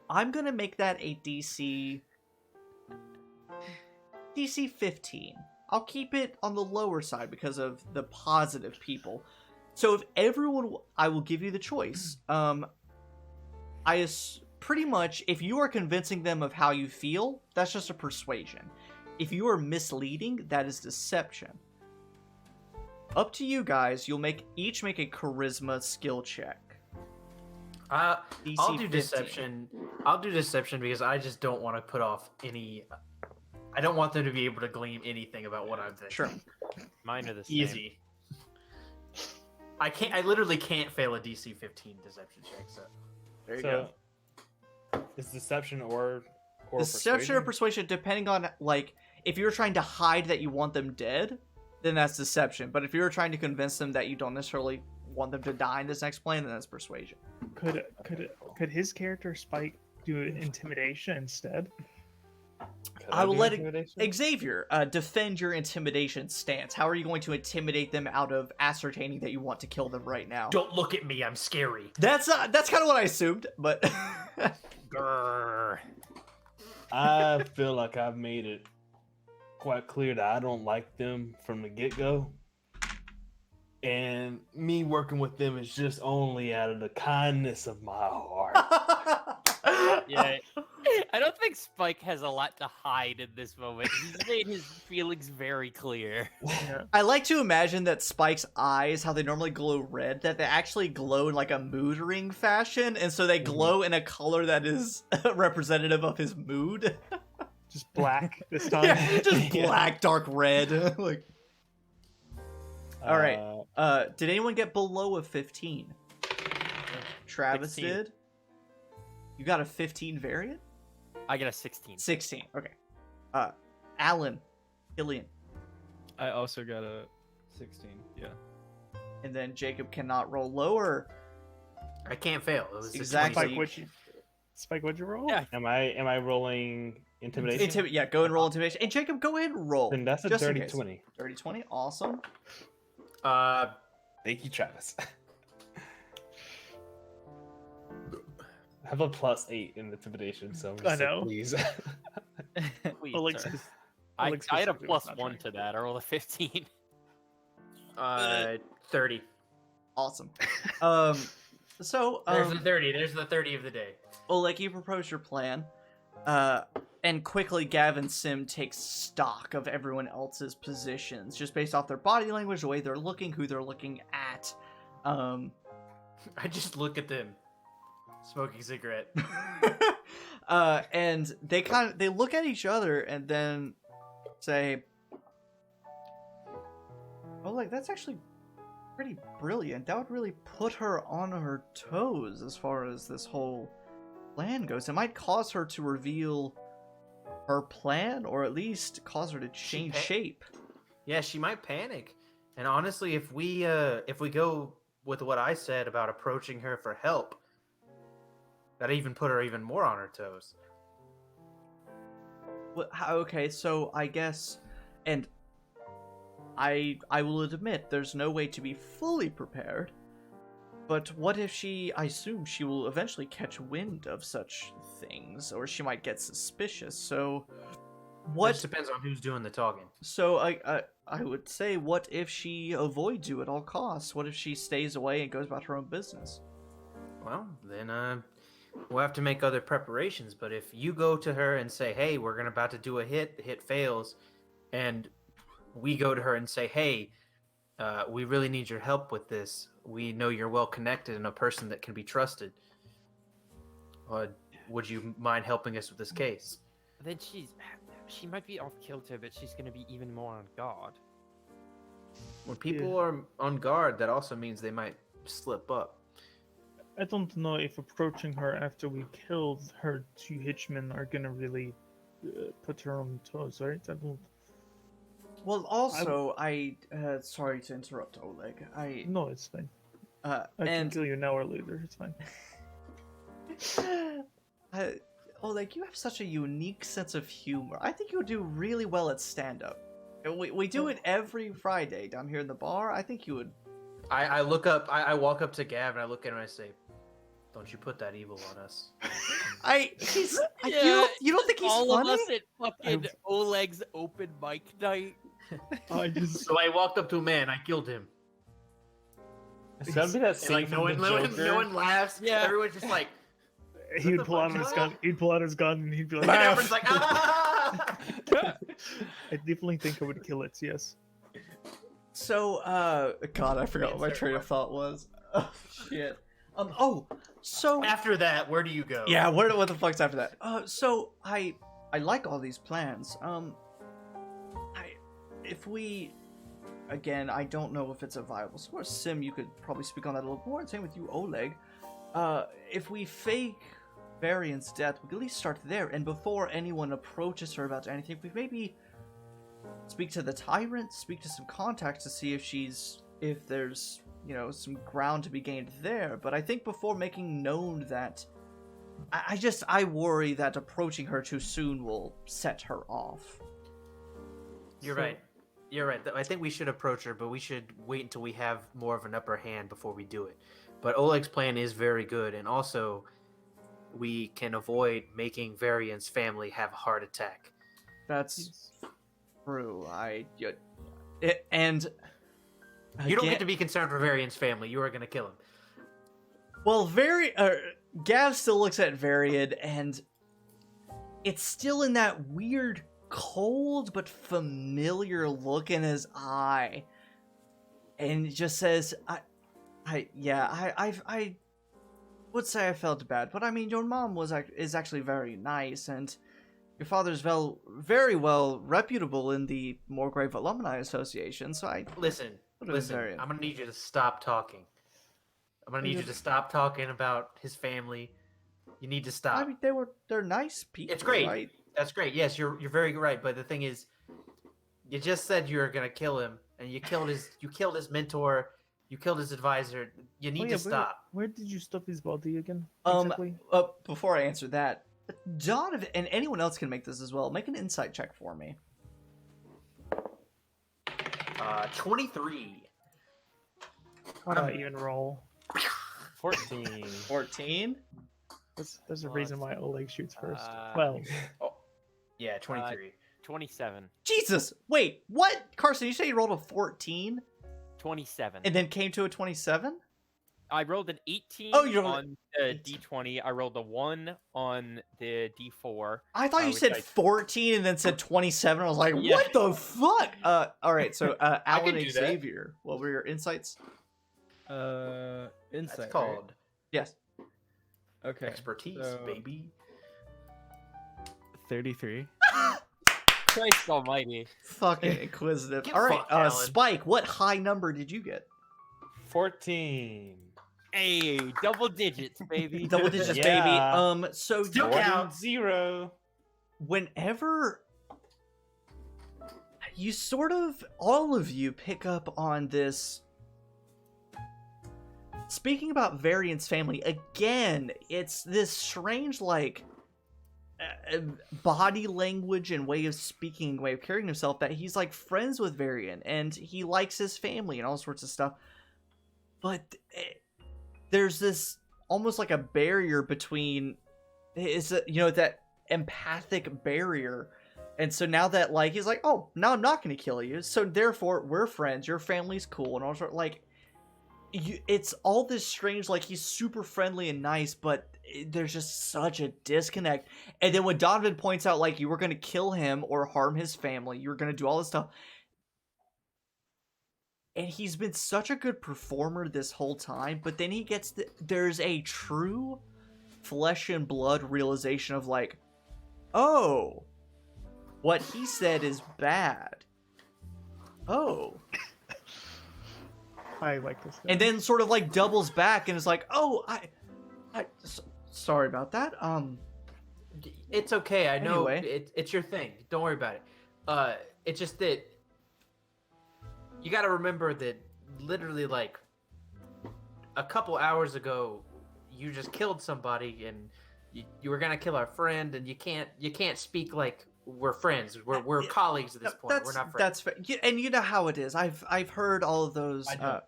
I'm gonna make that a DC 15. I'll keep it on the lower side because of the positive people. So if everyone, I will give you the choice. Pretty much, if you are convincing them of how you feel, that's just a persuasion. If you are misleading, that is deception. Up to you guys. You'll each make a charisma skill check. I'll DC do 15. deception. I'll do deception because I just don't want to put off any. I don't want them to be able to glean anything about what I'm thinking. Sure. Mine are the same. Easy. I can't. I literally can't fail a DC 15 deception check. So There you So, go. is deception or Deception or persuasion, depending on, like, if you're trying to hide that you want them dead, then that's deception. But if you're trying to convince them that you don't necessarily want them to die in this next plane, then that's persuasion. Could his character Spike do intimidation instead? I will let Xavier defend your intimidation stance. How are you going to intimidate them out of ascertaining that you want to kill them right now? don't look at me. I'm scary. That's kind of what I assumed, but Grrr. I feel like I've made it quite clear that I don't like them from the get-go. And me working with them is just only out of the kindness of my heart. Yeah, I don't think Spike has a lot to hide in this moment. He's made his feelings very clear. I like to imagine that Spike's eyes, how they normally glow red, that they actually glow in like a mood ring fashion, and so they glow in a color that is representative of his mood. Just black this time. Yeah, just black, dark red. Like, all right. Did anyone get below a 15? Travis 16. did. You got a 15 variant? I got a 16. 16. Okay. Alan, Killian, I also got a 16. Yeah. and then Jacob cannot roll lower. I can't fail. It was Exactly. Spike, what'd you roll? Yeah. Am I rolling intimidation? Yeah, go and roll intimidation. And Jacob, go ahead and roll. Then that's a just in dirty case. 20. Dirty 20, awesome. Thank you, Travis. I have a +8 in intimidation, so I'm I know. please. Please, Alex sir. is- I Alex had a specifically was not +1 trying. to that. I rolled a 15. 30. Awesome. So, There's the 30. There's the 30 of the day. Oleg, you propose your plan. And quickly Gavin Sim takes stock of everyone else's positions, just based off their body language, the way they're looking, who they're looking at. I just look at them, smoking a cigarette. And they look at each other and then say, "Oh, like that's actually pretty brilliant. That would really put her on her toes as far as this whole plan goes. It might cause her to reveal her plan, or at least cause her to change shape." Yeah, she might panic. And honestly, if we go with what I said about approaching her for help, that'd even put her even more on her toes. Well, okay, so I guess, and I will admit, there's no way to be fully prepared. But what if I assume she will eventually catch wind of such things, or she might get suspicious. So, What depends on who's doing the talking. So I would say, what if she avoids you at all costs? What if she stays away and goes about her own business? Well, then we'll have to make other preparations. But if you go to her and say, "Hey, we're about to do a hit," the hit fails, and we go to her and say, "Hey, we really need your help with this. We know you're well connected and a person that can be trusted. Would you mind helping us with this case?" Then she might be off kilter, but she's gonna be even more on guard. When people are on guard, that also means they might slip up. I don't know if approaching her after we killed her 2 hitchmen are gonna really put her on toes, right? I don't. Well, also, sorry to interrupt, Oleg. No, it's fine. I can and kill you now or later. It's fine. Oleg, you have such a unique sense of humor. I think you would do really well at stand-up. We do it every Friday down here in the bar. I think you would. I look up. I walk up to Gav and I look at him and I say, "Don't you put that evil on us." You don't think he's all funny? of us at fucking Oleg's open mic night. I just So I walked up to a man. I killed him. It's gotta be that And, scene like from no one, the Joker. no one laughs. Yeah. Everyone's just like, he would the pull out fuck? his gun. He'd pull out his gun and he'd be like, and "Ah!" everyone's like, ah! I definitely think I would kill it. Yes. So, God, I forgot what my train of thought was. Oh, shit. So After that, where do you go? yeah, what the fuck's after that? So I like all these plans. If we, again, I don't know if it's a viable source. Sim, you could probably speak on that a little more. And same with you, Oleg. If we fake Varian's death, we can at least start there. And before anyone approaches her about anything, we maybe speak to the tyrant, speak to some contacts to see if there's, some ground to be gained there. But I think before making known that, I worry that approaching her too soon will set her off. You're right. You're right. I think we should approach her, but we should wait until we have more of an upper hand before we do it. But Oleg's plan is very good, and also we can avoid making Varian's family have a heart attack. That's true. You don't get to be concerned for Varian's family. You are going to kill him. Well, Gav still looks at Varian, and it's still in that weird, cold but familiar look in his eye, and it just says, I would say I felt bad, but I mean, your mom is actually very nice, and your father's very well reputable in the Moorgrave Alumni Association, so I... Listen, Varian. I'm going to need you to stop talking. I'm going to need you to stop talking about his family. You need to stop. I mean, they're nice people, It's great. right? That's great. Yes, you're very right, but the thing is, you just said you were going to kill him, and you killed his mentor, you killed his advisor. You need to stop. Where did you stuff his body again? Um, Exactly? Before I answer that, Donovan, and anyone else can make this as well, make an insight check for me. 23. Why not even roll? 14. 14? There's a reason why Oleg shoots first. 12. Yeah, 23. 27. Jesus! Wait, what? Carson, you say you rolled a 14 27. and then came to a 27? I rolled an 18 Oh, you rolled on the D20. I rolled a 1 on the D4. I thought you which said I- 14 and then said 27. I was like, Yeah. what the fuck? Alright, so Alan can and do that. Xavier, what were your insights? Insight. That's right? called Yes. Okay. expertise, so- baby. 33. Christ almighty. Fucking inquisitive. Get Alright, fucked, Alan. Spike, what high number did you get? 14. Hey, double digits, baby. Double digits, Yeah. baby. So Still More than count. 0. whenever you sort of, all of you pick up on this, speaking about Varian's family, again, it's this strange, like, body language and way of speaking, way of carrying himself, that he's, like, friends with Varian, and he likes his family and all sorts of stuff, but there's this, almost like a barrier between, that empathic barrier, and so now that, like, he's like, oh, now I'm not gonna kill you, so therefore we're friends, your family's cool, and all sort, like, it's all this strange, like, he's super friendly and nice, but there's just such a disconnect. And then when Donovan points out, like, you were gonna kill him or harm his family, you were gonna do all this stuff, and he's been such a good performer this whole time, but then he gets there's a true flesh and blood realization of, like, oh, what he said is bad. Oh. I like this guy. And then sort of, like, doubles back and is like, oh, sorry about that. It's okay. I know Anyway. it's your thing. Don't worry about it. It's just that you got to remember that literally, like, a couple hours ago, you just killed somebody, and you were gonna kill our friend, and you can't speak like we're friends. We're colleagues at this point. We're not friends. That's fair. And you know how it is. I've heard all of those. I don't.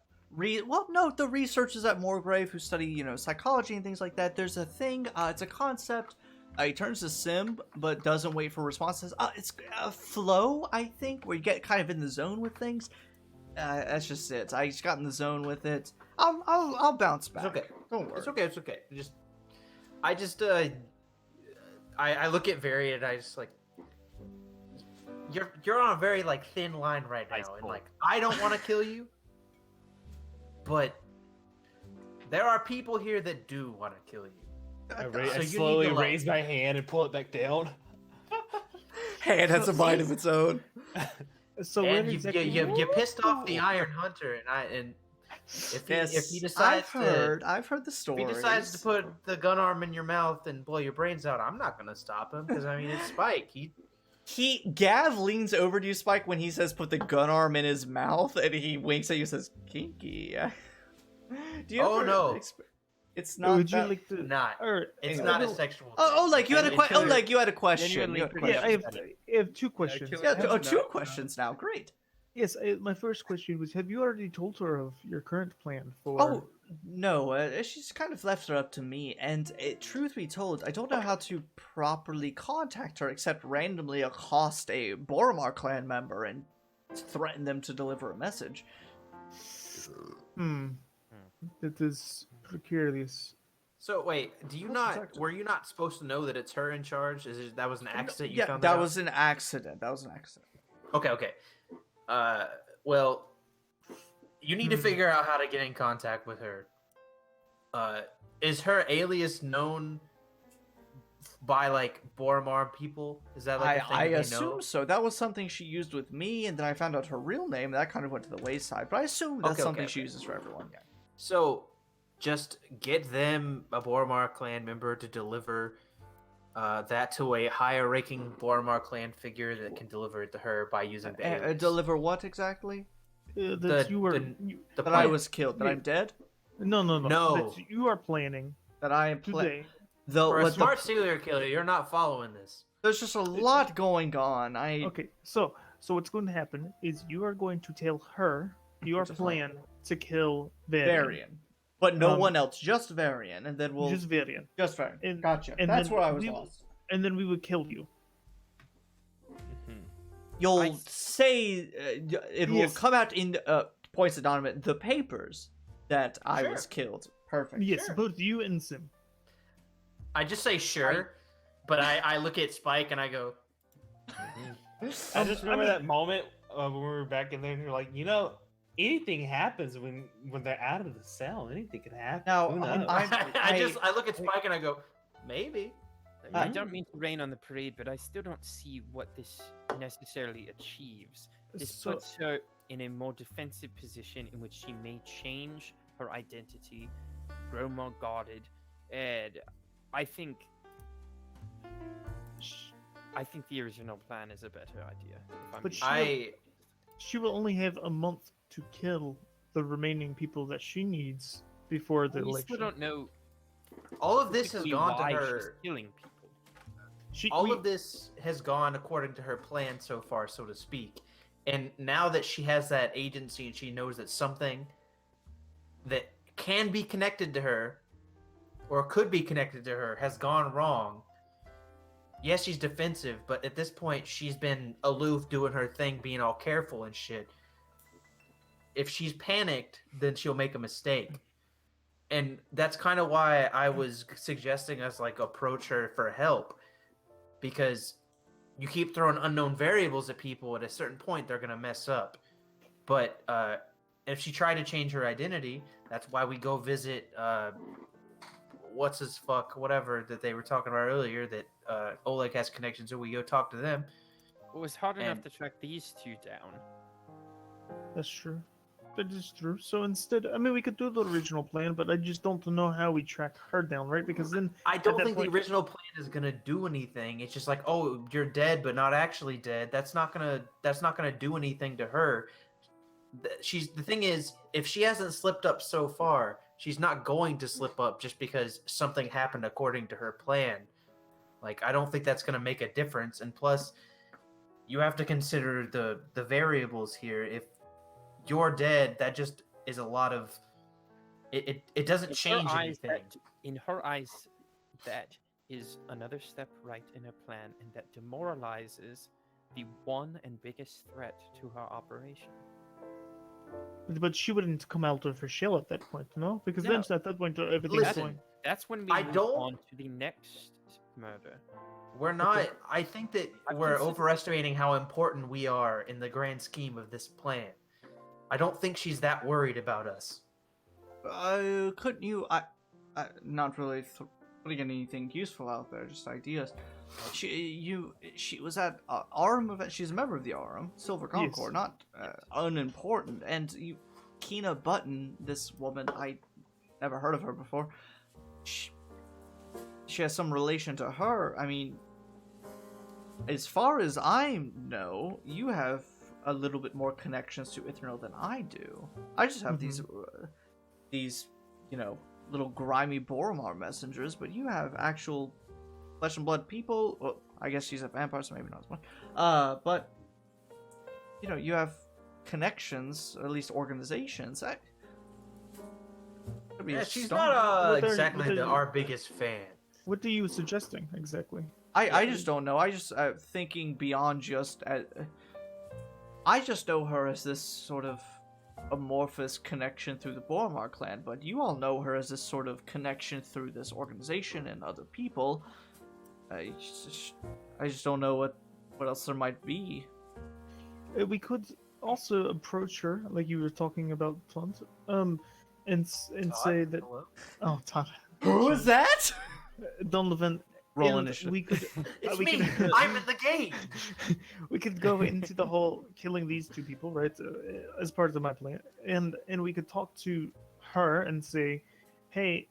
The researchers at Morgrave who study psychology and things like that. There's a thing. It's a concept. He turns to Sim, but doesn't wait for responses. It's a flow, I think, where you get kind of in the zone with things. That's just it. I just got in the zone with it. I'll bounce back. It's okay. Don't worry. It's okay. I look at Varian and I just like, you're on a very like thin line right now, and like I don't want to kill you, but there are people here that do want to kill you. I slowly raise my hand and pull it back down. Hand has a mind of its own. So And you pissed off the Iron Hunter, and if he decides I've heard the story. if he decides to put the gun arm in your mouth and blow your brains out, I'm not gonna stop him because I mean it's Spike. Gav leans over to you, Spike, when he says put the gun arm in his mouth, and he winks at you and says, kinky. Do you ever it's not Would you that... like to Not. Or, It's anyway, not a sexual. like you had a question. Like you had a question. Genuinely Yeah, I have two questions. Two questions now. Great. Yes, my first question was: have you already told her of your current plan for? Oh no, she's kind of left it up to me. And truth be told, I don't know how to properly contact her except randomly accost a Boromar clan member and threaten them to deliver a message. That is precarious. So wait, were you not supposed to know that it's her in charge? That was an accident? You found that out? was an accident. Okay. Well, you need to figure out how to get in contact with her. Is her alias known by like Boromar people? Is that like a thing I they assume know? so. That was something she used with me, and then I found out her real name. That kind of went to the wayside. But I assume that's something she uses for everyone. Yeah. So, just get them, a Boromar clan member, to deliver that to a higher-ranking Boromar clan figure that can deliver it to her by using the alias. Deliver what exactly? That I was killed. That I'm dead. No. No. That you are planning That I am today. For a smart serial killer, you're not following this. There's just a lot going on. Okay, so what's going to happen is you are going to tell her your plan to kill Varian. But no one else, just Varian, and then we'll Just Varian. Just Varian. And- Gotcha. and That's then where I was we lost. And then we would kill you. You'll say it will Yes. come out in points of Donovan the papers that I was killed. Perfect. Yes, both you and Sim. I just say sure, but I look at Spike and I go, I just remember that moment when we were back in there, and you're like, anything happens when they're out of the cell. Anything can happen. Now, Who knows? I look at Spike and I go, maybe. I don't mean to rain on the parade, but I still don't see what this necessarily achieves. This So- puts her in a more defensive position in which she may change her identity, grow more guarded, and I think the original plan is a better idea. If I'm But being she will only have a month to kill the remaining people that she needs before the we election. still don't know. All of this has specifically gone to why her. she's killing people. All of this has gone according to her plan so far, so to speak. And now that she has that agency and she knows that something that can be connected to her or could be connected to her has gone wrong. Yes, she's defensive, but at this point she's been aloof doing her thing, being all careful and shit. If she's panicked, then she'll make a mistake. And that's kind of why I was suggesting us like approach her for help. Because you keep throwing unknown variables at people, at a certain point they're gonna mess up. But if she tried to change her identity, that's why we go visit whatever that they were talking about earlier that Oleg has connections to. We go talk to them. It was hard enough And- to track these two down. That's true. That is true. So instead, I mean, we could do the original plan, but I just don't know how we track her down, right? Because then I don't that think point- the original plan is gonna do anything. It's just like, oh, you're dead, but not actually dead. That's not gonna do anything to her. The thing is, if she hasn't slipped up so far, she's not going to slip up just because something happened according to her plan. Like, I don't think that's going to make a difference. And plus, you have to consider the variables here. If you're dead, that just is a lot of it doesn't change anything. In her eyes, that is another step right in her plan, and that demoralizes the one and biggest threat to her operation. But she wouldn't come out of her shell at that point, no? Because No. then at that point everything's Listen, going. That's when we I move don't- on to the next murder. We're not. I think that I've we're considered- overestimating how important we are in the grand scheme of this plan. I don't think she's that worried about us. Couldn't you? Not really putting anything useful out there, just ideas. She was at Arum event. She's a member of the Arum Silver Concord, not unimportant. And Kina Button, this woman, I never heard of her before. She has some relation to her. I mean, as far as I know, you have a little bit more connections to Ithranel than I do. I just have these, little grimy Boromar messengers, but you have actual flesh and blood people. Well, I guess she's a vampire, so maybe not as much. But you have connections, or at least organizations. She's not What exactly are- our biggest fan. What are you suggesting exactly? I just don't know. I just thinking beyond just. I just know her as this sort of amorphous connection through the Boromar clan, but you all know her as this sort of connection through this organization and other people. I just don't know what else there might be. We could also approach her, like you were talking about, Todd, and say that. Hello? Oh, Todd. Who is that? Donovan. Roll and initiative. We could. It's we me. could- I'm in the game. we could go into the whole killing these two people, right, as part of my plan, and we could talk to her and say, "Hey,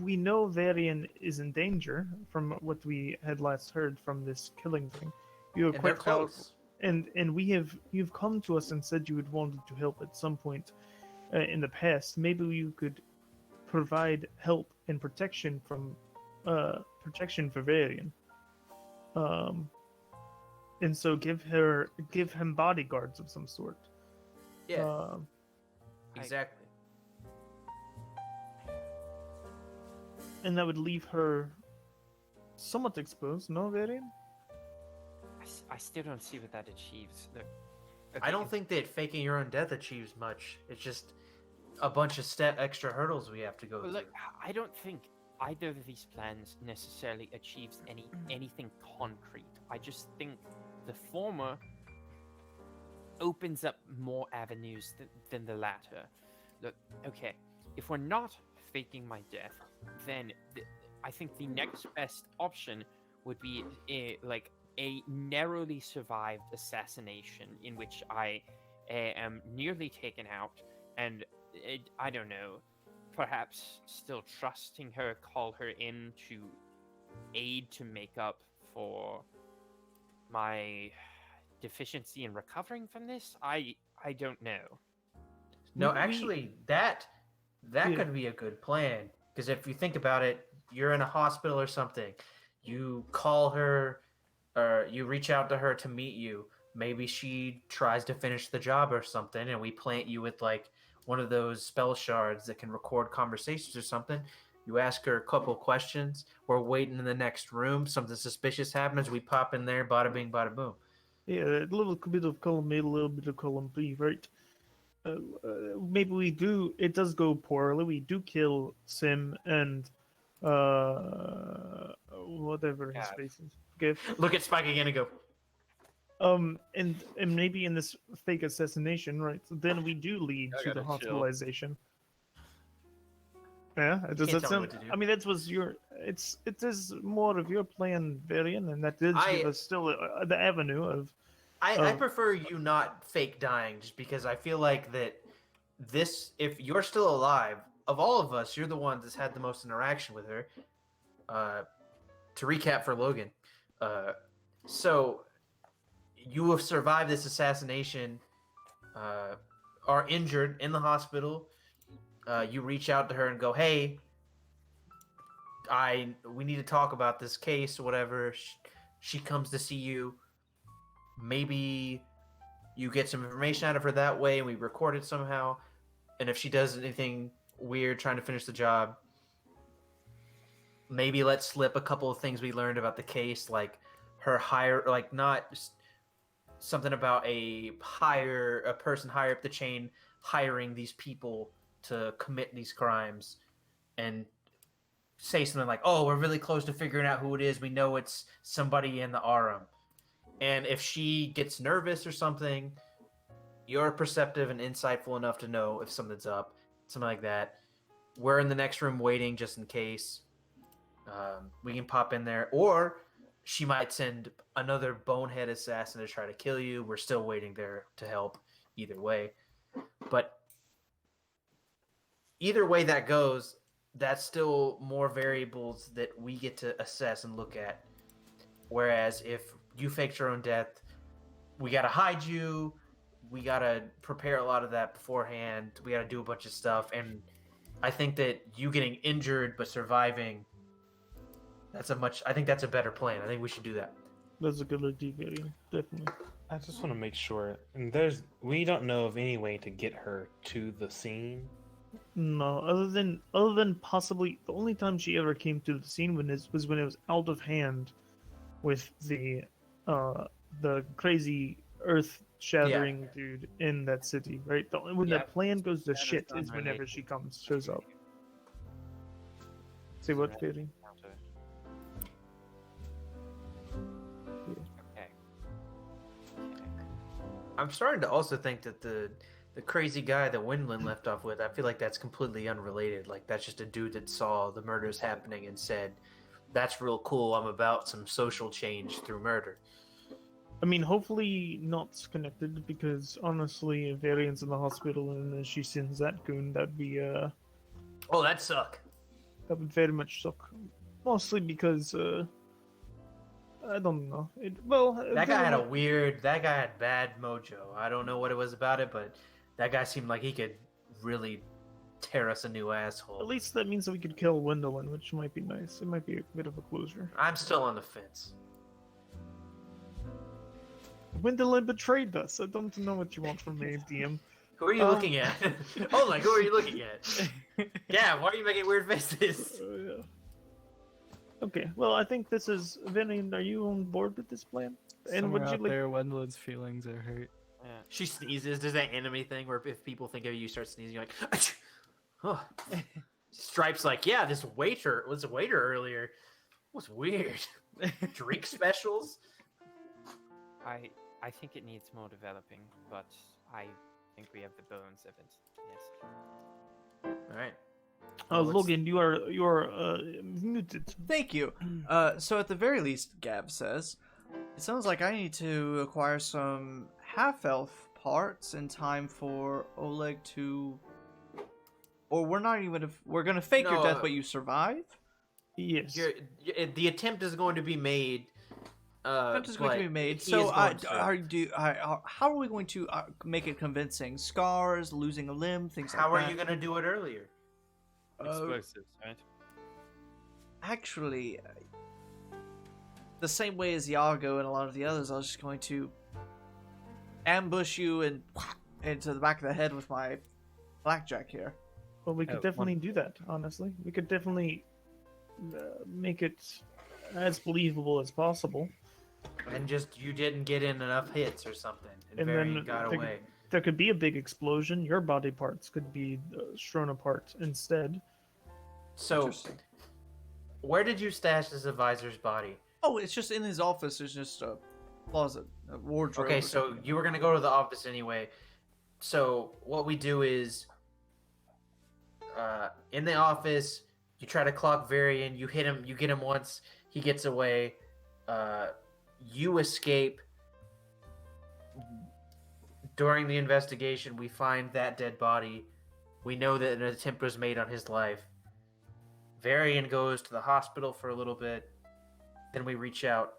we know Varian is in danger from what we had last heard from this killing thing. You are And they're quite powerful, close. and you've come to us and said you had wanted to help at some point in the past. Maybe you could provide help and protection from." Protection for Varian. And so give him bodyguards of some sort. Yeah, exactly. And that would leave her somewhat exposed, no, Varian? I still don't see what that achieves. Look, I don't think that faking your own death achieves much. It's just a bunch of extra hurdles we have to go Well, through. look, I don't think either of these plans necessarily achieves anything concrete. I just think the former opens up more avenues than the latter. Look, okay, if we're not faking my death, then I think the next best option would be a narrowly survived assassination in which I am nearly taken out, and I don't know, perhaps still trusting her, call her in to aid to make up for my deficiency in recovering from this. I don't know. No, We- actually, that Yeah. could be a good plan. Because if you think about it, you're in a hospital or something. You call her, or you reach out to her to meet you. Maybe she tries to finish the job or something, and we plant you with like one of those spell shards that can record conversations or something. You ask her a couple questions. We're waiting in the next room. Something suspicious happens. We pop in there. Bada bing, bada boom. Yeah, a little bit of column A, a little bit of column B, right? Maybe we do. It does go poorly. We do kill Sim and whatever his Gav. face is. Give. Look at Spike again and go. And maybe in this fake assassination, right? So then we do lead I to the gotta chill. hospitalization. Yeah, does Can't that tell me sound? what to do. I mean, that was your. It is more of your plan, Varian, and that did give us still the avenue of. I prefer you not fake dying, just because I feel like that this, if you're still alive, of all of us, you're the one that's had the most interaction with her. To recap for Logan, so you have survived this assassination, are injured in the hospital. you reach out to her and go, "Hey, we need to talk about this case or whatever." She comes to see you. Maybe you get some information out of her that way, and we record it somehow. And if she does anything weird trying to finish the job, maybe let slip a couple of things we learned about the case, like not something about a person higher up the chain hiring these people to commit these crimes, and say something like, "Oh, we're really close to figuring out who it is. We know it's somebody in the Arum." And if she gets nervous or something, you're perceptive and insightful enough to know if something's up, something like that. We're in the next room waiting just in case. We can pop in there, or she might send another bonehead assassin to try to kill you. We're still waiting there to help. Either way, but either way that goes, that's still more variables that we get to assess and look at. Whereas if you faked your own death, we gotta hide you. We gotta prepare a lot of that beforehand. We gotta do a bunch of stuff, and I think that you getting injured but surviving, I think that's a better plan. I think we should do that. That's a good idea, definitely. I just want to make sure, and we don't know of any way to get her to the scene. No, other than possibly the only time she ever came to the scene was when it was out of hand with the crazy earth shattering dude in that city, right? When the plan goes to shit is whenever she shows up. Say what, Fairy? Okay. I'm starting to also think that the crazy guy that Windland left off with, I feel like that's completely unrelated. Like, that's just a dude that saw the murders happening and said, "That's real cool. I'm about some social change through murder." I mean, hopefully not connected, because honestly, if Varian's in the hospital and she sends that goon, that'd be Oh, that'd suck. that would very much suck. Mostly because I don't know. That guy had bad mojo. I don't know what it was about it, but that guy seemed like he could really tear us a new asshole. At least that means that we could kill Wendelin, which might be nice. It might be a bit of a closure. I'm still on the fence. Wendelin betrayed us. I don't know what you want from me, DM. Who are you looking at? Oh, like, who are you looking at? Yeah, why are you making weird faces? Yeah. Okay, well, I think this is... Varian, are you on board with this plan? And Somewhere would you out like... there, Wendelin's feelings are hurt. Yeah. She sneezes. There's that anime thing where if people think of you, you start sneezing, you're like, oh. Stripe's like, yeah, this waiter was a waiter earlier. It was weird. Drink specials? I think it needs more developing, but I think we have the bones of it. Yes. All right. Logan, you are muted. Thank you. So at the very least, Gav says, it sounds like I need to acquire some half-elf parts in time for Oleg to... Or we're not even... We're going to fake your death, but you survive? Yes. The attempt is going to be made. Attempt is going to be made. So how are we going to make it convincing? Scars, losing a limb, things like that? How are you going to do it earlier? Explosives, right? Actually, the same way as Iago and a lot of the others, I was just going to ambush you and into the back of the head with my blackjack here. Well, we could definitely do that, honestly. We could definitely make it as believable as possible. And just, you didn't get in enough hits or something. And Varian got away. There could be a big explosion. Your body parts could be strewn apart instead. So, where did you stash this advisor's body? Oh, it's just in his office. There's just a closet, a wardrobe. Okay, so you were gonna go to the office anyway. So what we do is, in the office, you try to clock Varian. You hit him. You get him once. He gets away. You escape. During the investigation, we find that dead body. We know that an attempt was made on his life. Varian goes to the hospital for a little bit. Then we reach out.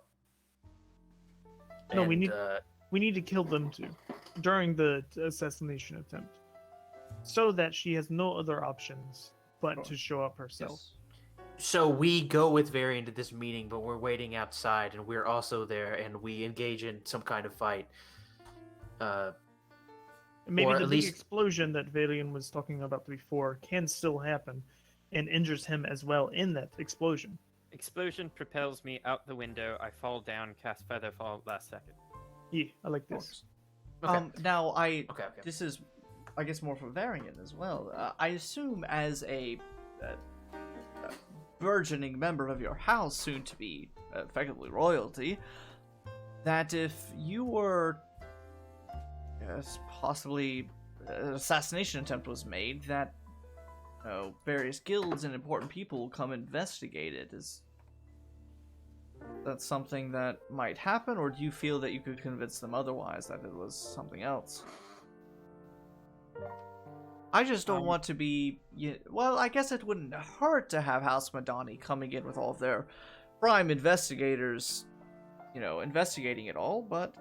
No, we need to kill them too during the assassination attempt. so that she has no other options but to show up herself. So we go with Varian to this meeting, but we're waiting outside, and we're also there, and we engage in some kind of fight. Maybe or the at big least- explosion that Valian was talking about before can still happen and injures him as well in that explosion. Explosion propels me out the window. I fall down, cast Featherfall last second. Yeah, I like this. Okay. Now Okay. this is, I guess, more for Varian as well. I assume as a burgeoning member of your house, soon to be effectively royalty, that if you were possibly an assassination attempt was made, that various guilds and important people will come investigate it. Is that something that might happen, or do you feel that you could convince them otherwise, that it was something else? I just don't want to be... Well, I guess it wouldn't hurt to have House Madani coming in with all of their prime investigators, investigating it all, but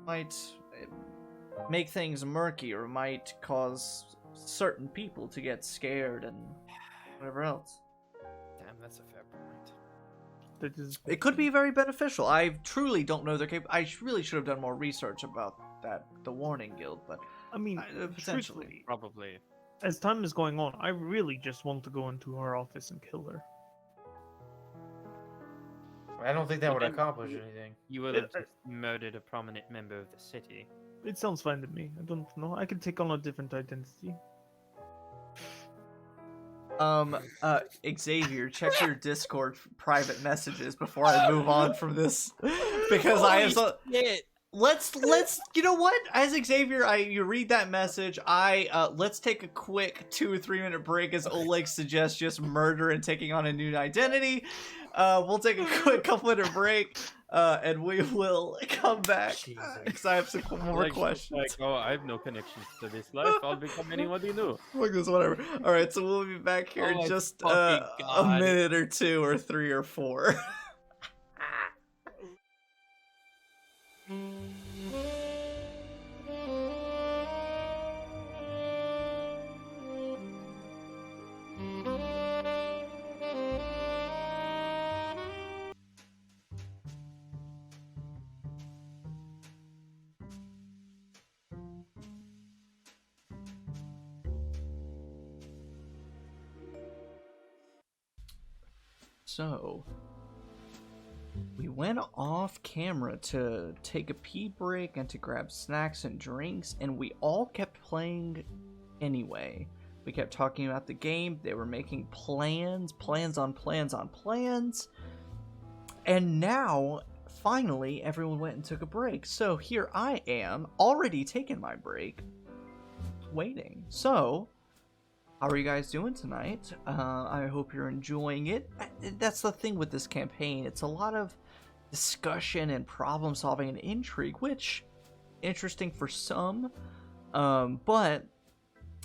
might make things murky, or might cause certain people to get scared and whatever else. Damn, that's a fair point. That is... It could be very beneficial. I truly don't know their I really should have done more research about the Warning Guild, but I mean, potentially. truthfully, Probably. as time is going on, I really just want to go into her office and kill her. I don't think that would Then accomplish anything. You will have just murdered a prominent member of the city. It sounds fine to me. I don't know. I could take on a different identity. Xavier, check your Discord private messages before I move on from this, because I have so... Let's you know what? As Xavier, you read that message. Let's take a quick 2 or 3 minute break, as Oleg suggests, just murder and taking on a new identity. We'll take a quick couple-minute break, and we will come back because I have some more questions. Like, oh, I have no connections to this life. I'll become anybody new. Look, this whatever. All right, so we'll be back here in Oh, just fucking a God. minute or 2 or 3 or 4. So, we went off camera to take a pee break and to grab snacks and drinks, and we all kept playing anyway. We kept talking about the game. They were making plans on plans. And now, finally, everyone went and took a break. So here I am, already taking my break, waiting. So, how are you guys doing tonight? I hope you're enjoying it. That's the thing with this campaign. It's a lot of discussion and problem solving and intrigue, which interesting for some, but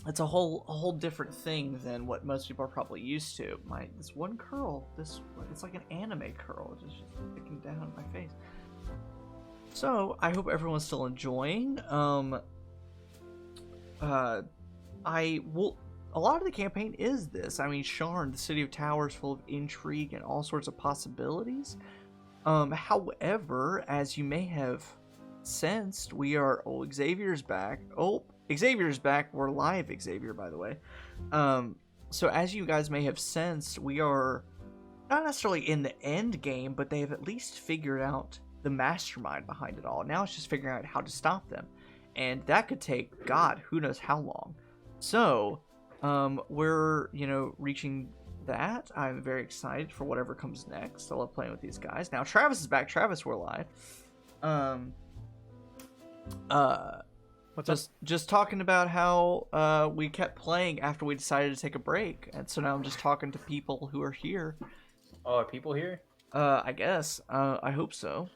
it's a whole different thing than what most people are probably used to. This one curl, it's like an anime curl, it's just sticking down my face. So I hope everyone's still enjoying. A lot of the campaign is this. I mean, Sharn, the City of Towers, full of intrigue and all sorts of possibilities. However, as you may have sensed, Xavier's back. Xavier's back. We're live, Xavier, by the way. So as you guys may have sensed, we are not necessarily in the end game, but they have at least figured out the mastermind behind it all. Now it's just figuring out how to stop them. And that could take, God, who knows how long. So, we're, reaching that. I'm very excited for whatever comes next. I love playing with these guys. Now, Travis is back. Travis, we're live. Just talking about how, we kept playing after we decided to take a break. And so now I'm just talking to people who are here. Oh, are people here? I guess. I hope so.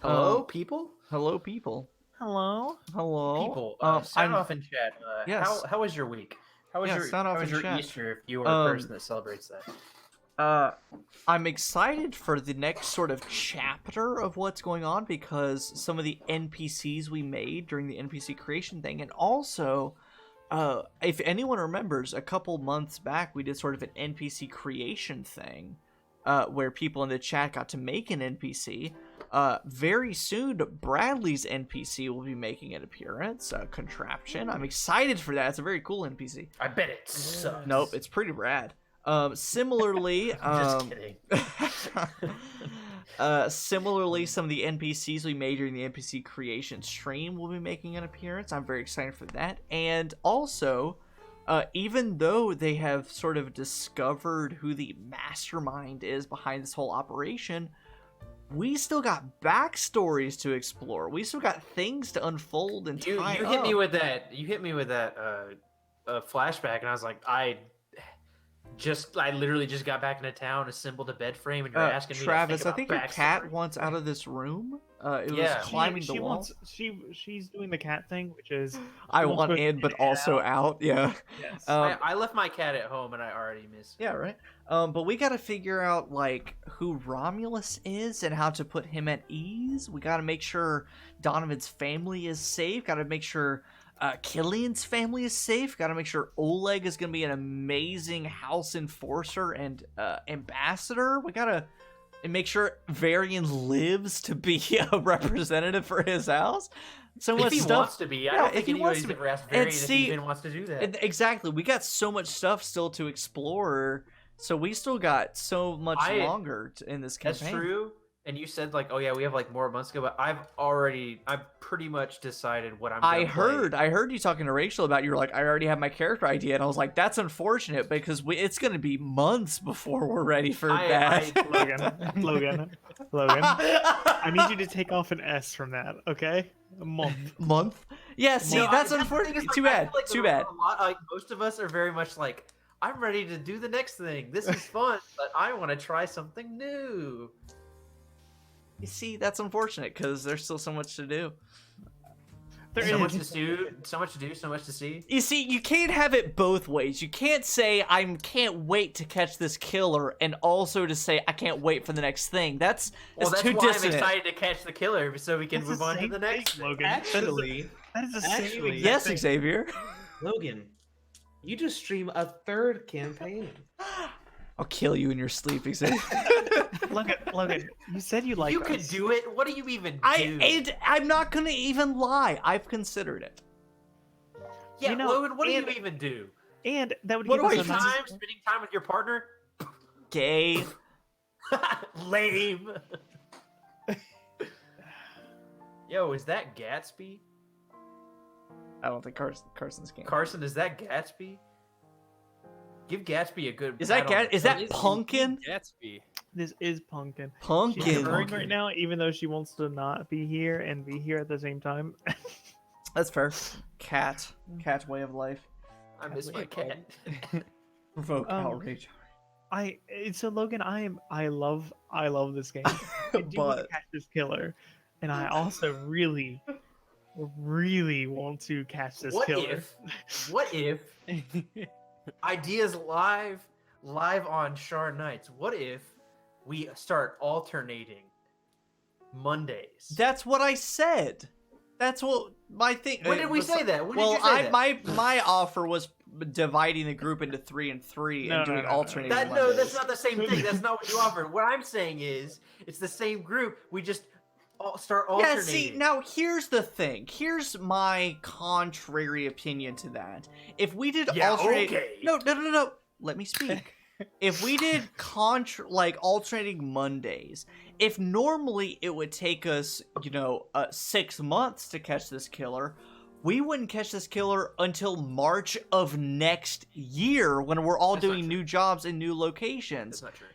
Hello, people? Hello, people. Hello? Hello. People, sound off in chat. Yes. How was your week? How was Yeah, sound off in your chat. Easter if you are a person that celebrates that? I'm excited for the next sort of chapter of what's going on because some of the NPCs we made during the NPC creation thing, and also, if anyone remembers, a couple months back we did sort of an NPC creation thing, where people in the chat got to make an NPC. Very soon, Bradley's NPC will be making an appearance, Contraption. I'm excited for that. It's a very cool NPC. I bet it sucks. Nope, it's pretty rad. Similarly, Just kidding. similarly, some of the NPCs we made during the NPC creation stream will be making an appearance. I'm very excited for that. And also, even though they have sort of discovered who the mastermind is behind this whole operation, we still got backstories to explore. We still got things to unfold and You tie hit up. me with that. You hit me with that flashback, and I was like, I literally just got back into town, assembled a bed frame, and you're asking me Travis, to I think your cat backstory. wants out of this room. It Yeah. was climbing the wall. She's doing the cat thing, which is I wants want to in, but get it also out. Yeah. yes. I left my cat at home, and I already miss. Yeah, right. But we gotta figure out like who Romulus is and how to put him at ease. We gotta make sure Donovan's family is safe. Gotta make sure Killian's family is safe. Gotta make sure Oleg is gonna be an amazing house enforcer and ambassador. We gotta make sure Varian lives to be a representative for his house. So If much he stuff. wants to be, I Yeah, don't if think he wants anybody's to be. ever asked And Varian if see- he even wants to do that. Exactly. We got so much stuff still to explore. So we still got so much longer in this campaign. That's true. And you said like, oh yeah, we have like more months to go, but I've pretty much decided what I'm. I gonna play. heard you talking to Rachel about. You were like, I already have my character idea, and I was like, that's unfortunate because it's going to be months before we're ready for that. Logan, I need you to take off an S from that, okay? A month. Month? Yeah. See, No, that's the thing unfortunate. is, like, Too I bad. feel like Too bad. a lot, like most of us are very much like, I'm ready to do the next thing. This is fun, but I want to try something new. You see, that's unfortunate because there's still so much to do. There So much is. to do, so much to do, so much to see. You see, you can't have it both ways. You can't say I can't wait to catch this killer, and also to say I can't wait for the next thing. That's Well, that's too why dissonant. I'm excited to catch the killer, so we can That's move the on to same the next thing, thing. Logan. Actually, That is the same Actually, exact Yes, thing. Xavier. Logan, you just stream a third campaign. I'll kill you in your sleep, Xavier. Logan, you said you like You us. could do it. What do you even do? I'm not gonna even lie. I've considered it. Yeah, You know, Logan, what do you and- even do? And that would What give do us I a nice... Spending time with your partner? Gay. Lame. Yo, is that Gatsby? I don't think Carson's gay. Carson, is that Gatsby? Give Gatsby a good. Is that pat on the is that head. Pumpkin? Gatsby. This is Pumpkin. She's Pumpkin. purring right now, even though she wants to not be here and be here at the same time. That's fair. Cat way of life. I miss my cat. Provoke outrage. So Logan, I love this game. I do want to But catch this killer, and I also really want to catch this What killer. What if ideas live on Sharn Nights? What if we start alternating Mondays? that's what I said. That's what my thing. When did we say that? When well, did you say that? my offer was dividing the group into 3 and 3 No, and doing no, no, no. alternating. No, Mondays. that's not the same thing. That's not what you offered. What I'm saying is, it's the same group. We just start alternating. Yeah, see, now here's the thing. Here's my contrary opinion to that. If we did Yeah, alternate, okay. no. Let me speak. If we did alternating Mondays, if normally it would take us, 6 months to catch this killer, we wouldn't catch this killer until March of next year when we're all That's not doing true. new jobs in new locations. That's not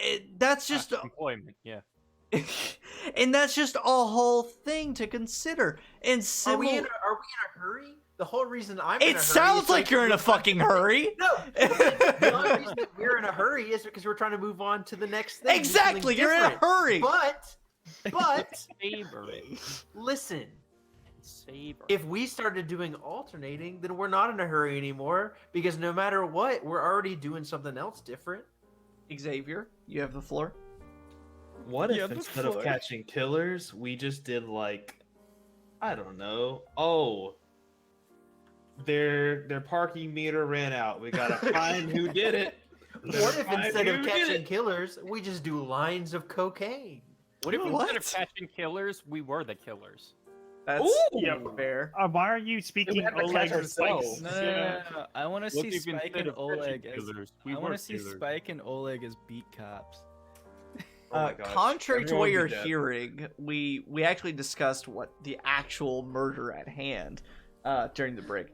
true. That's just Employment, yeah. and that's just a whole thing to consider. And Are we in similar, a hurry? The whole reason I'm in a it hurry sounds is like you're in a fucking hurry. No, the only reason that we're in a hurry is because we're trying to move on to the next thing. do something Exactly, you're in a different. hurry. But Savor it. listen, Savor. if we started doing alternating, then we're not in a hurry anymore because no matter what, we're already doing something else different. Xavier, you have the floor. What Yeah, if the instead of floor. catching killers, we just did like, I don't know. Oh, their parking meter ran out. We gotta find who did it. We gotta What if find instead who of did catching it. killers, we just do lines of cocaine? What if What? instead of catching killers, we were the killers? That's Yep. fair. Why are you speaking have to catch Oleg and ourselves. Spike's? No, no, no, no. I want to What see if Spike instead and of catching Oleg as killers, we I want were to see killers? Spike and Oleg as beat cops. Oh my gosh. Contrary to Everyone what would be you're dead. hearing, we actually discussed what the actual murder at hand during the break.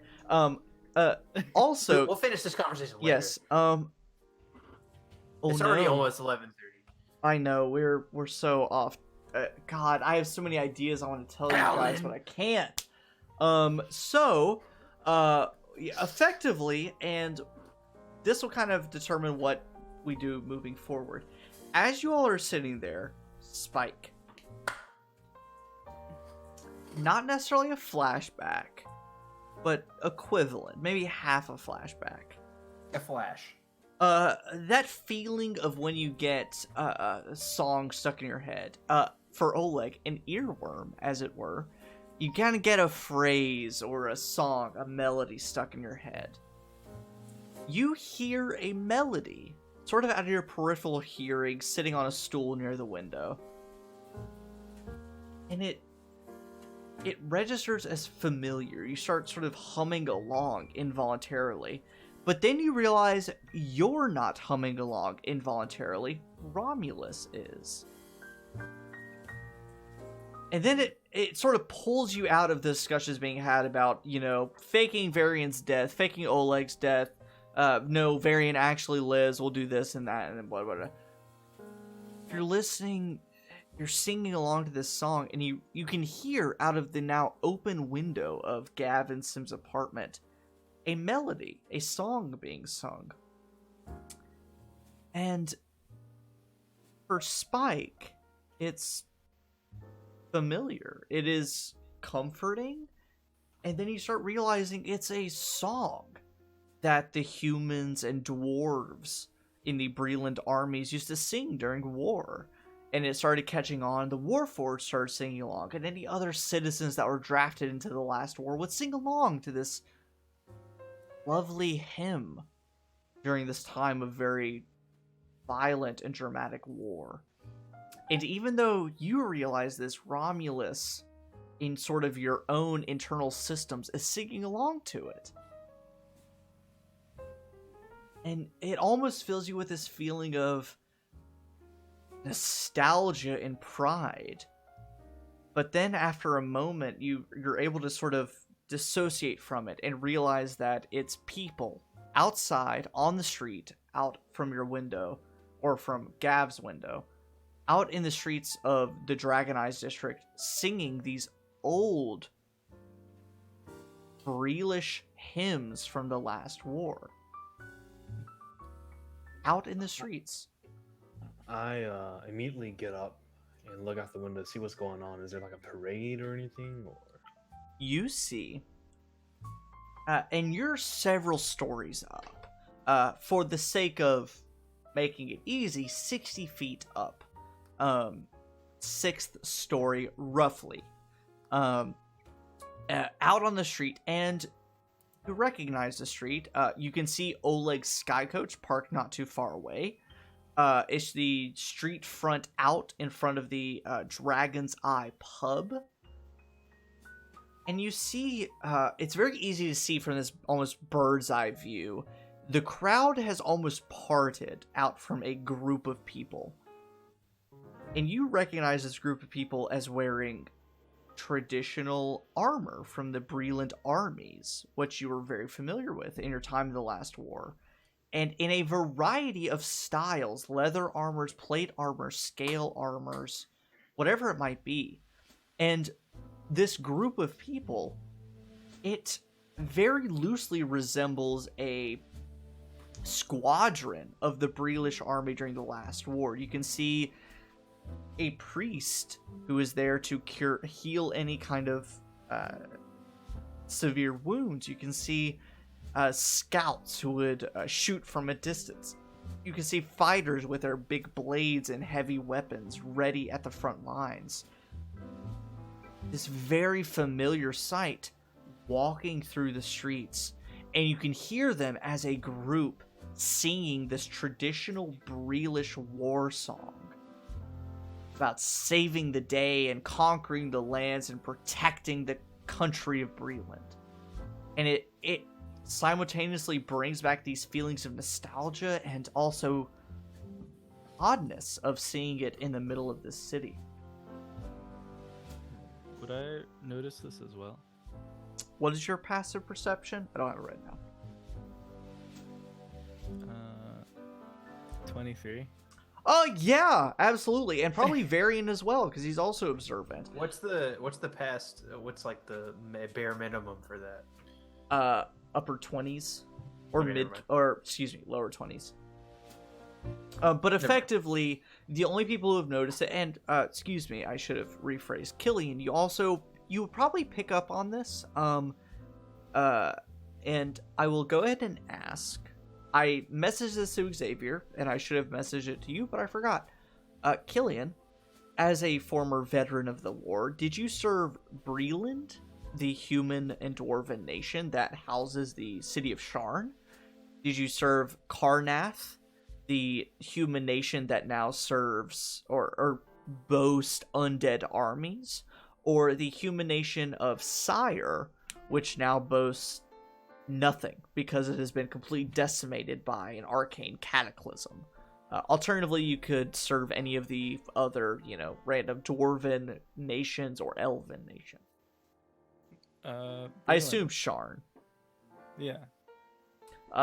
Also, We'll finish this conversation later. yes. Oh It's already no. almost 11:30. I know we're so off. God, I have so many ideas I want to tell you guys, Alan. but I can't. Effectively, and this will kind of determine what we do moving forward. As you all are sitting there, Spike, not necessarily a flashback, but equivalent, maybe half a flashback. A flash. That feeling of when you get a song stuck in your head. For Oleg, an earworm, as it were. You kind of get a phrase or a song, a melody stuck in your head. You hear a melody, sort of out of your peripheral hearing, sitting on a stool near the window. And it registers as familiar. You start sort of humming along involuntarily. But then you realize you're not humming along involuntarily. Romulus is. And then it sort of pulls you out of the discussions being had about, faking Varian's death, faking Oleg's death. No, Varian actually lives, we'll do this and that, and then blah, blah, blah. If you're listening, you're singing along to this song, and you can hear out of the now open window of Gavin Sim's apartment a melody, a song being sung. And for Spike, it's familiar. It is comforting. And then you start realizing it's a song that the humans and dwarves in the Breland armies used to sing during war. And it started catching on. The Warforged started singing along. And any other citizens that were drafted into the last war would sing along to this lovely hymn during this time of very violent and dramatic war. And even though you realize this, Romulus, in sort of your own internal systems, is singing along to it. And it almost fills you with this feeling of nostalgia and pride. But then after a moment, you're able to sort of dissociate from it and realize that it's people outside on the street, out from your window, or from Gav's window, out in the streets of the Dragon Eyes district, singing these old Breelish hymns from the last war. Out in the streets. I immediately get up and look out the window to see what's going on. Is there like a parade or anything? Or You see, and you're several stories up. For the sake of making it easy, 60 feet up. 6th story, roughly. Out on the street, and you recognize the street. You can see Oleg's Sky Coach parked not too far away. It's the street front out in front of the Dragon's Eye pub. And you see, it's very easy to see from this almost bird's eye view. The crowd has almost parted out from a group of people. And you recognize this group of people as wearing traditional armor from the Breland armies, which you were very familiar with in your time in the last war. And in a variety of styles, leather armors, plate armors, scale armors, whatever it might be. And this group of people, it very loosely resembles a squadron of the Breelish army during the last war. You can see a priest who is there to heal any kind of severe wounds. You can see scouts who would shoot from a distance. you can see fighters with their big blades and heavy weapons ready at the front lines. This very familiar sight walking through the streets, and you can hear them as a group singing this traditional Breelish war song about saving the day and conquering the lands and protecting the country of Breland. And it simultaneously brings back these feelings of nostalgia and also oddness of seeing it in the middle of this city. Would I notice this as well? What is your passive perception? I don't have it right now. 23. Oh yeah, absolutely, and probably Varian as well because he's also observant. What's the past? What's like the bare minimum for that? Upper 20s, or Okay, mid, never mind. or excuse me, lower 20s. But effectively, the only people who have noticed it, and excuse me, I should have rephrased. Killian, you would probably pick up on this. And I will go ahead and ask. I messaged this to Xavier, and I should have messaged it to you, but I forgot. Killian, as a former veteran of the war, did you serve Breland, the human and dwarven nation that houses the city of Sharn? Did you serve Karnath, the human nation that now serves or boasts undead armies? Or the human nation of Sire, which now boasts nothing because it has been completely decimated by an arcane cataclysm? Alternatively, you could serve any of the other, random dwarven nations or elven nations. I assume Sharn. Yeah.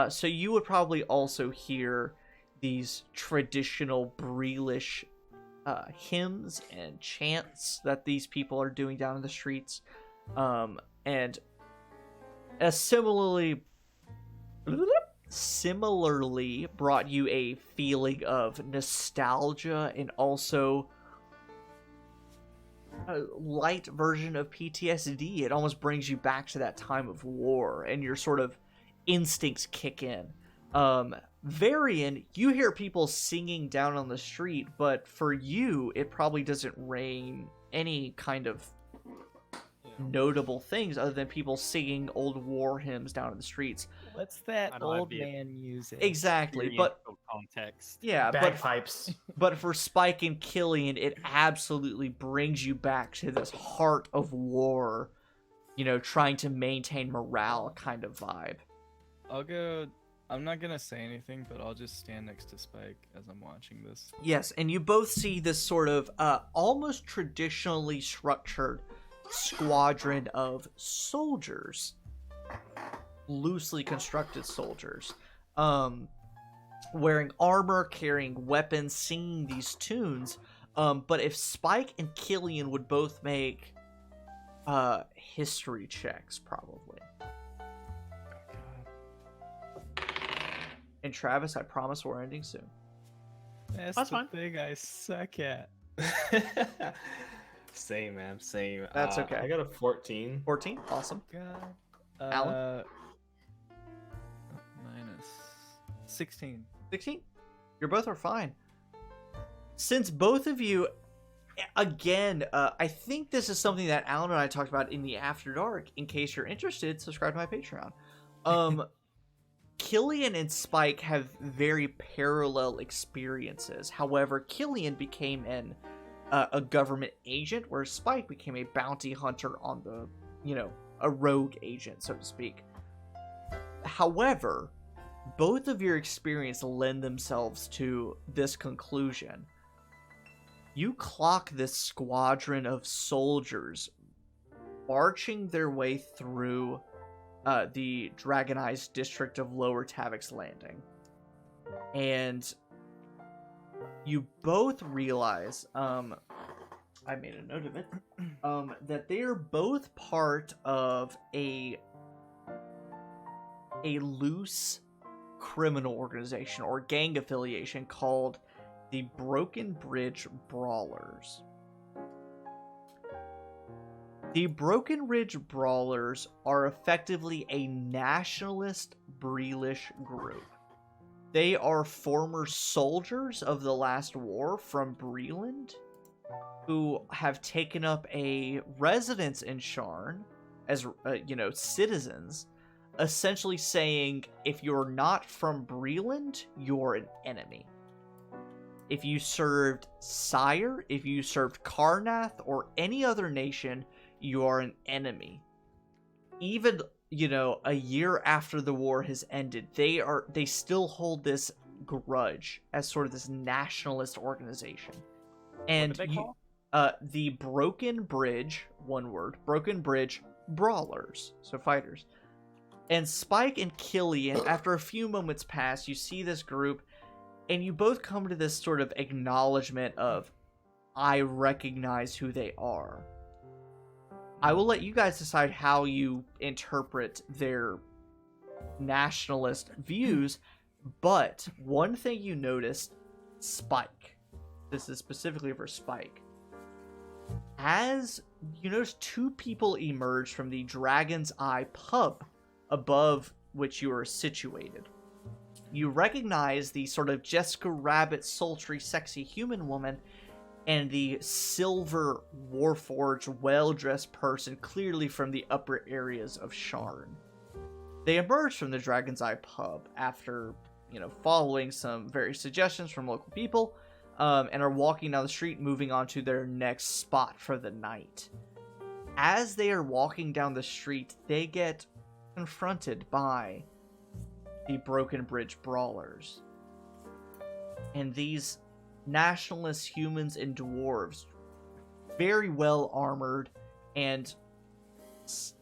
So you would probably also hear these traditional Breelish hymns and chants that these people are doing down in the streets. And similarly brought you a feeling of nostalgia and also a light version of PTSD. It almost brings you back to that time of war, and your sort of instincts kick in. Varian, you hear people singing down on the street, but for you, it probably doesn't ring any kind of notable things other than people singing old war hymns down in the streets. What's that I don't have old the man music? Exactly, but context. yeah, Bagpipes. but for Spike and Killian, it absolutely brings you back to this heart of war, trying to maintain morale kind of vibe. I'm not gonna say anything, but I'll just stand next to Spike as I'm watching this. Yes, and you both see this sort of almost traditionally structured squadron of soldiers, loosely constructed soldiers, wearing armor, carrying weapons, singing these tunes. But if Spike and Killian would both make history checks, probably. And Travis, I promise we're ending soon. That's That's the fine. thing I suck at. Same, man. Same. That's okay. I got a 14. 14? Awesome. God. Alan? Minus 16. 16? You both are fine. Since both of you, again, I think this is something that Alan and I talked about in the After Dark. In case you're interested, subscribe to my Patreon. Killian and Spike have very parallel experiences. However, Killian became a government agent, whereas Spike became a bounty hunter on a rogue agent, so to speak. However, both of your experience lend themselves to this conclusion. You clock this squadron of soldiers marching their way through the Dragonized district of Lower Tavix Landing. And you both realize, I made a note of it, that they are both part of a loose criminal organization or gang affiliation called the Broken Bridge Brawlers. The Broken Ridge Brawlers are effectively a nationalist Breelish group. They are former soldiers of the last war from Breland who have taken up a residence in Sharn as, citizens, essentially saying, if you're not from Breland, you're an enemy. If you served Sire, if you served Karnath, or any other nation, you are an enemy. Even, a year after the war has ended, they still hold this grudge as sort of this nationalist organization. And What are they called? the Broken Bridge, one word, Broken Bridge Brawlers, so fighters. And Spike and Killian, after a few moments pass, you see this group, and you both come to this sort of acknowledgement of, I recognize who they are. I will let you guys decide how you interpret their nationalist views, but one thing you noticed, Spike. This is specifically for Spike. As you notice, two people emerge from the Dragon's Eye pub above which you are situated. You recognize the sort of Jessica Rabbit, sultry, sexy human woman and the silver, warforged, well-dressed person clearly from the upper areas of Sharn. They emerge from the Dragon's Eye pub after, following some various suggestions from local people, and are walking down the street, moving on to their next spot for the night. As they are walking down the street, they get confronted by the Broken Bridge Brawlers. And these nationalist humans and dwarves, very well armored and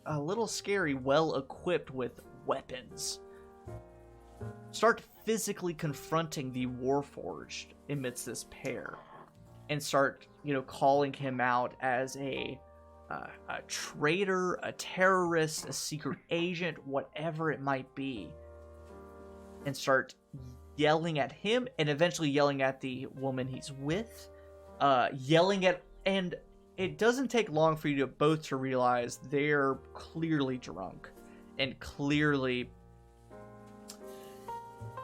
a little scary, well equipped with weapons, start physically confronting the Warforged amidst this pair, and start, calling him out as a traitor, a terrorist, a secret agent, whatever it might be, and start yelling at him, and eventually yelling at the woman he's with, and it doesn't take long for you both to realize they're clearly drunk, and clearly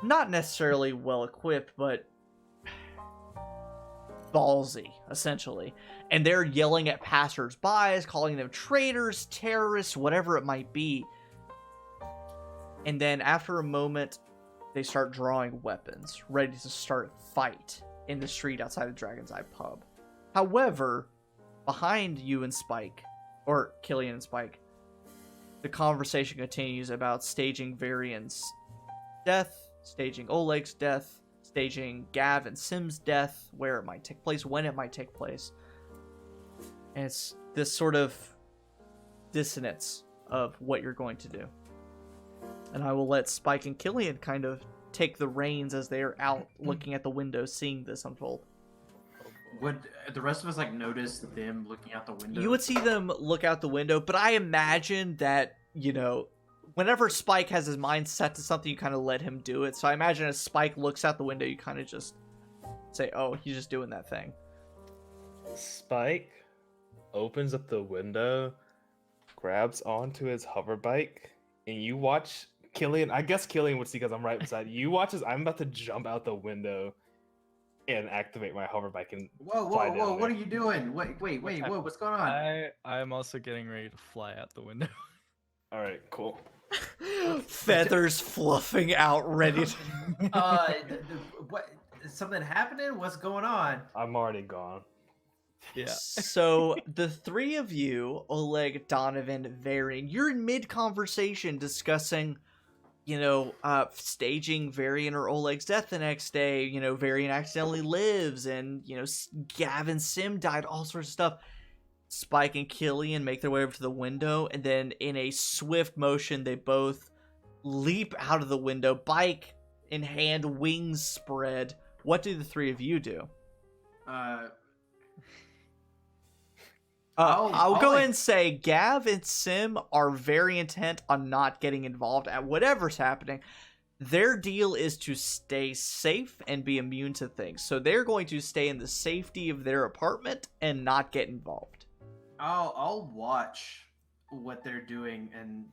not necessarily well equipped, but ballsy, essentially. And they're yelling at passersby, calling them traitors, terrorists, whatever it might be. And then after a moment, they start drawing weapons, ready to start a fight in the street outside the Dragon's Eye pub. However, behind you and Spike, or Killian and Spike, the conversation continues about staging Varian's death, staging Oleg's death, staging Gav and Sim's death, where it might take place, when it might take place. And it's this sort of dissonance of what you're going to do. And I will let Spike and Killian kind of take the reins as they are out looking at the window, seeing this unfold. Would the rest of us notice them looking out the window? You would see them look out the window, but I imagine that, whenever Spike has his mind set to something, you kind of let him do it. So I imagine as Spike looks out the window, you kind of just say, oh, he's just doing that thing. Spike opens up the window, grabs onto his hover bike, and you watch Killian. I guess Killian would see because I'm right beside you. Watch as I'm about to jump out the window and activate my hover bike and Whoa, fly whoa, down whoa! What are there. you doing? Wait! Whoa! What's going on? I'm also getting ready to fly out the window. All right, cool. Feathers fluffing out, ready to... What? Something happening? What's going on? I'm already gone. Yeah. So the three of you, Oleg, Donovan, Varian, you're in mid-conversation discussing, staging Varian or Oleg's death the next day. Varian accidentally lives, and, Gavin Sim died, all sorts of stuff. Spike and Killian make their way over to the window, and then in a swift motion, they both leap out of the window, bike in hand, wings spread. What do the three of you do? I'll go ahead and say Gav and Sim are very intent on not getting involved at whatever's happening. Their deal is to stay safe and be immune to things. So they're going to stay in the safety of their apartment and not get involved. I'll watch what they're doing, and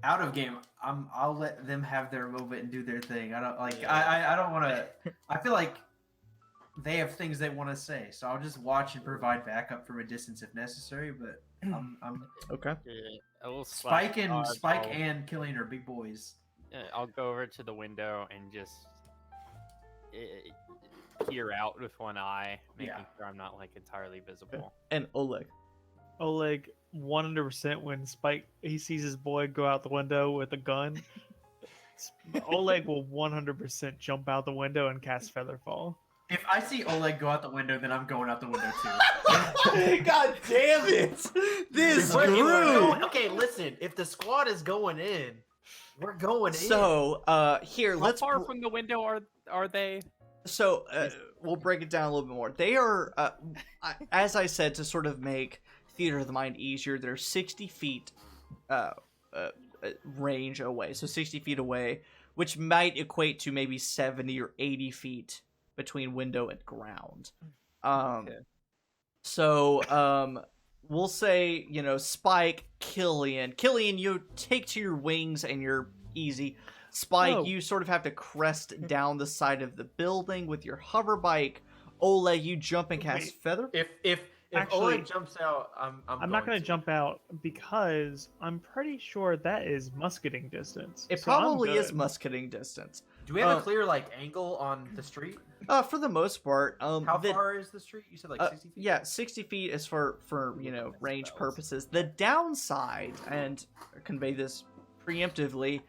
out of game, I'll let them have their moment and do their thing. I don't like. Yeah. I don't want to. I feel like they have things they want to say, so I'll just watch and provide backup from a distance if necessary. But I'm Okay. Yeah, a little Spike and dodge, Spike I'll- and Killian are big boys. I'll go over to the window and just peer out with one eye, making Yeah. sure I'm not like entirely visible. And Oleg. Oleg 100% when Spike he sees his boy go out the window with a gun. Oleg will 100% jump out the window and cast Featherfall. If I see Oleg go out the window, then I'm going out the window too. God damn it! This But if we're grew. going- okay, listen. If the squad is going in, we're going in. So, here, How let's. far from the window are they? So, we'll break it down a little bit more. They are, as I said, to sort of make Theater of the Mind easier, they're 60 feet range away. So 60 feet away, which might equate to maybe 70 or 80 feet between window and ground. Okay. So, we'll say, Spike, Killian. Killian, you take to your wings and you're easy. Spike, Oh. you sort of have to crest down the side of the building with your hover bike. Oleg, you jump and cast Wait. feather. If Actually, Oleg jumps out, I'm not going to jump out because I'm pretty sure that is musketing distance. It so I'm probably is good. musketing distance. Do we have Uh, a clear angle on the street? For the most part. How the- far is the street? You said 60 feet. Yeah, 60 feet is for range purposes. The downside, and convey this preemptively,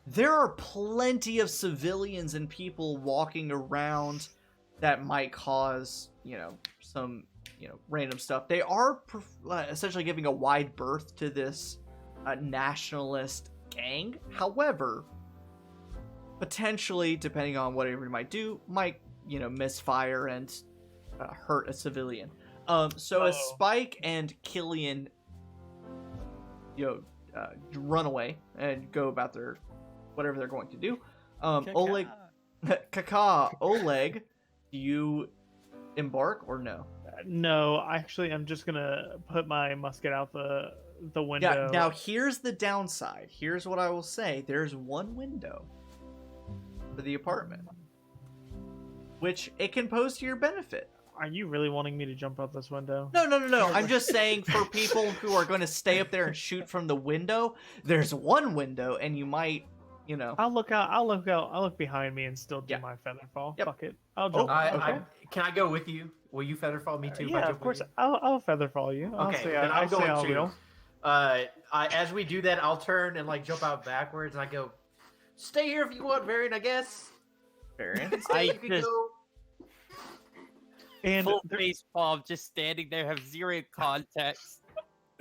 there are plenty of civilians and people walking around that might cause, some, random stuff. They are essentially giving a wide berth to this nationalist gang. However, potentially, depending on what everybody might do, might, misfire and hurt a civilian. So as Uh-oh. Spike and Killian, run away and go about their whatever they're going to do. Oleg, Oleg, do you embark or no? No, actually, I'm just going to put my musket out the window. Yeah. Now here's the downside. Here's what I will say. There's one window for the apartment, which it can pose to your benefit. Are you really wanting me to jump out this window? No. I'm just saying for people who are going to stay up there and shoot from the window, there's one window, and you might, I'll look out. I'll look behind me and still do Yeah. my featherfall. Yep. Fuck it. I'll jump. Okay. Can I go with you? Will you featherfall me too? if I Yeah, jump of course. with I'll featherfall you. I'll Okay, say then I'll I'm say going I to. will. As we do that, I'll turn and jump out backwards, and I go, "Stay here if you want, Varian. I guess. Variant. Stay, you can just- go." And Full there- face palm, just standing there, have zero context.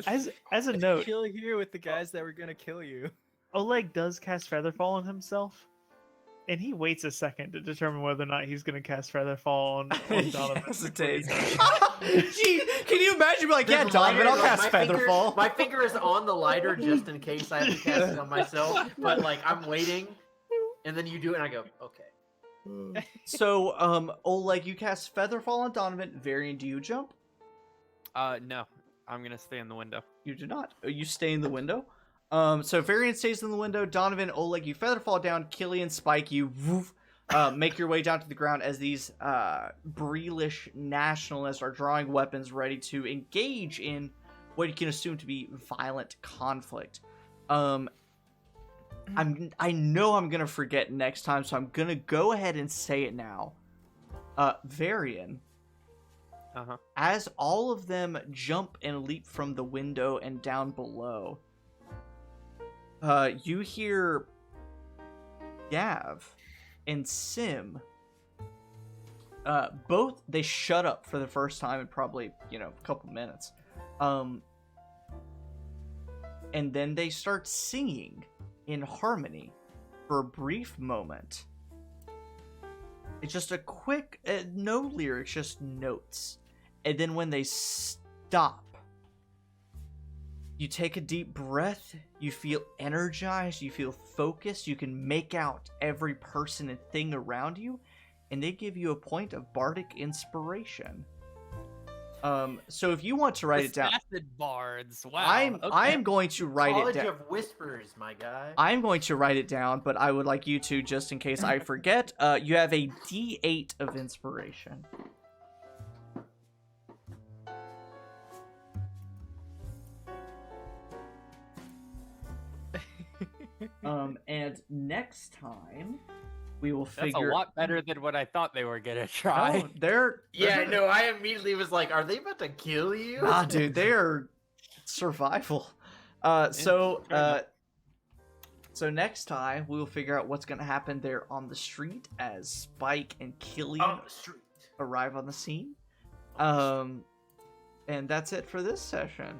as a note, Kill here with the guys that were gonna kill you. Oleg does cast Featherfall on himself, and he waits a second to determine whether or not he's going to cast Featherfall on He Donovan. hesitates. Gee, can you imagine? Like, yeah, This Donovan, lighter, I'll cast my finger- Featherfall. My finger is on the lighter just in case I have to cast it on myself. But I'm waiting, and then you do it, and I go, "Okay." So, Oleg, you cast Featherfall on Donovan. Varian, do you jump? No, I'm gonna stay in the window. You do not. You stay in the window. So Varian stays in the window. Donovan, Oleg, you Featherfall down. Killian, Spike, you woof, make your way down to the ground as these Breelish nationalists are drawing weapons ready to engage in what you can assume to be violent conflict. I know I'm gonna forget next time, so I'm gonna go ahead and say it now. Varian, Uh-huh. as all of them jump and leap from the window and down below, you hear Gav and Sim. Both, they shut up for the first time in probably, a couple minutes. And then they start singing in harmony for a brief moment. It's just a quick, no lyrics, just notes. And then when they stop, you take a deep breath, you feel energized, you feel focused, you can make out every person and thing around you, and they give you a point of bardic inspiration. So if you want to write it down, Assassin bards. Wow. I am going to write College it down. of Whispers, my guy. I'm going to write it down, but I would like you to, just in case I forget, you have a D8 of inspiration. And next time we will That's figure. a lot better than what I thought they were gonna try. Oh, they're Yeah, no, I immediately was like, are they about to kill you? nah, dude, they are survival. So next time we will figure out what's gonna happen there on the street as Spike and Killian Oh, street. arrive on the scene. And that's it for this session.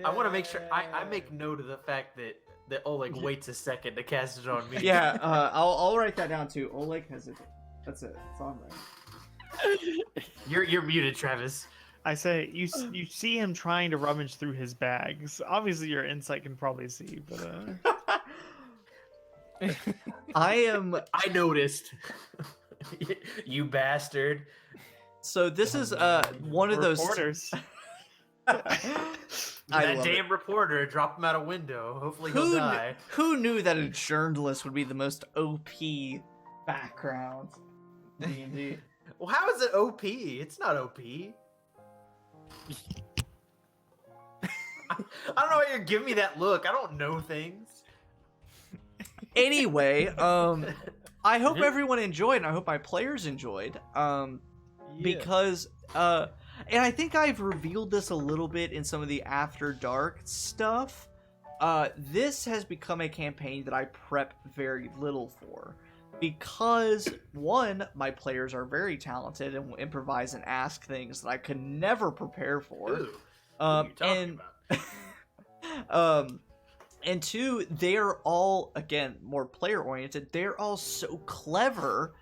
I want to make sure I make note of the fact that Oleg waits a second to cast it on me. Yeah, I'll write that down too. Oleg has it. That's it. It's on there. You're muted, Travis. I say you see him trying to rummage through his bags. Obviously, your insight can probably see, but I noticed. You bastard. So this is one of those. reporters. I That love damn it. reporter dropped him out a window. Hopefully he'll die. Who knew that a journalist would be the most OP background? D&D. Well, how is it OP? It's not OP. I don't know why you're giving me that look. I don't know things. Anyway, I hope everyone enjoyed, and I hope my players enjoyed. Because and I think I've revealed this a little bit in some of the After Dark stuff. This has become a campaign that I prep very little for. Because, one, my players are very talented and will improvise and ask things that I could never prepare for. Ooh, what are you talking about? And two, they're all, again, more player-oriented. They're all so clever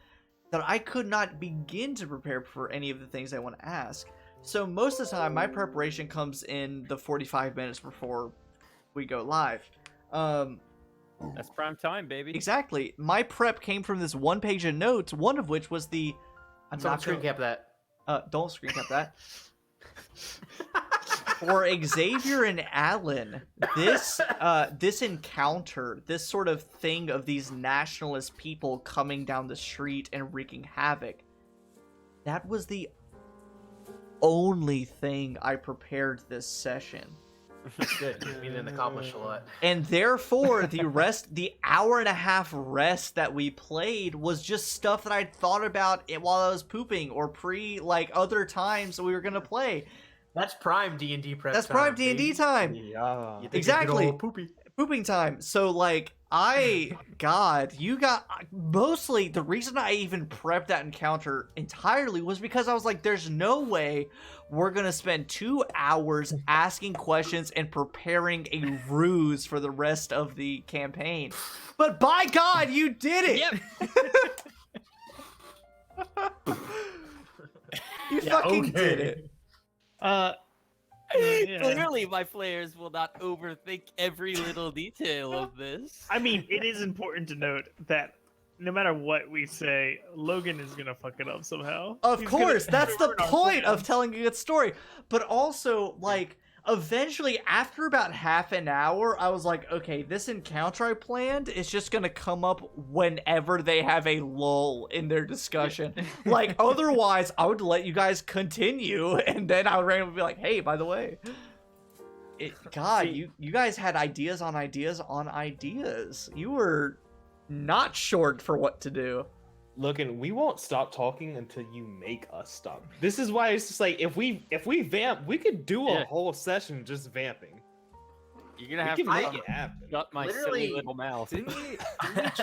that I could not begin to prepare for any of the things I want to ask. So most of the time, my preparation comes in the 45 minutes before we go live. That's prime time, baby. Exactly. My prep came from this one page of notes, one of which was the... Someone screen cap that. Don't screen cap that. For Xavier and Alan, this encounter, this sort of thing of these nationalist people coming down the street and wreaking havoc, that was the only thing I prepared this session. Good. We didn't accomplish a lot. And therefore, the hour and a half rest that we played was just stuff that I'd thought about while I was pooping or other times that we were gonna play. That's prime D&D prep. That's time, prime D&D baby. time. Yeah. You think Exactly. you get all poopy. Pooping time. So mostly the reason I even prepped that encounter entirely was because I was like, there's no way we're gonna spend 2 hours asking questions and preparing a ruse for the rest of the campaign. But by God, you did it! Yep. You fucking did it. Yeah. Clearly, my players will not overthink every little detail of this. I mean, it is important to note that no matter what we say, Logan is gonna fuck it up somehow. Of He's course, gonna that's the ruin our point plan. of telling a good story. But also, eventually, after about half an hour, I was like, okay, this encounter I planned is just gonna come up whenever they have a lull in their discussion. Otherwise, I would let you guys continue, and then I would randomly be like, hey, by the way, you guys had ideas on ideas on ideas. You were not short for what to do. Logan, we won't stop talking until you make us stop. This is why it's just like if we vamp, we could do a whole session just vamping. You're gonna We have can to make it happen. shut my Literally- silly little mouth. Didn't we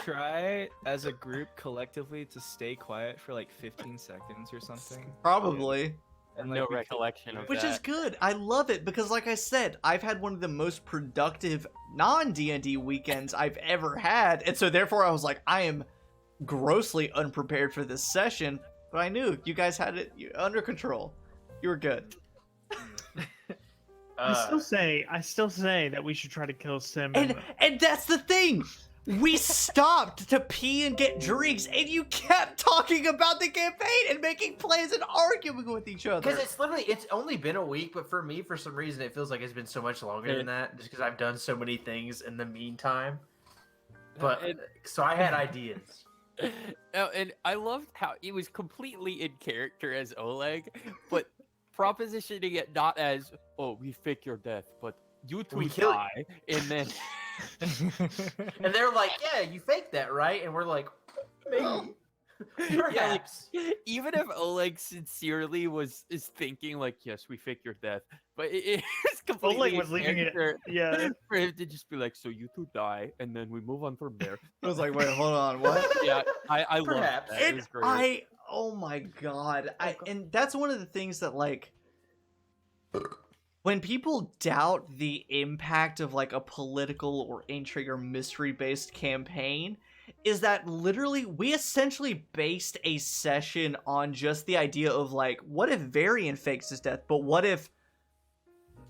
try as a group collectively to stay quiet for like 15 seconds or something? Probably. And No we recollection of Which that. is good. I love it because, like I said, I've had one of the most productive non-D&D weekends I've ever had. And so therefore I was like, I am grossly unprepared for this session. But I knew you guys had it under control. You were good. I still say that we should try to kill Sim. And that's the thing. We stopped to pee and get drinks, and you kept talking about the campaign and making plans and arguing with each other. Because it's only been a week, but for me, for some reason, it feels like it's been so much longer than that, just because I've done so many things in the meantime. But so I had ideas. And I loved how he was completely in character as Oleg, but propositioning it not as, oh, we fake your death, but you two die, and then... And they're like, yeah, you faked that, right? And we're like, maybe. Perhaps. Yeah, like, even if Oleg sincerely is thinking like, yes, we fake your death, but it's completely Oleg was leaving it. Yeah. For him to just be like, so you two die, and then we move on from there. I was like, wait, hold on, what? Yeah, I love that. It And was great. oh my god, and that's one of the things that like, when people doubt the impact of like a political or intrigue or mystery based campaign, is that literally we essentially based a session on just the idea of like, what if Varian fakes his death, but what if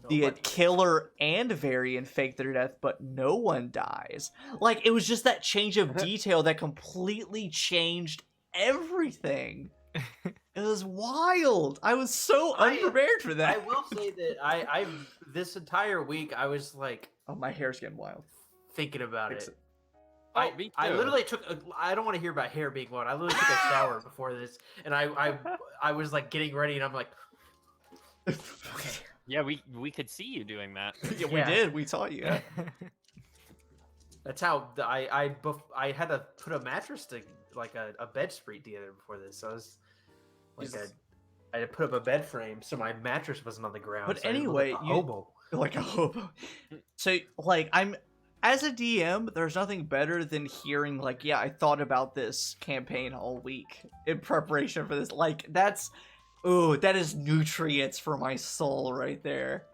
the killer and Varian fake their death, but no one dies? Like, it was just that change of detail that completely changed everything. It was wild. I was so unprepared for that. I will say that I this entire week I was like, oh, my hair's getting wild. Thinking about it. Me too. I literally took. I don't want to hear about hair being wild. I literally took a shower before this, and I was like getting ready, and I'm like, okay. Yeah, we could see you doing that. Yeah, we did. We taught you. That's how I had to put a mattress to like a bed sprite together before this. So I was like I had to put up a bed frame so my mattress wasn't on the ground. But so anyway, like a hobo. So like as a DM, there's nothing better than hearing like, yeah, I thought about this campaign all week in preparation for this. Like that is nutrients for my soul right there.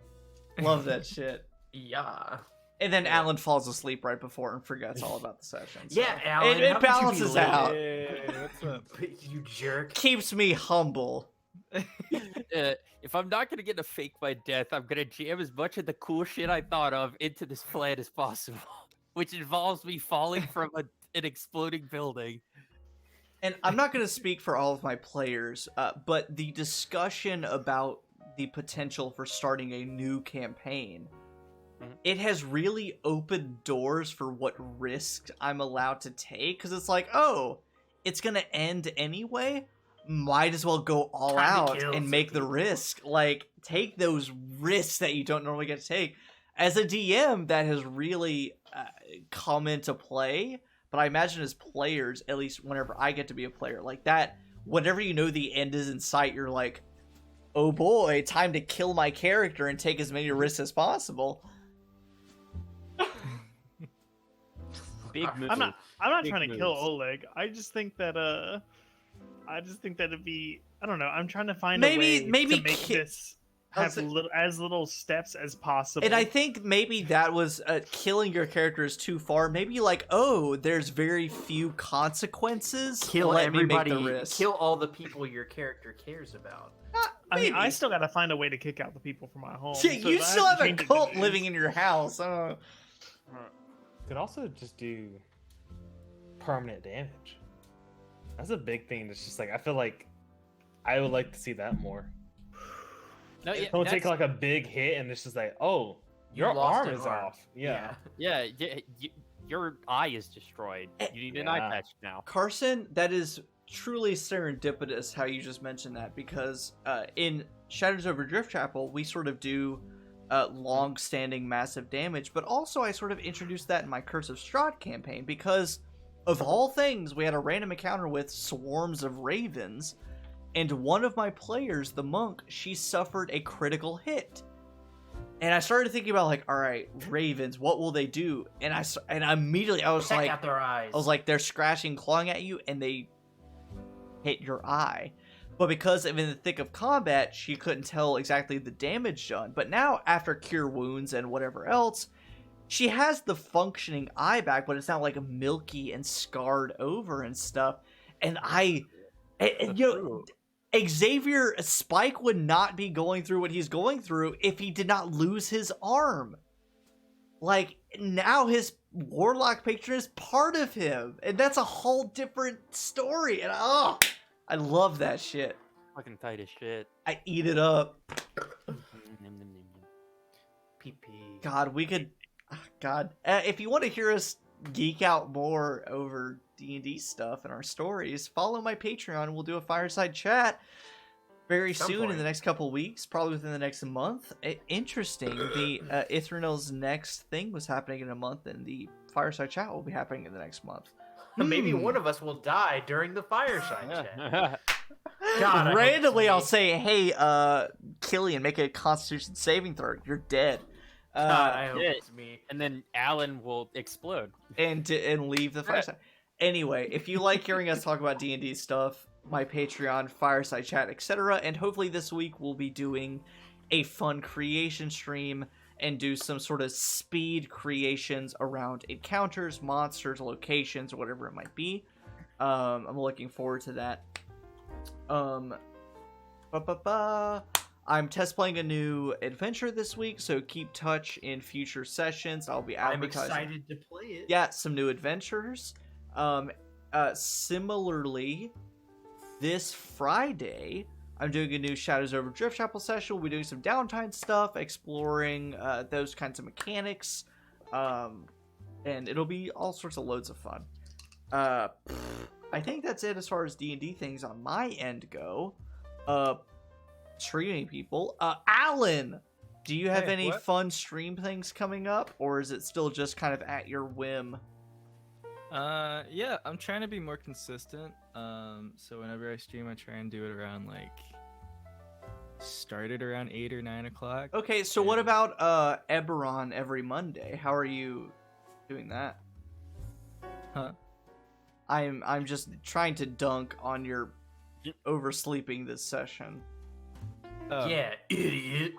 Love that shit. Yeah. And then Alan falls asleep right before and forgets all about the session. So. Yeah, Alan. It balances out. Hey, what's up? You jerk. Keeps me humble. If I'm not gonna get to fake my death, I'm gonna jam as much of the cool shit I thought of into this plan as possible, which involves me falling from an exploding building. And I'm not going to speak for all of my players, but the discussion about the potential for starting a new campaign, it has really opened doors for what risks I'm allowed to take. Because it's like, oh, it's going to end anyway. Might as well go all out and make the risk. Like, take those risks that you don't normally get to take. As a DM, that has really come into play. But I imagine as players, at least whenever I get to be a player like that, whenever you know the end is in sight, you're like, oh boy, time to kill my character and take as many risks as possible. Big move. I'm not Big trying to kill moves. Oleg. I just think that it'd be, I don't know. I'm trying to find Maybe- a way maybe to make ki- this I'll have say- as little steps as possible. And I think maybe that was killing your character is too far. Maybe like, oh, there's very few consequences. Kill Let me make everybody. the risk. Kill all the people your character cares about. I mean, I maybe. still got to find a way to kick out the people from my home. Yeah, so you if I still to have a change it, cult then it living is. in your house. Could also just do permanent damage. That's a big thing. It's just like I feel like I would like to see that more. No, yeah, Someone take that's- like a big hit and it's just like, oh, your lost arm an is arm. off. Yeah. yeah, your eye is destroyed. You need an eye Yeah. patch now. Carson, that is truly serendipitous how you just mentioned that, because in Shadows over Driftchapel, we sort of do long-standing massive damage, but also I sort of introduced that in my Curse of Strahd campaign, because of all things, we had a random encounter with swarms of ravens, and one of my players, the monk, she suffered a critical hit. And I started thinking about like, all right, ravens, what will they do? And immediately I was Check like, out their eyes. I was like, they're scratching, clawing at you, and they hit your eye. But because of in the thick of combat, she couldn't tell exactly the damage done. But now, after Cure Wounds and whatever else, she has the functioning eye back, but it's not like milky and scarred over and stuff. And Xavier Spike would not be going through what he's going through if he did not lose his arm. Like, now his Warlock patron is part of him, and that's a whole different story. And I love that shit. Fucking tight as shit. I eat it up. PP. God, we could. God, if you want to hear us geek out more over D&D stuff and our stories, follow my Patreon. We'll do a fireside chat very Some soon point. in the next couple weeks, probably within the next month. Interesting. The Ithranel's next thing was happening in a month, and the fireside chat will be happening in the next month. Maybe Hmm. one of us will die during the fireside chat. God, I hope Randomly, it's I'll me. say, "Hey, Killian, make a Constitution saving throw. You're dead." God, I hope yeah. it's me. And then Alan will explode. and leave the fireside. Anyway, if you like hearing us talk about D&D stuff, my Patreon, fireside chat, etc., and hopefully this week we'll be doing a fun creation stream and do some sort of speed creations around encounters, monsters, locations, or whatever it might be. I'm looking forward to that. I'm test playing a new adventure this week, so keep touch in future sessions. I'll be I'm advertising. excited to play it. Yeah, some new adventures. Similarly, this Friday, I'm doing a new Shadows over Driftchapel session. We'll be doing some downtime stuff, exploring those kinds of mechanics, and it'll be all sorts of loads of fun. I think that's it as far as D&D things on my end go. Streaming people. Alan, do you have Hey, any what? fun stream things coming up, or is it still just kind of at your whim? Yeah, I'm trying to be more consistent. So whenever I stream, I try and do it around started around 8 or 9 o'clock. Okay, so what Yeah. about Eberron every Monday? How are you doing that? Huh? I'm just trying to dunk on your oversleeping this session. Oh, Yeah, idiot.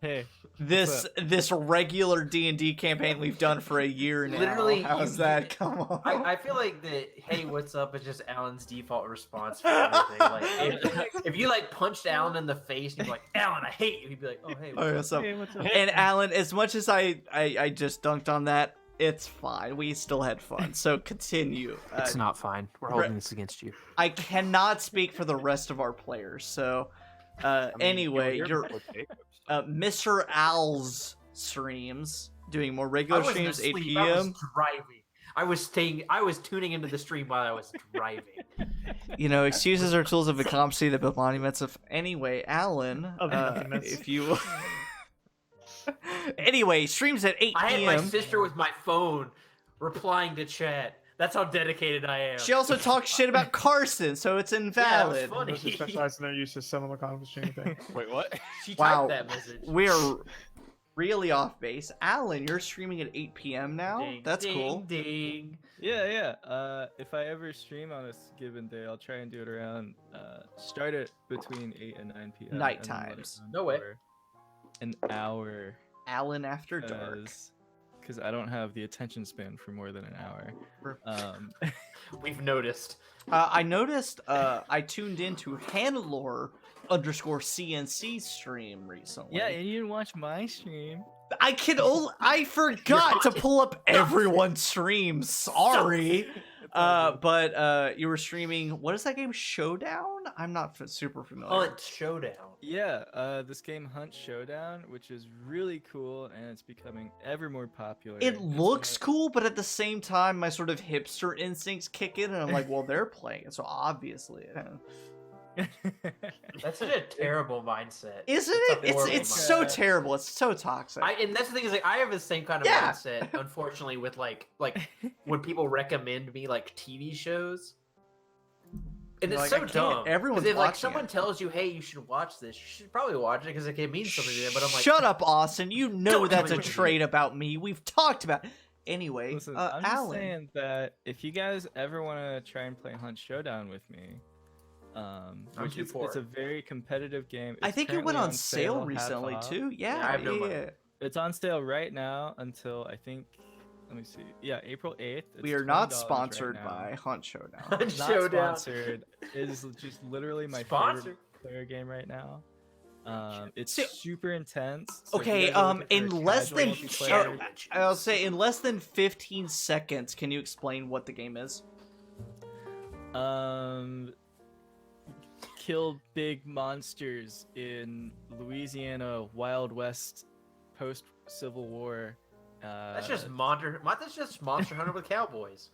Hey, This regular D&D campaign we've done for a year now. Literally, How's that? Come on. I feel like the "Hey, what's up?" is just Alan's default response for everything. Like, if you punched Alan in the face and you're like, "Alan, I hate you," he'd be like, "Oh, hey, Oh, what's what's up? Hey, what's up? And Alan, as much as I just dunked on that, it's fine. We still had fun. So continue. It's not fine. We're holding this against you. I cannot speak for the rest of our players. So anyway, you're Mr. Owl's streams doing more I regular wasn't streams, 8 asleep. I was p.m. driving. I was tuning into the stream while I was driving. You know, excuses are tools of incompetency that build monuments of. Anyway, Alan, Of monuments. if you. Anyway, streams at 8 I had my p.m. sister with my phone replying to chat. That's how dedicated I am. She also talks shit about Carson, so it's invalid. funny. Those who specialize in their use of seminal confidence stream thing. Wait, what? She typed Wow. that message. We're really off base. Alan, you're streaming at 8 p.m. now? Ding, That's ding, cool. Ding. yeah. If I ever stream on a given day, I'll try and do it around start it between 8 and 9 p.m. Night and then let it times. run No way. for an hour. Alan After Dark. Because I don't have the attention span for more than an hour. We've noticed. I noticed I tuned into Hannelore_CNC stream recently. Yeah, and you didn't watch my stream. I forgot to pull up everyone's stream. Sorry. But you were streaming, what is that game? Showdown? I'm not super familiar. Hunt Showdown. Yeah, this game Hunt Showdown, which is really cool, and it's becoming ever more popular. It It's looks one cool, but at the same time, my sort of hipster instincts kick in, and I'm like, well, they're playing it, so obviously. of- That's such a terrible mindset. Isn't It's a it? It's horrible so mindset. terrible. It's so toxic. And that's the thing is I have the same kind of Yeah. mindset, unfortunately, with like when people recommend me TV shows. And You're it's like, so I can't. dumb. Everyone's 'Cause if watching someone it. tells you, "Hey, you should watch this," you should probably watch it because it means something to them. But I'm like, Shut up, Austin. You know Don't tell that's me a what to do. trait about me. We've talked about it. Anyway, Listen, I'm just Alan. saying that if you guys ever want to try and play Hunt Showdown with me, which too is poor. it's a very competitive game. I It's think it went currently on sale half recently off. too. Yeah, I have no money. yeah. It's on sale right now until I think. Let me see. Yeah, April 8th. We It's are not $20 sponsored right now. by Hunt Showdown. Hunt Not Showdown. sponsored. It is just literally my Sponsor. favorite player game right now. It's So- super intense. So if you Okay, guys are looking for a in less casual than multiplayer- I'll say in less than 15 seconds, can you explain what the game is? Kill big monsters in Louisiana Wild West post Civil War. That's just Monster. That's just Monster Hunter with cowboys.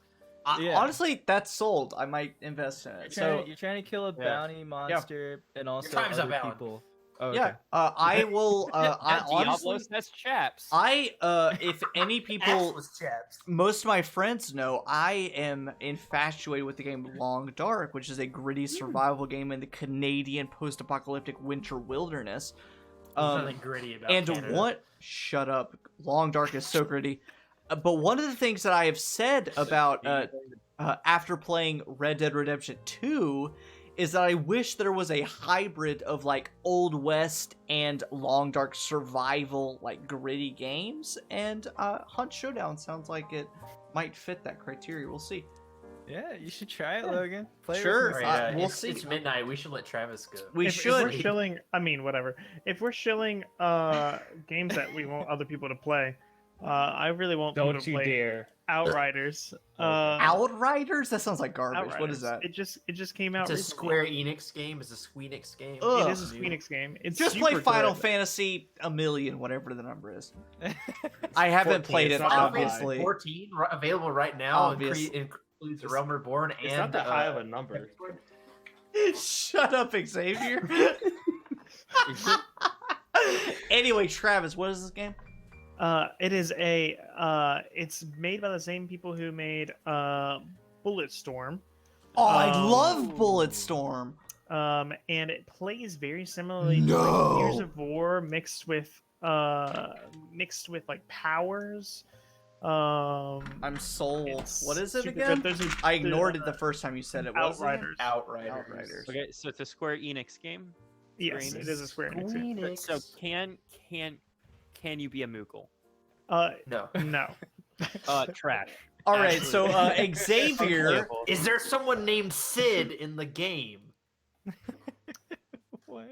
Yeah. Honestly, that's sold. I might invest in it. You're trying to kill a bounty monster and also time's up, other Alan. people. Oh, yeah, okay. I will. I Not honestly, Diablos, that's chaps. if any people, Axeless chaps. most of my friends know, I am infatuated with the game Long Dark, which is a gritty survival game in the Canadian post-apocalyptic winter wilderness. There's nothing gritty about And Canada. what? Shut up. Long Dark is so gritty. But one of the things that I have said about after playing Red Dead Redemption 2 is that I wish there was a hybrid of like Old West and Long Dark survival, like gritty games. And Hunt Showdown sounds like it might fit that criteria. We'll see. Yeah, you should try it, Logan. Play it Sure. with All me. right, we'll it's, see. It's midnight. We should let Travis go. We If we're should. shilling, I mean, whatever. If we're shilling games that we want other people to play, I really want people Don't to you play dare. Outriders. Outriders? That sounds like garbage. What is that? It just came out. It's a recently. Square Enix game. It's a Squeenix game. Ugh. It is a Phoenix game. It's Just play super Final good. Fantasy a million, whatever the number is. I haven't 14, played it, it's not that high. obviously. 14 available right now. Obvious. Includes Realm Reborn and It's not that high of a number. Shut up, Xavier. Anyway, Travis, what is this game? It is a. It's made by the same people who made Bulletstorm. Oh, I Um, love Bulletstorm. And it plays very similarly to No. like Gears of War mixed with like powers. I'm sold. It's What is it super again? good. There's I ignored it the first time you said it. What was it? Outriders. Outriders. Okay, so it's a Square Enix game. Yes, it is a Square Enix game. So can you be a Moogle? No. No. Trash. All right, so Xavier. Is there someone named Sid in the game? What?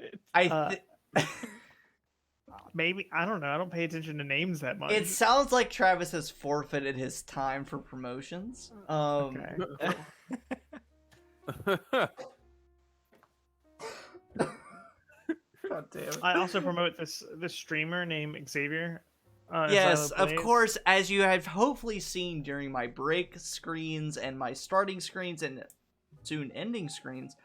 Maybe I don't know. I don't pay attention to names that much. It sounds like Travis has forfeited his time for promotions. Okay. God damn it. I also promote this streamer named Xavier. Yes, Silo of Plays. course, as you have hopefully seen during my break screens and my starting screens and soon ending screens,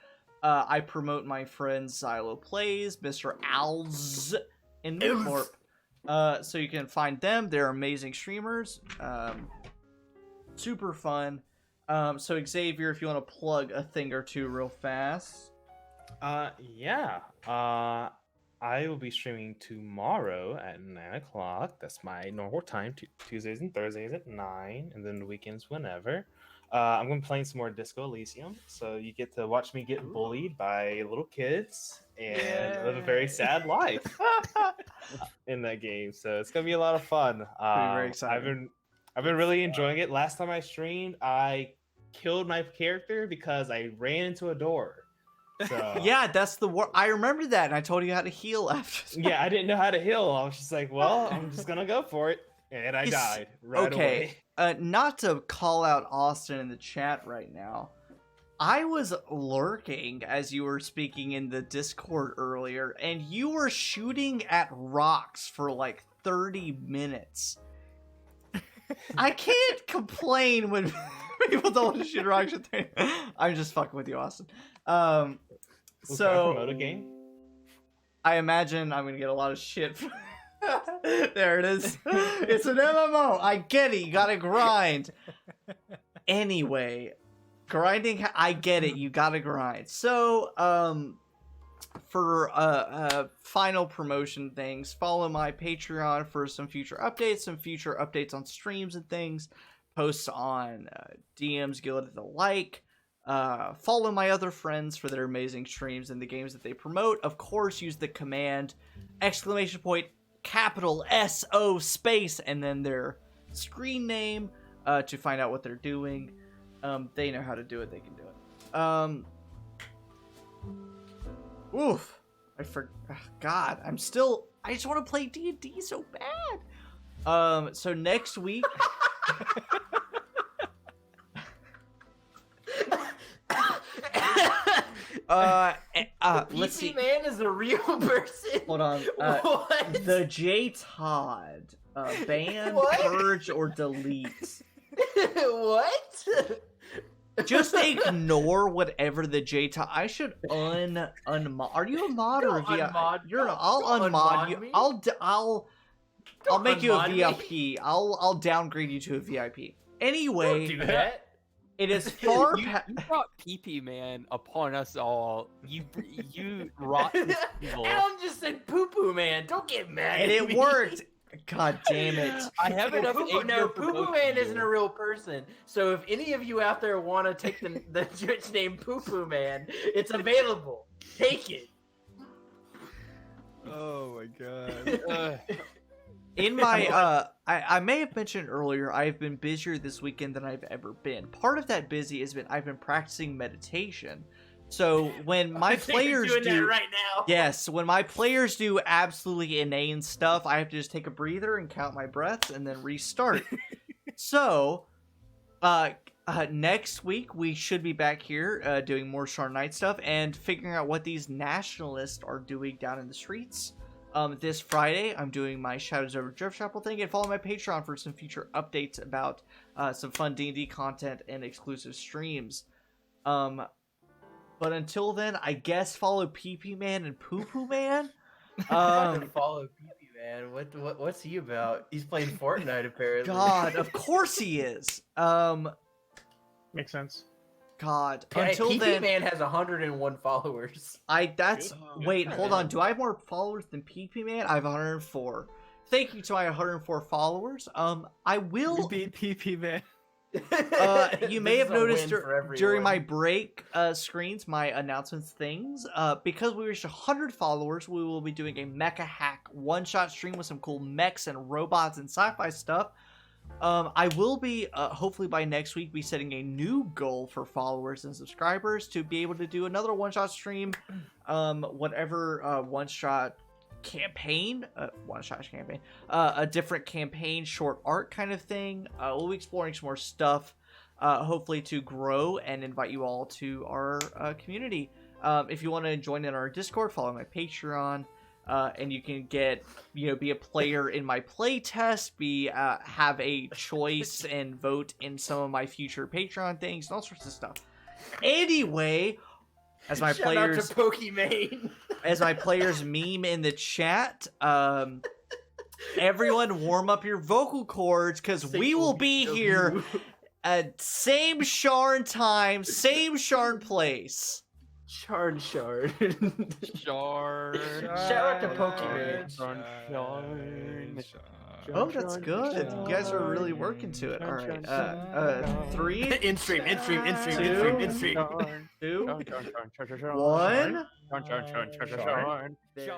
I promote my friend Silo Plays, Mr. Alz, and Newcorp. So you can find them. They're amazing streamers. Super fun. So Xavier, if you want to plug a thing or two real fast. Yeah. I will be streaming tomorrow at 9 o'clock. That's my normal time. Tuesdays and Thursdays at 9, and then the weekends whenever. I'm going to be playing some more Disco Elysium, so you get to watch me get bullied by little kids and live a very sad life in that game. So it's going to be a lot of fun. Very exciting. I've been really enjoying it. Last time I streamed, I killed my character because I ran into a door. So, Yeah, that's the word. I remember that, and I told you how to heal after. yeah, I didn't know how to heal. I was just like, well, I'm just gonna go for it, and I died right okay. away. Not to call out Austin in the chat right now. I was lurking as you were speaking in the Discord earlier, and you were shooting at rocks for like 30 minutes. I can't complain when people don't want to shoot rocks at 30. I'm just fucking with you, Austin. Can I So promote a game? I imagine I'm gonna get a lot of shit. There it is. It's an MMO. I get it. You gotta grind. Anyway, grinding. I get it. You gotta grind. So, for final promotion things, follow my Patreon for some future updates on streams and things. Posts on DMs, Guild at the like. Follow my other friends for their amazing streams and the games that they promote. Of course, use the command capital SO space and then their screen name to find out what they're doing. They know how to do it. They can do it. Oof. God, I just want to play D&D so bad. So next week. Let's see. Man is a real person. Hold on. What? The J Todd. Ban, What? purge, or delete. What? Just ignore whatever the J Todd. I should unmod. Are you a mod or a Don't VIP? unmod- I'll don't unmod unmod you. me. I'll Don't make you a unmod me. VIP. I'll downgrade you to a VIP. Anyway, Don't do that. it is far You past. brought PP Man upon us all. You rotten evil. Alan just said poo poo man. Don't get mad. And at it me. worked. God damn it. I have enough anger No, for Poo both Poo of Man you. isn't a real person. So if any of you out there want to take the Twitch name Poo Poo Man, it's available. Take it. Oh my god. In my I may have mentioned earlier, I've been busier this weekend than I've ever been. Part of that busy has been I've been practicing meditation. So when my I think you're players doing do that right now. yes, when my players do absolutely inane stuff, I have to just take a breather and count my breaths and then restart. So next week we should be back here doing more Sharn Nights stuff and figuring out what these nationalists are doing down in the streets. This Friday, I'm doing my Shadows Over Driftchapel thing, and follow my Patreon for some future updates about some fun D&D content and exclusive streams. But until then, I guess follow PP Man and Poo Poo Man. Follow Pee Pee Man. What's he about? He's playing Fortnite apparently. God, of course he is. Makes sense. God. Hey, Until Pee Pee then, Man has 101 followers. Wait, hold on. Do I have more followers than PP Man? I have 104. Thank you to my 104 followers. I will. You beat PP Man. You may This have is a noticed win for during my everyone. break screens, my announcements things, because we reached 100 followers, we will be doing a mecha hack one-shot stream with some cool mechs and robots and sci-fi stuff. I will be, hopefully by next week, be setting a new goal for followers and subscribers to be able to do another one-shot stream, whatever one-shot campaign, a different campaign, short art kind of thing. We'll be exploring some more stuff, hopefully to grow and invite you all to our community. If you want to join in our Discord, follow my Patreon, and you can get, be a player in my play test, have a choice and vote in some of my future Patreon things and all sorts of stuff. Anyway, as my Shout out to Pokimane. as my players meme in the chat, everyone warm up your vocal cords because we will be here at same Sharn time, same Sharn place. Sharn. Sharn. Shout out to Pokimane. Sharn. Oh, that's good. You guys are really working to it. All right. 3, In stream. 2, 1. 1. Sharn. There.